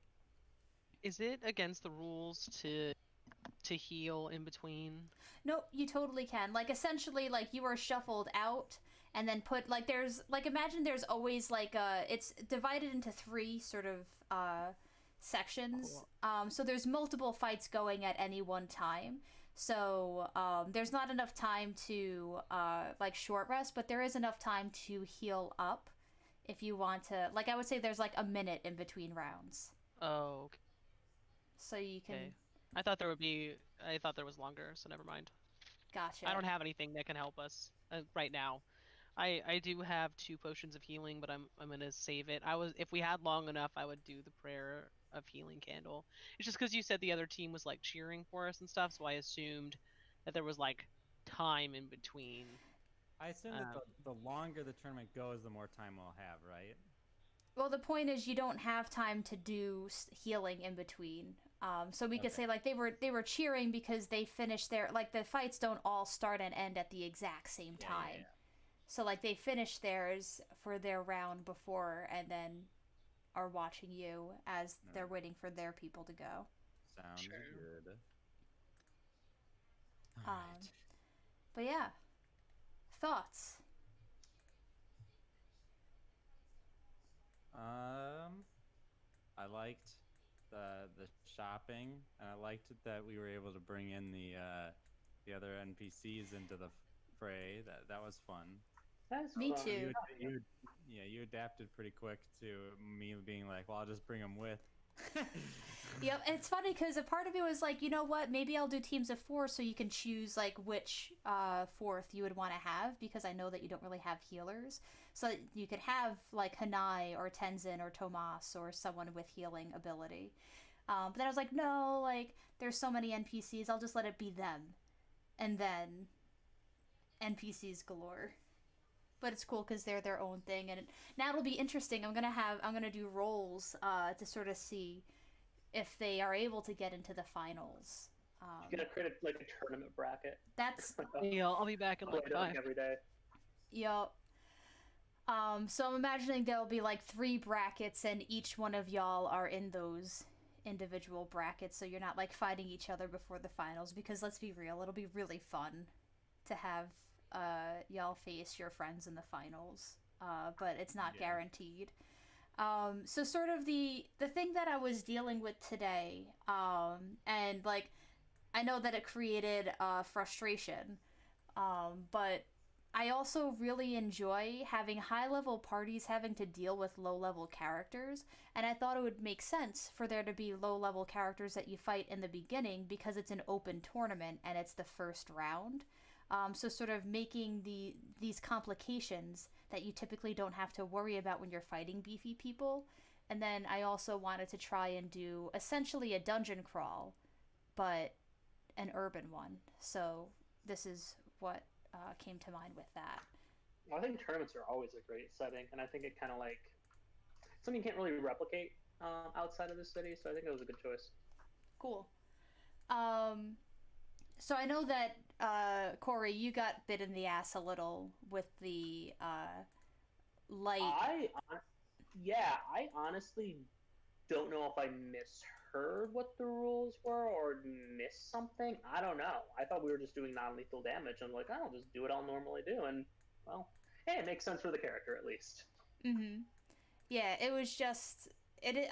Is it against the rules to heal in between? No, you totally can. Like essentially, like you are shuffled out and then put like there's like imagine there's always like it's divided into three sort of sections. Cool. So there's multiple fights going at any one time. So there's not enough time to like short rest, but there is enough time to heal up if you want to. Like I would say there's like a minute in between rounds, Oh, so you can. okay. I thought there would be. I thought there was longer, so never mind. Gotcha. I don't have anything that can help us right now. I do have 2 potions of healing, but I'm gonna save it. If we had long enough, I would do the prayer of healing candle. It's just because you said the other team was like cheering for us and stuff, so I assumed that there was like time in between. I assume that the longer the tournament goes, the more time we'll have, right? Well, the point is you don't have time to do healing in between. So we could Okay. say like they were cheering because they finished their like the fights don't all start and end at the exact same Yeah, time. yeah. So like they finished theirs for their round before and then are watching you as they're waiting for their people to go. Sounds Sure. good. Um, Alright. But yeah, thoughts. I liked the shopping, and I liked it that we were able to bring in the other NPCs into the fray. That was fun. That's Me fun. too. You adapted pretty quick to me being like, well, I'll just bring them with. Yep, and it's funny because a part of me was like, you know what? Maybe I'll do teams of 4 so you can choose like which fourth you would want to have because I know that you don't really have healers. So that you could have like Hanai or Tenzin or Tomas or someone with healing ability. But then I was like, no, like there's so many NPCs. I'll just let it be them, and then NPCs galore. But it's cool because they're their own thing, and now it'll be interesting. I'm gonna do rolls to sort of see if they are able to get into the finals. You gotta create like a tournament bracket. That's Yeah, I'll be back in like 5. every day. yup. So I'm imagining there'll be like 3 brackets, and each one of y'all are in those individual brackets, so you're not like fighting each other before the finals. Because let's be real, it'll be really fun to have y'all face your friends in the finals, but it's not guaranteed. So sort of the thing that I was dealing with today, and like I know that it created frustration, but I also really enjoy having high level parties having to deal with low level characters, and I thought it would make sense for there to be low level characters that you fight in the beginning because it's an open tournament and it's the first round. So sort of making these complications that you typically don't have to worry about when you're fighting beefy people. And then I also wanted to try and do essentially a dungeon crawl, but an urban one. So this is what came to mind with that. Well, I think tournaments are always a great setting, and I think it kind of like something you can't really replicate outside of the city. So I think it was a good choice. Cool. So I know that Corey, you got bit in the ass a little with the light. I honestly don't know if I misheard what the rules were or missed something. I don't know. I thought we were just doing non-lethal damage. I'm like, I'll just do what I'll normally do, and well, hey, it makes sense for the character at least. Mm-hmm. Yeah, it was just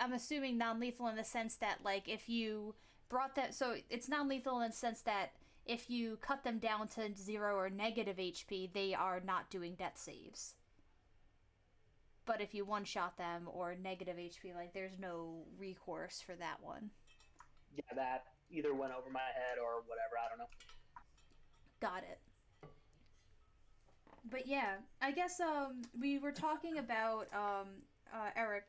I'm assuming non-lethal in the sense that like if you brought that, so it's non-lethal in the sense that if you cut them down to 0 or negative HP, they are not doing death saves. but if you one shot them or negative HP, like there's no recourse for that one. Yeah, that either went over my head or whatever. I don't know. Got it. But yeah, I guess we were talking about Eric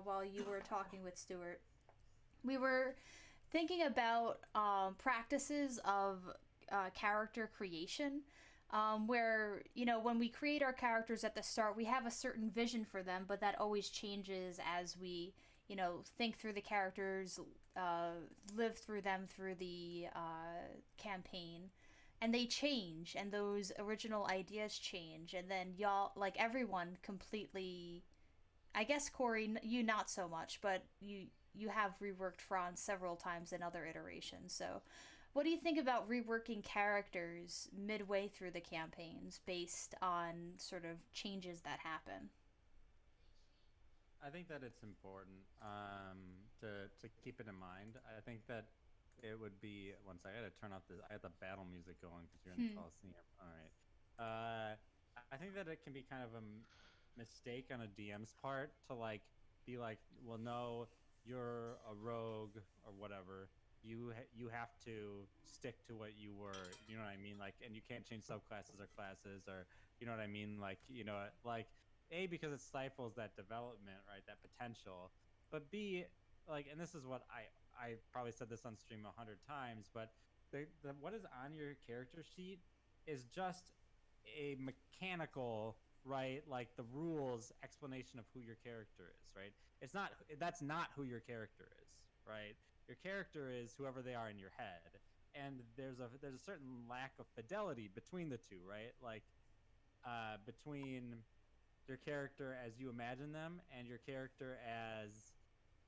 while you were talking with Stuart. We were thinking about practices of character creation, where when we create our characters at the start, we have a certain vision for them, but that always changes as we think through the characters, live through them through the campaign, and they change, and those original ideas change, and then y'all, like everyone, completely. I guess Corey, you not so much, but you have reworked Franz several times in other iterations. So, what do you think about reworking characters midway through the campaigns based on sort of changes that happen? I think that it's important to keep it in mind. I think that it would be once I got to turn off this. I had the battle music going because you're in the Hmm. Coliseum. All right. Uh, I think that it can be kind of a mistake on a DM's part to like be like, well, no, you're a rogue or whatever. You have to stick to what you were. You know what I mean? Like, and you can't change subclasses or classes or you know what I mean? Like, like a because it stifles that development, right? That potential. But B, like, and this is what I probably said this on stream 100 times, but the what is on your character sheet is just a mechanical, right, like the rules explanation of who your character is, right? It's not That's not who your character is, right? Your character is whoever they are in your head, and there's a certain lack of fidelity between the two, right? Like between your character as you imagine them and your character as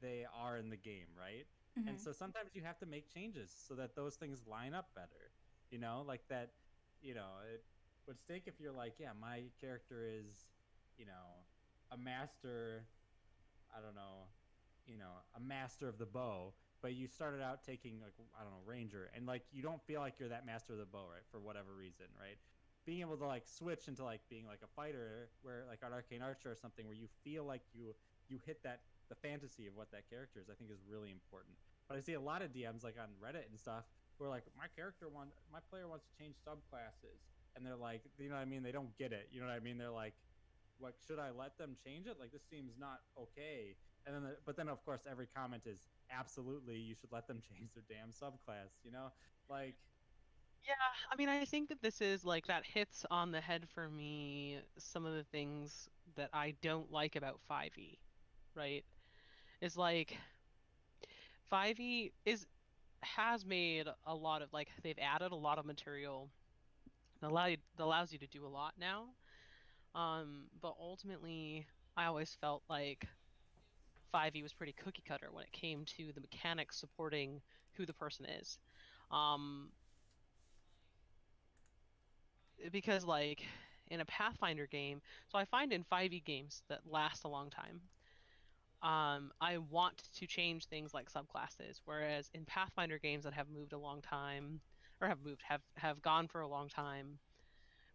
they are in the game, right? And Mm-hmm. so sometimes you have to make changes so that those things line up better. Like that, it would stink if you're like, yeah, my character is, a master, I don't know, a master of the bow, but you started out taking like I don't know ranger, and like you don't feel like you're that master of the bow, right? For whatever reason, right? Being able to like switch into like being like a fighter, where like an arcane archer or something, where you feel like you hit that the fantasy of what that character is, I think is really important. But I see a lot of DMs like on Reddit and stuff who are like, my player wants to change subclasses, and they're like, you know what I mean? They don't get it. You know what I mean? They're like, should I let them change it? Like this seems not okay. And then, but then of course, every comment is absolutely you should let them change their damn subclass. Like Yeah, I mean, I think that this is like that hits on the head for me some of the things that I don't like about 5e, right? Is like 5e is has made a lot of like they've added a lot of material that allows you to do a lot now. But ultimately, I always felt like 5e was pretty cookie cutter when it came to the mechanics supporting who the person is. Um, because like in a Pathfinder game, so I find in 5e games that last a long time, I want to change things like subclasses, whereas in Pathfinder games that have moved a long time, or have gone for a long time,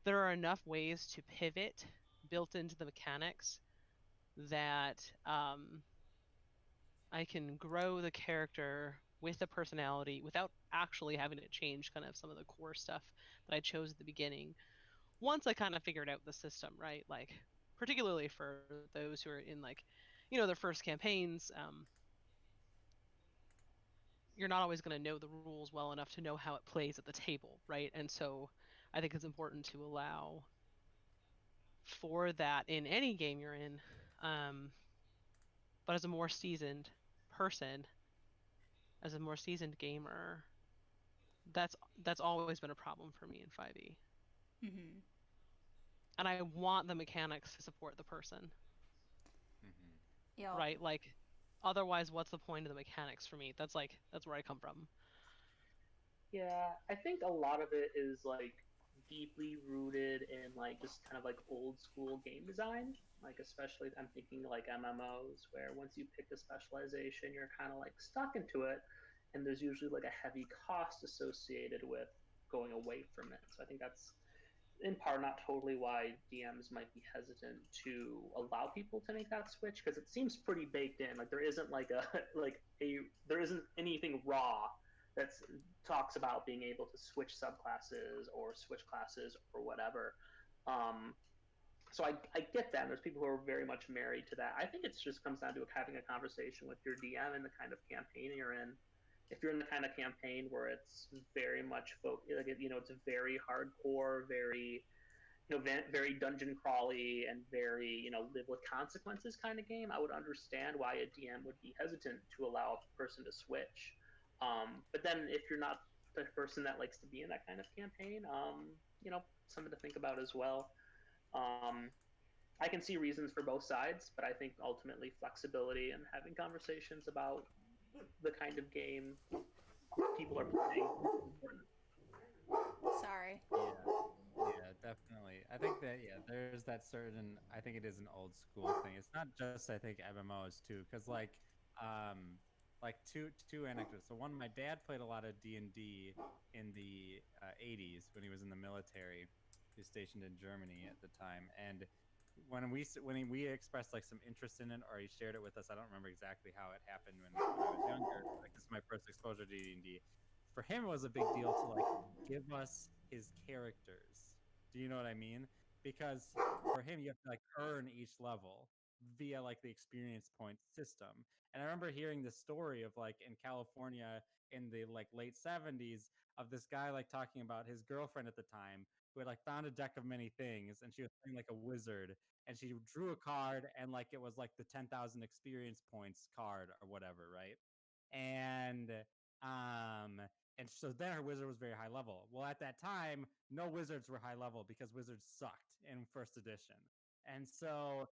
there are enough ways to pivot built into the mechanics that I can grow the character with the personality without actually having to change kind of some of the core stuff that I chose at the beginning. Once I kind of figured out the system, right? Like, particularly for those who are in like, their first campaigns, you're not always going to know the rules well enough to know how it plays at the table, right? And so I think it's important to allow for that in any game you're in. Um, but as a more seasoned person, as a more seasoned gamer, that's that's always been a problem for me in 5e. Mm-hmm. And I want the mechanics to support the person, mm-hmm. Yep. right? Like otherwise what's the point of the mechanics for me? That's where I come from. Yeah, I think a lot of it is like deeply rooted in like just kind of like old school game design. Like especially I'm thinking like MMOs where once you pick a specialization, you're kind of like stuck into it, and there's usually like a heavy cost associated with going away from it. So I think that's in part, not totally, why DMs might be hesitant to allow people to make that switch, because it seems pretty baked in. Like there isn't like a there isn't anything raw that talks about being able to switch subclasses or switch classes or whatever. Um, so I get that. There's people who are very much married to that. I think it just comes down to having a conversation with your DM and the kind of campaign you're in. If you're in the kind of campaign where it's very much like it's very hardcore, very very dungeon crawly, and very live with consequences kind of game, I would understand why a DM would be hesitant to allow a person to switch. But then if you're not the person that likes to be in that kind of campaign, something to think about as well. Um, I can see reasons for both sides, but I think ultimately flexibility and having conversations about the kind of game people are playing is important. Sorry. Yeah, definitely. I think that there's that certain. I think it is an old school thing. It's not just I think MMOs too, because like two anecdotes. So one, my dad played a lot of D&D in the '80s when he was in the military. He was stationed in Germany at the time, and when we expressed like some interest in it, or he shared it with us. I don't remember exactly how it happened when I was younger. Like this is my first exposure to D&D. For him, it was a big deal to like give us his characters. Do you know what I mean? Because for him, you have to like earn each level via like the experience point system. And I remember hearing this story of like in California in the like late '70s of this guy like talking about his girlfriend at the time who had like found a deck of many things, and she was playing like a wizard, and she drew a card, and like it was like the 10,000 experience points card or whatever, right? And um and so then her wizard was very high level. Well, at that time, no wizards were high level because wizards sucked in first edition. And so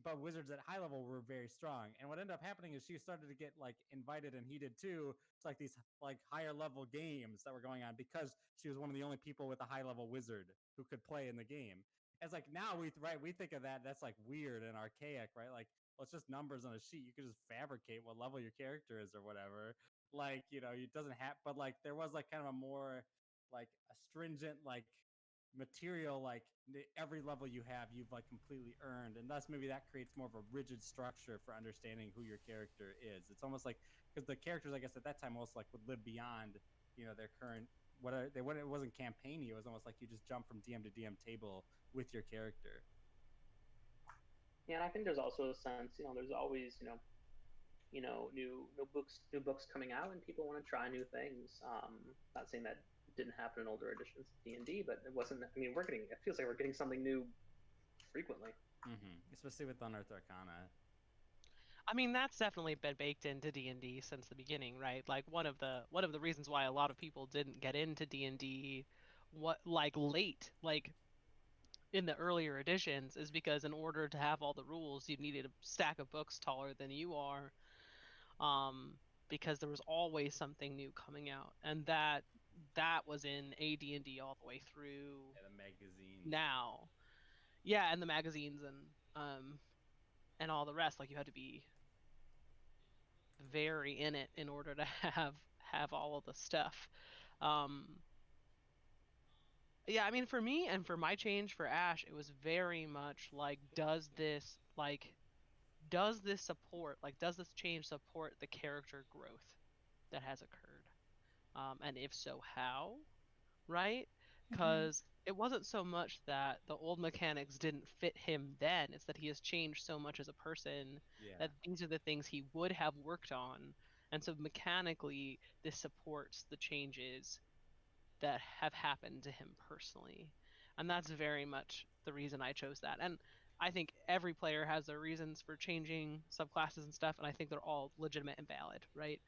but wizards at high level were very strong. And what ended up happening is she started to get like invited, and he did too, to like these like higher level games that were going on because she was one of the only people with a high level wizard who could play in the game. It's like now we think of that's like weird and archaic, right? Like, well, it's just numbers on a sheet. You could just fabricate what level your character is or whatever. Like, it doesn't have, but like there was like kind of a more like a stringent like material, like every level you have, you've like completely earned, and thus maybe that creates more of a rigid structure for understanding who your character is. It's almost like, because the characters, I guess at that time, almost like would live beyond their current, when it wasn't campaigny, it was almost like you just jump from DM to DM table with your character. Yeah, and I think there's also a sense, there's always, new books coming out, and people want to try new things. Not saying that didn't happen in older editions of D&D, but it wasn't. I mean, it feels like we're getting something new frequently. Especially with Unearthed Arcana. I mean, that's definitely been baked into D&D since the beginning, right? Like one of the reasons why a lot of people didn't get into D&D late, like in the earlier editions, is because in order to have all the rules, you needed a stack of books taller than you are. Because there was always something new coming out, and that was in AD&D all the way through the magazines now. Yeah, and the magazines and all the rest. Like you had to be very in it in order to have all of the stuff. Yeah, I mean, for me and for my change for Ash, it was very much like, does this support, like, does this change support the character growth that has occurred? And if so, how? Right? Mm-hmm. Because it wasn't so much that the old mechanics didn't fit him then, it's that he has changed so much as a person that these are the things he would have worked on. And so mechanically, this supports the changes that have happened to him personally. And that's very much the reason I chose that. And I think every player has their reasons for changing subclasses and stuff, and I think they're all legitimate and valid, right?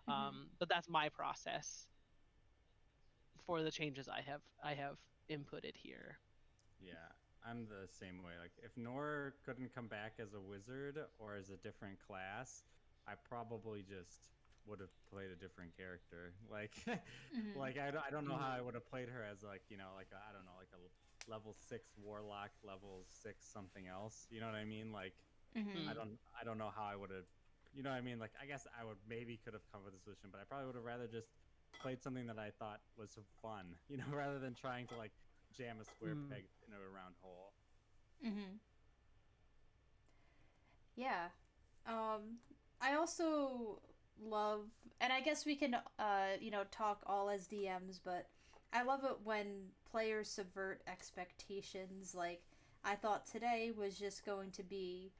Mm-hmm. But that's my process for the changes I have inputted here. Yeah, I'm the same way. Like, if Nor couldn't come back as a wizard or as a different class, I probably just would have played a different character. Like, Mm-hmm. I don't know how I would have played her as like like I don't know, like a level 6 warlock, level 6 something else. You know what I mean? Like, Mm-hmm. Mm. I don't know how I would have. You know what I mean? Like, I guess I would maybe could have come with a solution, but I probably would have rather just played something that I thought was fun. Rather than trying to like jam a square Mm. peg in a round hole. Mm-hmm. Yeah. I also love, and I guess we can, talk all as DMs, but I love it when players subvert expectations. Like, I thought today was just going to be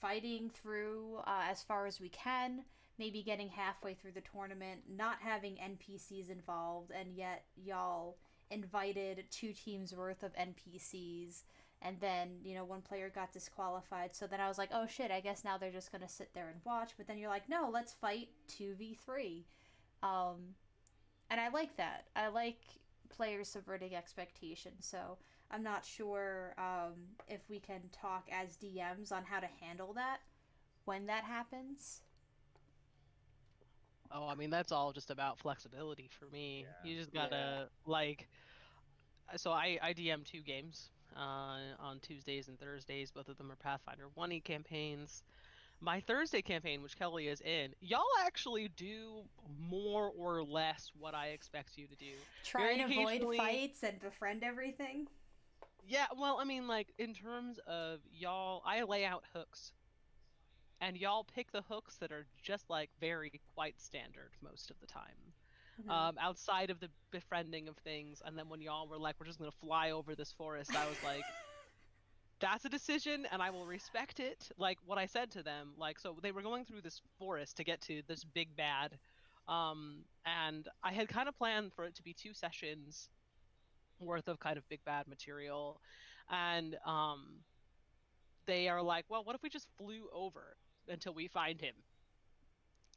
fighting through as far as we can, maybe getting halfway through the tournament, not having NPCs involved, and yet y'all invited two teams worth of NPCs. And then, one player got disqualified. So then I was like, oh shit, I guess now they're just going to sit there and watch. But then you're like, no, let's fight 2v3. Um, and I like that. I like players subverting expectations. So I'm not sure if we can talk as DMs on how to handle that when that happens. Oh, I mean, that's all just about flexibility for me. Yeah. You just Yeah. gotta like. So I DM 2 games on Tuesdays and Thursdays. Both of them are Pathfinder 1e campaigns. My Thursday campaign, which Kelly is in, y'all actually do more or less what I expect you to do. Try Very and avoid occasionally, fights and befriend everything. yeah, well, I mean, like, in terms of y'all, I lay out hooks, and y'all pick the hooks that are just, like, very quite standard most of the time. Mm-hmm. Outside of the befriending of things, and then when y'all were like, we're just gonna fly over this forest, I was like, that's a decision and I will respect it. Like what I said to them, like, so they were going through this forest to get to this big bad. And I had kind of planned for it to be 2 sessions worth of kind of big bad material. And they are like, well, what if we just flew over until we find him?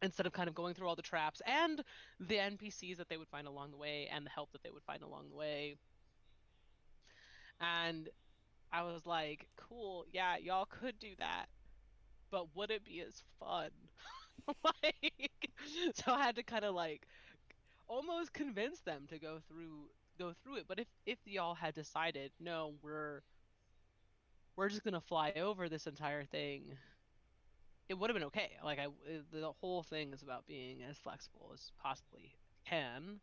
Instead of kind of going through all the traps and the NPCs that they would find along the way and the help that they would find along the way. And I was like, cool, yeah, y'all could do that, but would it be as fun? Like, so I had to kind of like almost convince them to go through it. But if y'all had decided, no, we're just gonna fly over this entire thing, it would have been okay. Like the whole thing is about being as flexible as possibly can.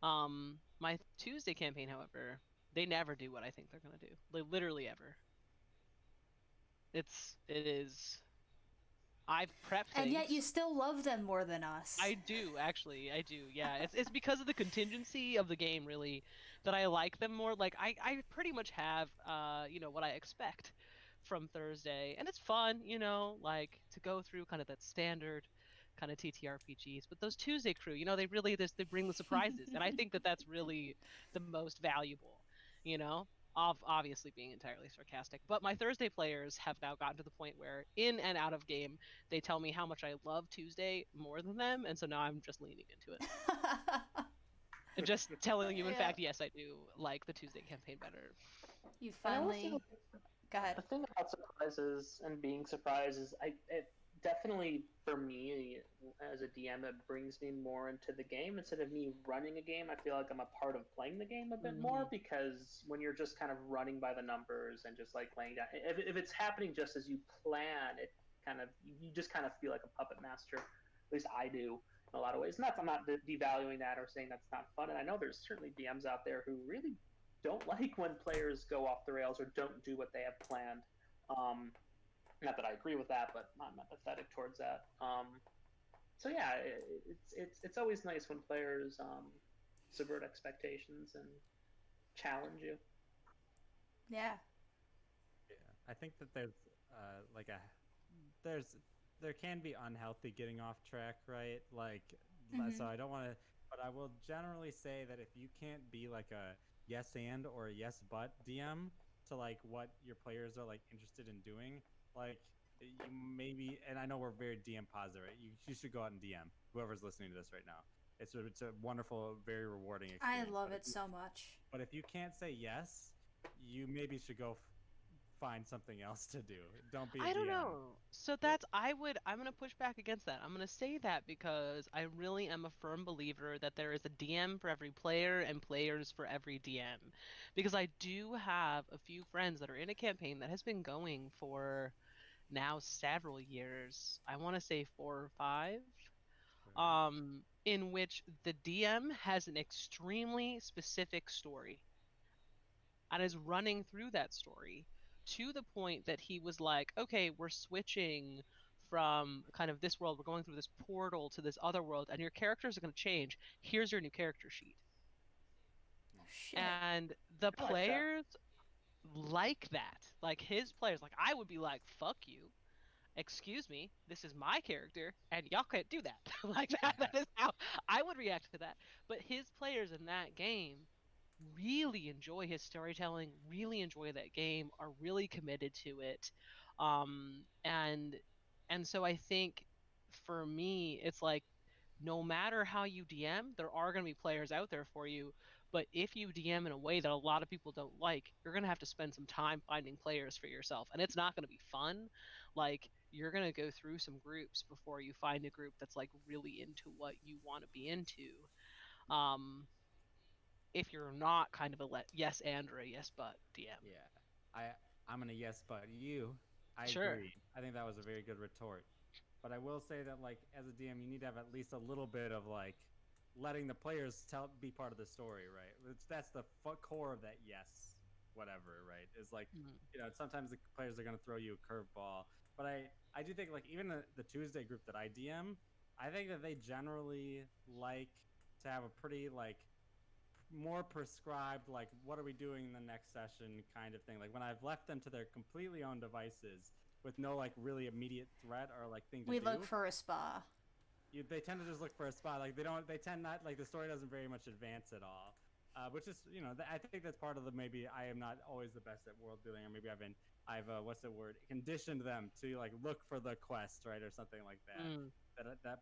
My Tuesday campaign, however, they never do what I think they're gonna do. Like literally ever. It is. I've prepped And yet you things. still love them more than us. I do actually. I do. Yeah. It's because of the contingency of the game really that I like them more. Like I pretty much have what I expect from Thursday, and it's fun, like to go through kind of that standard kind of TTRPGs. But those Tuesday crew, they bring the surprises, and I think that that's really the most valuable. You know, obviously being entirely sarcastic. But my Thursday players have now gotten to the point where in and out of game they tell me how much I love Tuesday more than them, and so now I'm just leaning into it. And just telling you, in Yeah. fact, yes, I do like the Tuesday campaign better. You And I will say finally. Go ahead. the thing about surprises and being surprised is it definitely for me as a DM it brings me more into the game instead of me running a game. I feel like I'm a part of playing the game a bit more Mm-hmm. because when you're just kind of running by the numbers and just like laying down, if it's happening just as you plan, it kind of you just kind of feel like a puppet master. At least I do in a lot of ways. And that's I'm not devaluing that or saying that's not fun. And I know there's certainly DMs out there who really don't like when players go off the rails or don't do what they have planned. Um, Not that I agree with that, but I'm empathetic towards that. So yeah, it's always nice when players subvert expectations and challenge you. Yeah. Yeah, I think that there's like a there's there can be unhealthy getting off track, right? Like, so Mm-hmm. I don't want to, but I will generally say that if you can't be like a yes and or a yes but DM to like what your players are like interested in doing, like you maybe, and I know we're very DM positive, right? You should go out and DM whoever's listening to this right now. It's a wonderful, very rewarding I experience. love it so much. But if you can't say yes, you maybe should go find something else to do. Don't be a I don't DM. know. So I'm gonna push back against that. I'm gonna say that because I really am a firm believer that there is a DM for every player and players for every DM. Because I do have a few friends that are in a campaign that has been going for now several years. I want to say 4 or 5. Right. In which the DM has an extremely specific story and is running through that story to the point that he was like, okay, we're switching from kind of this world, we're going through this portal to this other world, and your characters are going to change. Here's your new character sheet. Oh, shit. And the I like that. players like that. Like his players, like I would be like, fuck you. Excuse me, this is my character, and y'all can't do that. Like that. That is how I would react to that. But his players in that game really enjoy his storytelling, really enjoy that game, are really committed to it. And so I think for me, it's like no matter how you DM, there are going to be players out there for you. But if you DM in a way that a lot of people don't like, you're going to have to spend some time finding players for yourself. And it's not going to be fun. Like, you're going to go through some groups before you find a group that's like really into what you want to be into. Um, if you're not kind of a yes and or a yes but DM. Yeah, I I'm gonna yes, but you. I Sure. agree. I think that was a very good retort. But I will say that like as a DM, you need to have at least a little bit of like letting the players be part of the story, right? That's the core of that yes, whatever, right? Is like Mhm. sometimes the players are gonna throw you a curveball, but I do think like even the Tuesday group that I DM, I think that they generally like to have a pretty like more prescribed like what are we doing in the next session kind of thing, like when I've left them to their completely own devices with no like really immediate threat or like thing to We look do. for a spa. They tend to just look for a spot, like they tend not like the story doesn't very much advance at all, which is I think that's part of the maybe I am not always the best at world building, or maybe I've what's the word, conditioned them to like look for the quest, right, or something like that. Mm.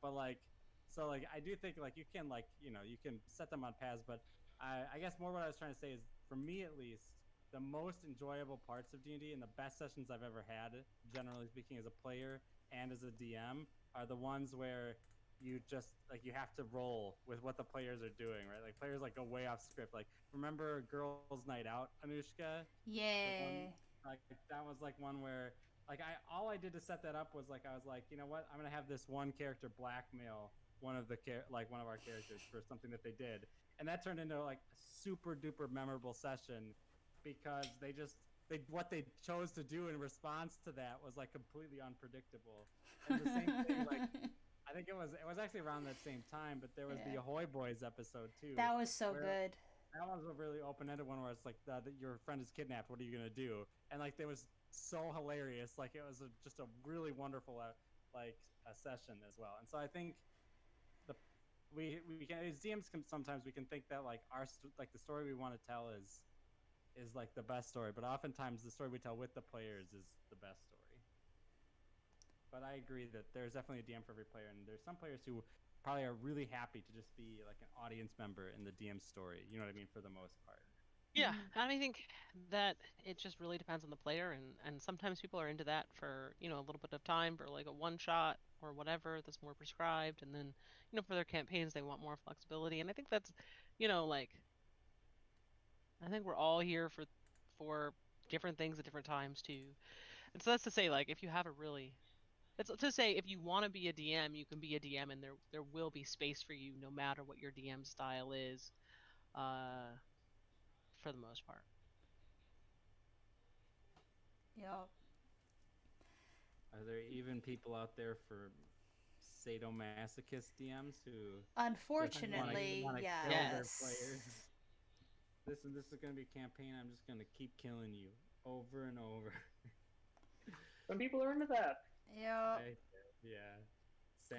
But like so like I do think like you can like you can set them on paths, but I guess more what I was trying to say is for me at least the most enjoyable parts of D&D and the best sessions I've ever had, generally speaking, as a player and as a DM, are the ones where you just like you have to roll with what the players are doing, right? Like players like go way off script. Like remember Girls Night Out, Anushka? The one Yeah. like that was like one where like I all I did to set that up was like I was like, you know what? I'm gonna have this one character blackmail one of the like one of our characters for something that they did, and that turned into like a super duper memorable session because they what they chose to do in response to that was like completely unpredictable. And the same thing like I think it was actually around that same time, but there was the Yeah. Ahoy Boys episode too, That was so where good. that was a really open-ended one where it's like your friend is kidnapped. What are you gonna do? And like it was so hilarious. Like it was just a really wonderful like a session as well. And so I think the we can as DMs can sometimes we can think that like like the story we want to tell is like the best story, but oftentimes the story we tell with the players is the best story. But I agree that there's definitely a DM for every player, and there's some players who probably are really happy to just be like an audience member in the DM story. You know what I mean? For the most part. Yeah, Mhm. and I think that it just really depends on the player, and sometimes people are into that for a little bit of time for like a one shot or whatever that's more prescribed, and then for their campaigns they want more flexibility, and I think that's like I think we're all here for different things at different times too, and so that's to say like if you have a really it's to say if you want to be a DM you can be a DM, and there will be space for you no matter what your DM style is, uh, for the most part. Yep. Are there even people out there for sadomasochist DMs who just want Unfortunately, to kill their yes. players? This is going to be a campaign. I'm just going to keep killing you over and over. Some people are into that. Yep. Yeah,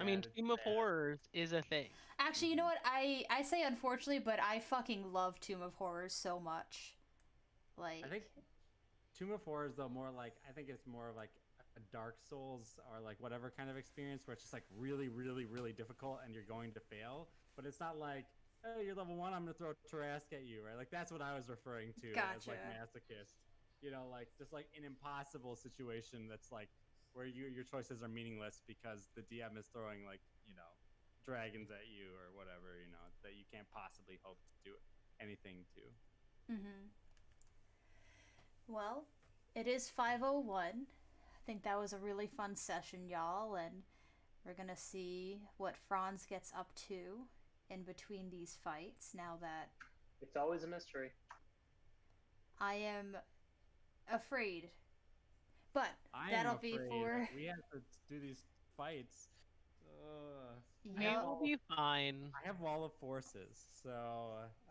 I mean, sad. It's Tomb of sad. Horrors is a thing. Actually, you know what? I say unfortunately, but I fucking love Tomb of Horrors so much. I Like, think Tomb of Horrors though more like I think it's more of like a Dark Souls or like whatever kind of experience where it's just like really really really difficult and you're going to fail, but it's not like oh you're level 1 I'm gonna throw Tarask at you, right? Like that's what I was referring to as gotcha. like masochist, like just like an impossible situation that's like where your choices are meaningless because the DM is throwing like dragons at you or whatever that you can't possibly hope to do anything to. Mhm. Well, it is 5:01. I think that was a really fun session, y'all, and we're gonna see what Franz gets up to in between these fights. Now that It's always a mystery. I am afraid. But I am that'll be afraid for. we have to do these fights. I We Yep. have will wall. be fine. I have wall of forces, so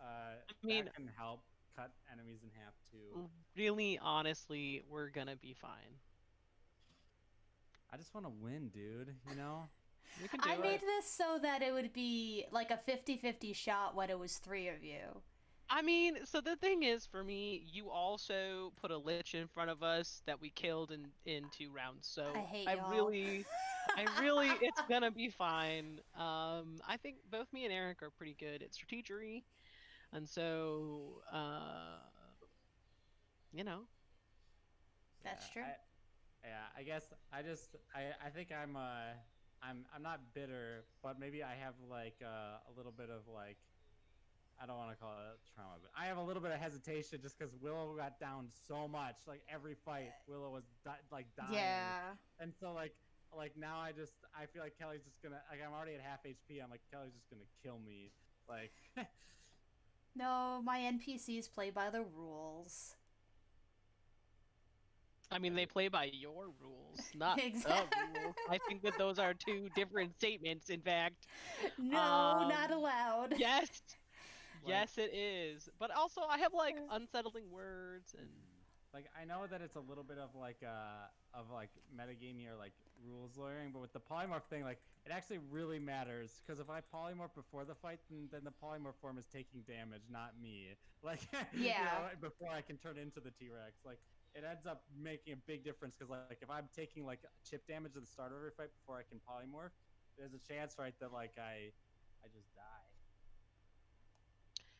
I mean, that can help cut enemies in half too. really, honestly, we're gonna be fine. I just want to win, dude. You know. We can I do made it. this so that it would be like a 50-50 shot when it was three of you. I mean, so the thing is, for me, you also put a lich in front of us that we killed in 2 rounds. I So hate y'all. it's gonna be fine. I think both me and Eric are pretty good at strategery, and so, you know, That's true. Yeah. I guess I think I'm not bitter, but maybe I have like a little bit of like I don't want to call it trauma, but I have a little bit of hesitation just because Willow got down so much. Like every fight, Willow was like dying, Yeah. and so like now I feel like Kelly's just gonna like I'm already at half HP. I'm like Kelly's just gonna kill me. Like No, my NPCs play by the rules. I mean, they play by your rules, not the rules. Exactly. I think that those are two different statements, in fact. No, not Um, allowed. yes, like yes, it is. But also, I have like unsettling words and. like I know that it's a little bit of like metagaming or like rules lawyering, but with the polymorph thing, like it actually really matters because if I polymorph before the fight, then the polymorph form is taking damage, not me. Like Yeah. before I can turn into the T-Rex, like it ends up making a big difference because like if I'm taking like chip damage at the start of every fight before I can polymorph, there's a chance right that like I just die.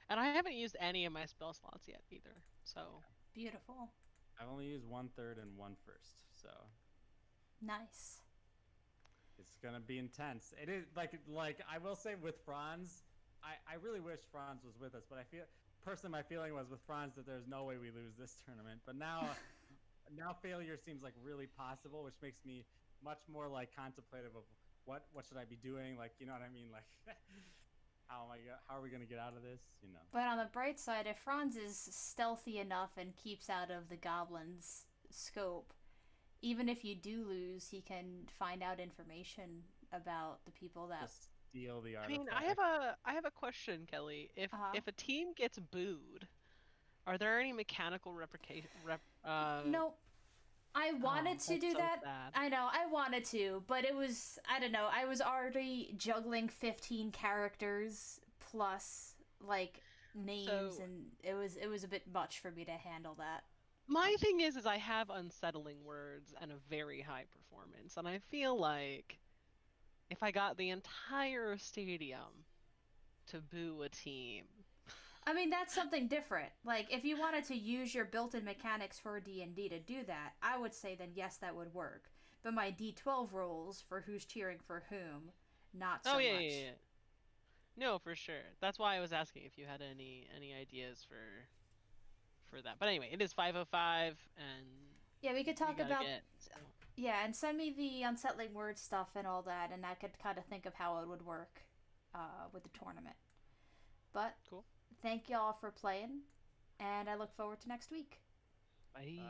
And I haven't used any of my spell slots yet either. So. Yeah. Beautiful. I've only used 1/3 and 1/1, so Nice. it's gonna be intense. It is like I will say with Franz, I really wish Franz was with us, but I feel personally my feeling was with Franz that there's no way we lose this tournament. But now failure seems like really possible, which makes me much more like contemplative of what should I be doing? Like you know what I mean? Like how are we gonna get out of this? You know. But on the bright side, if Franz is stealthy enough and keeps out of the goblin's scope, even if you do lose, he can find out information about the people that. Just steal the I mean, artifact. I have a question, Kelly. If Uh huh. if a team gets booed, are there any mechanical replication? Nope. I wanted Oh, to that's do so that. sad. I know, I wanted to, but it was, I don't know, I was already juggling 15 characters plus, like, names, So and it was a bit much for me to handle that. my thing is I have unsettling words and a very high performance, and I feel like if I got the entire stadium to boo a team. I mean, that's something different. Like, if you wanted to use your built-in mechanics for D&D to do that, I would say then yes, that would work. But my D12 rules for who's cheering for whom, not Oh so yeah, yeah, much. yeah. No, for sure. That's why I was asking if you had any ideas for that. But anyway, it is 5:05, and Yeah, we could we talk gotta about. get. So. Yeah, and send me the unsettling word stuff and all that, and I could kind of think of how it would work with the tournament. But Cool. thank y'all for playing, and I look forward to next week. Bye.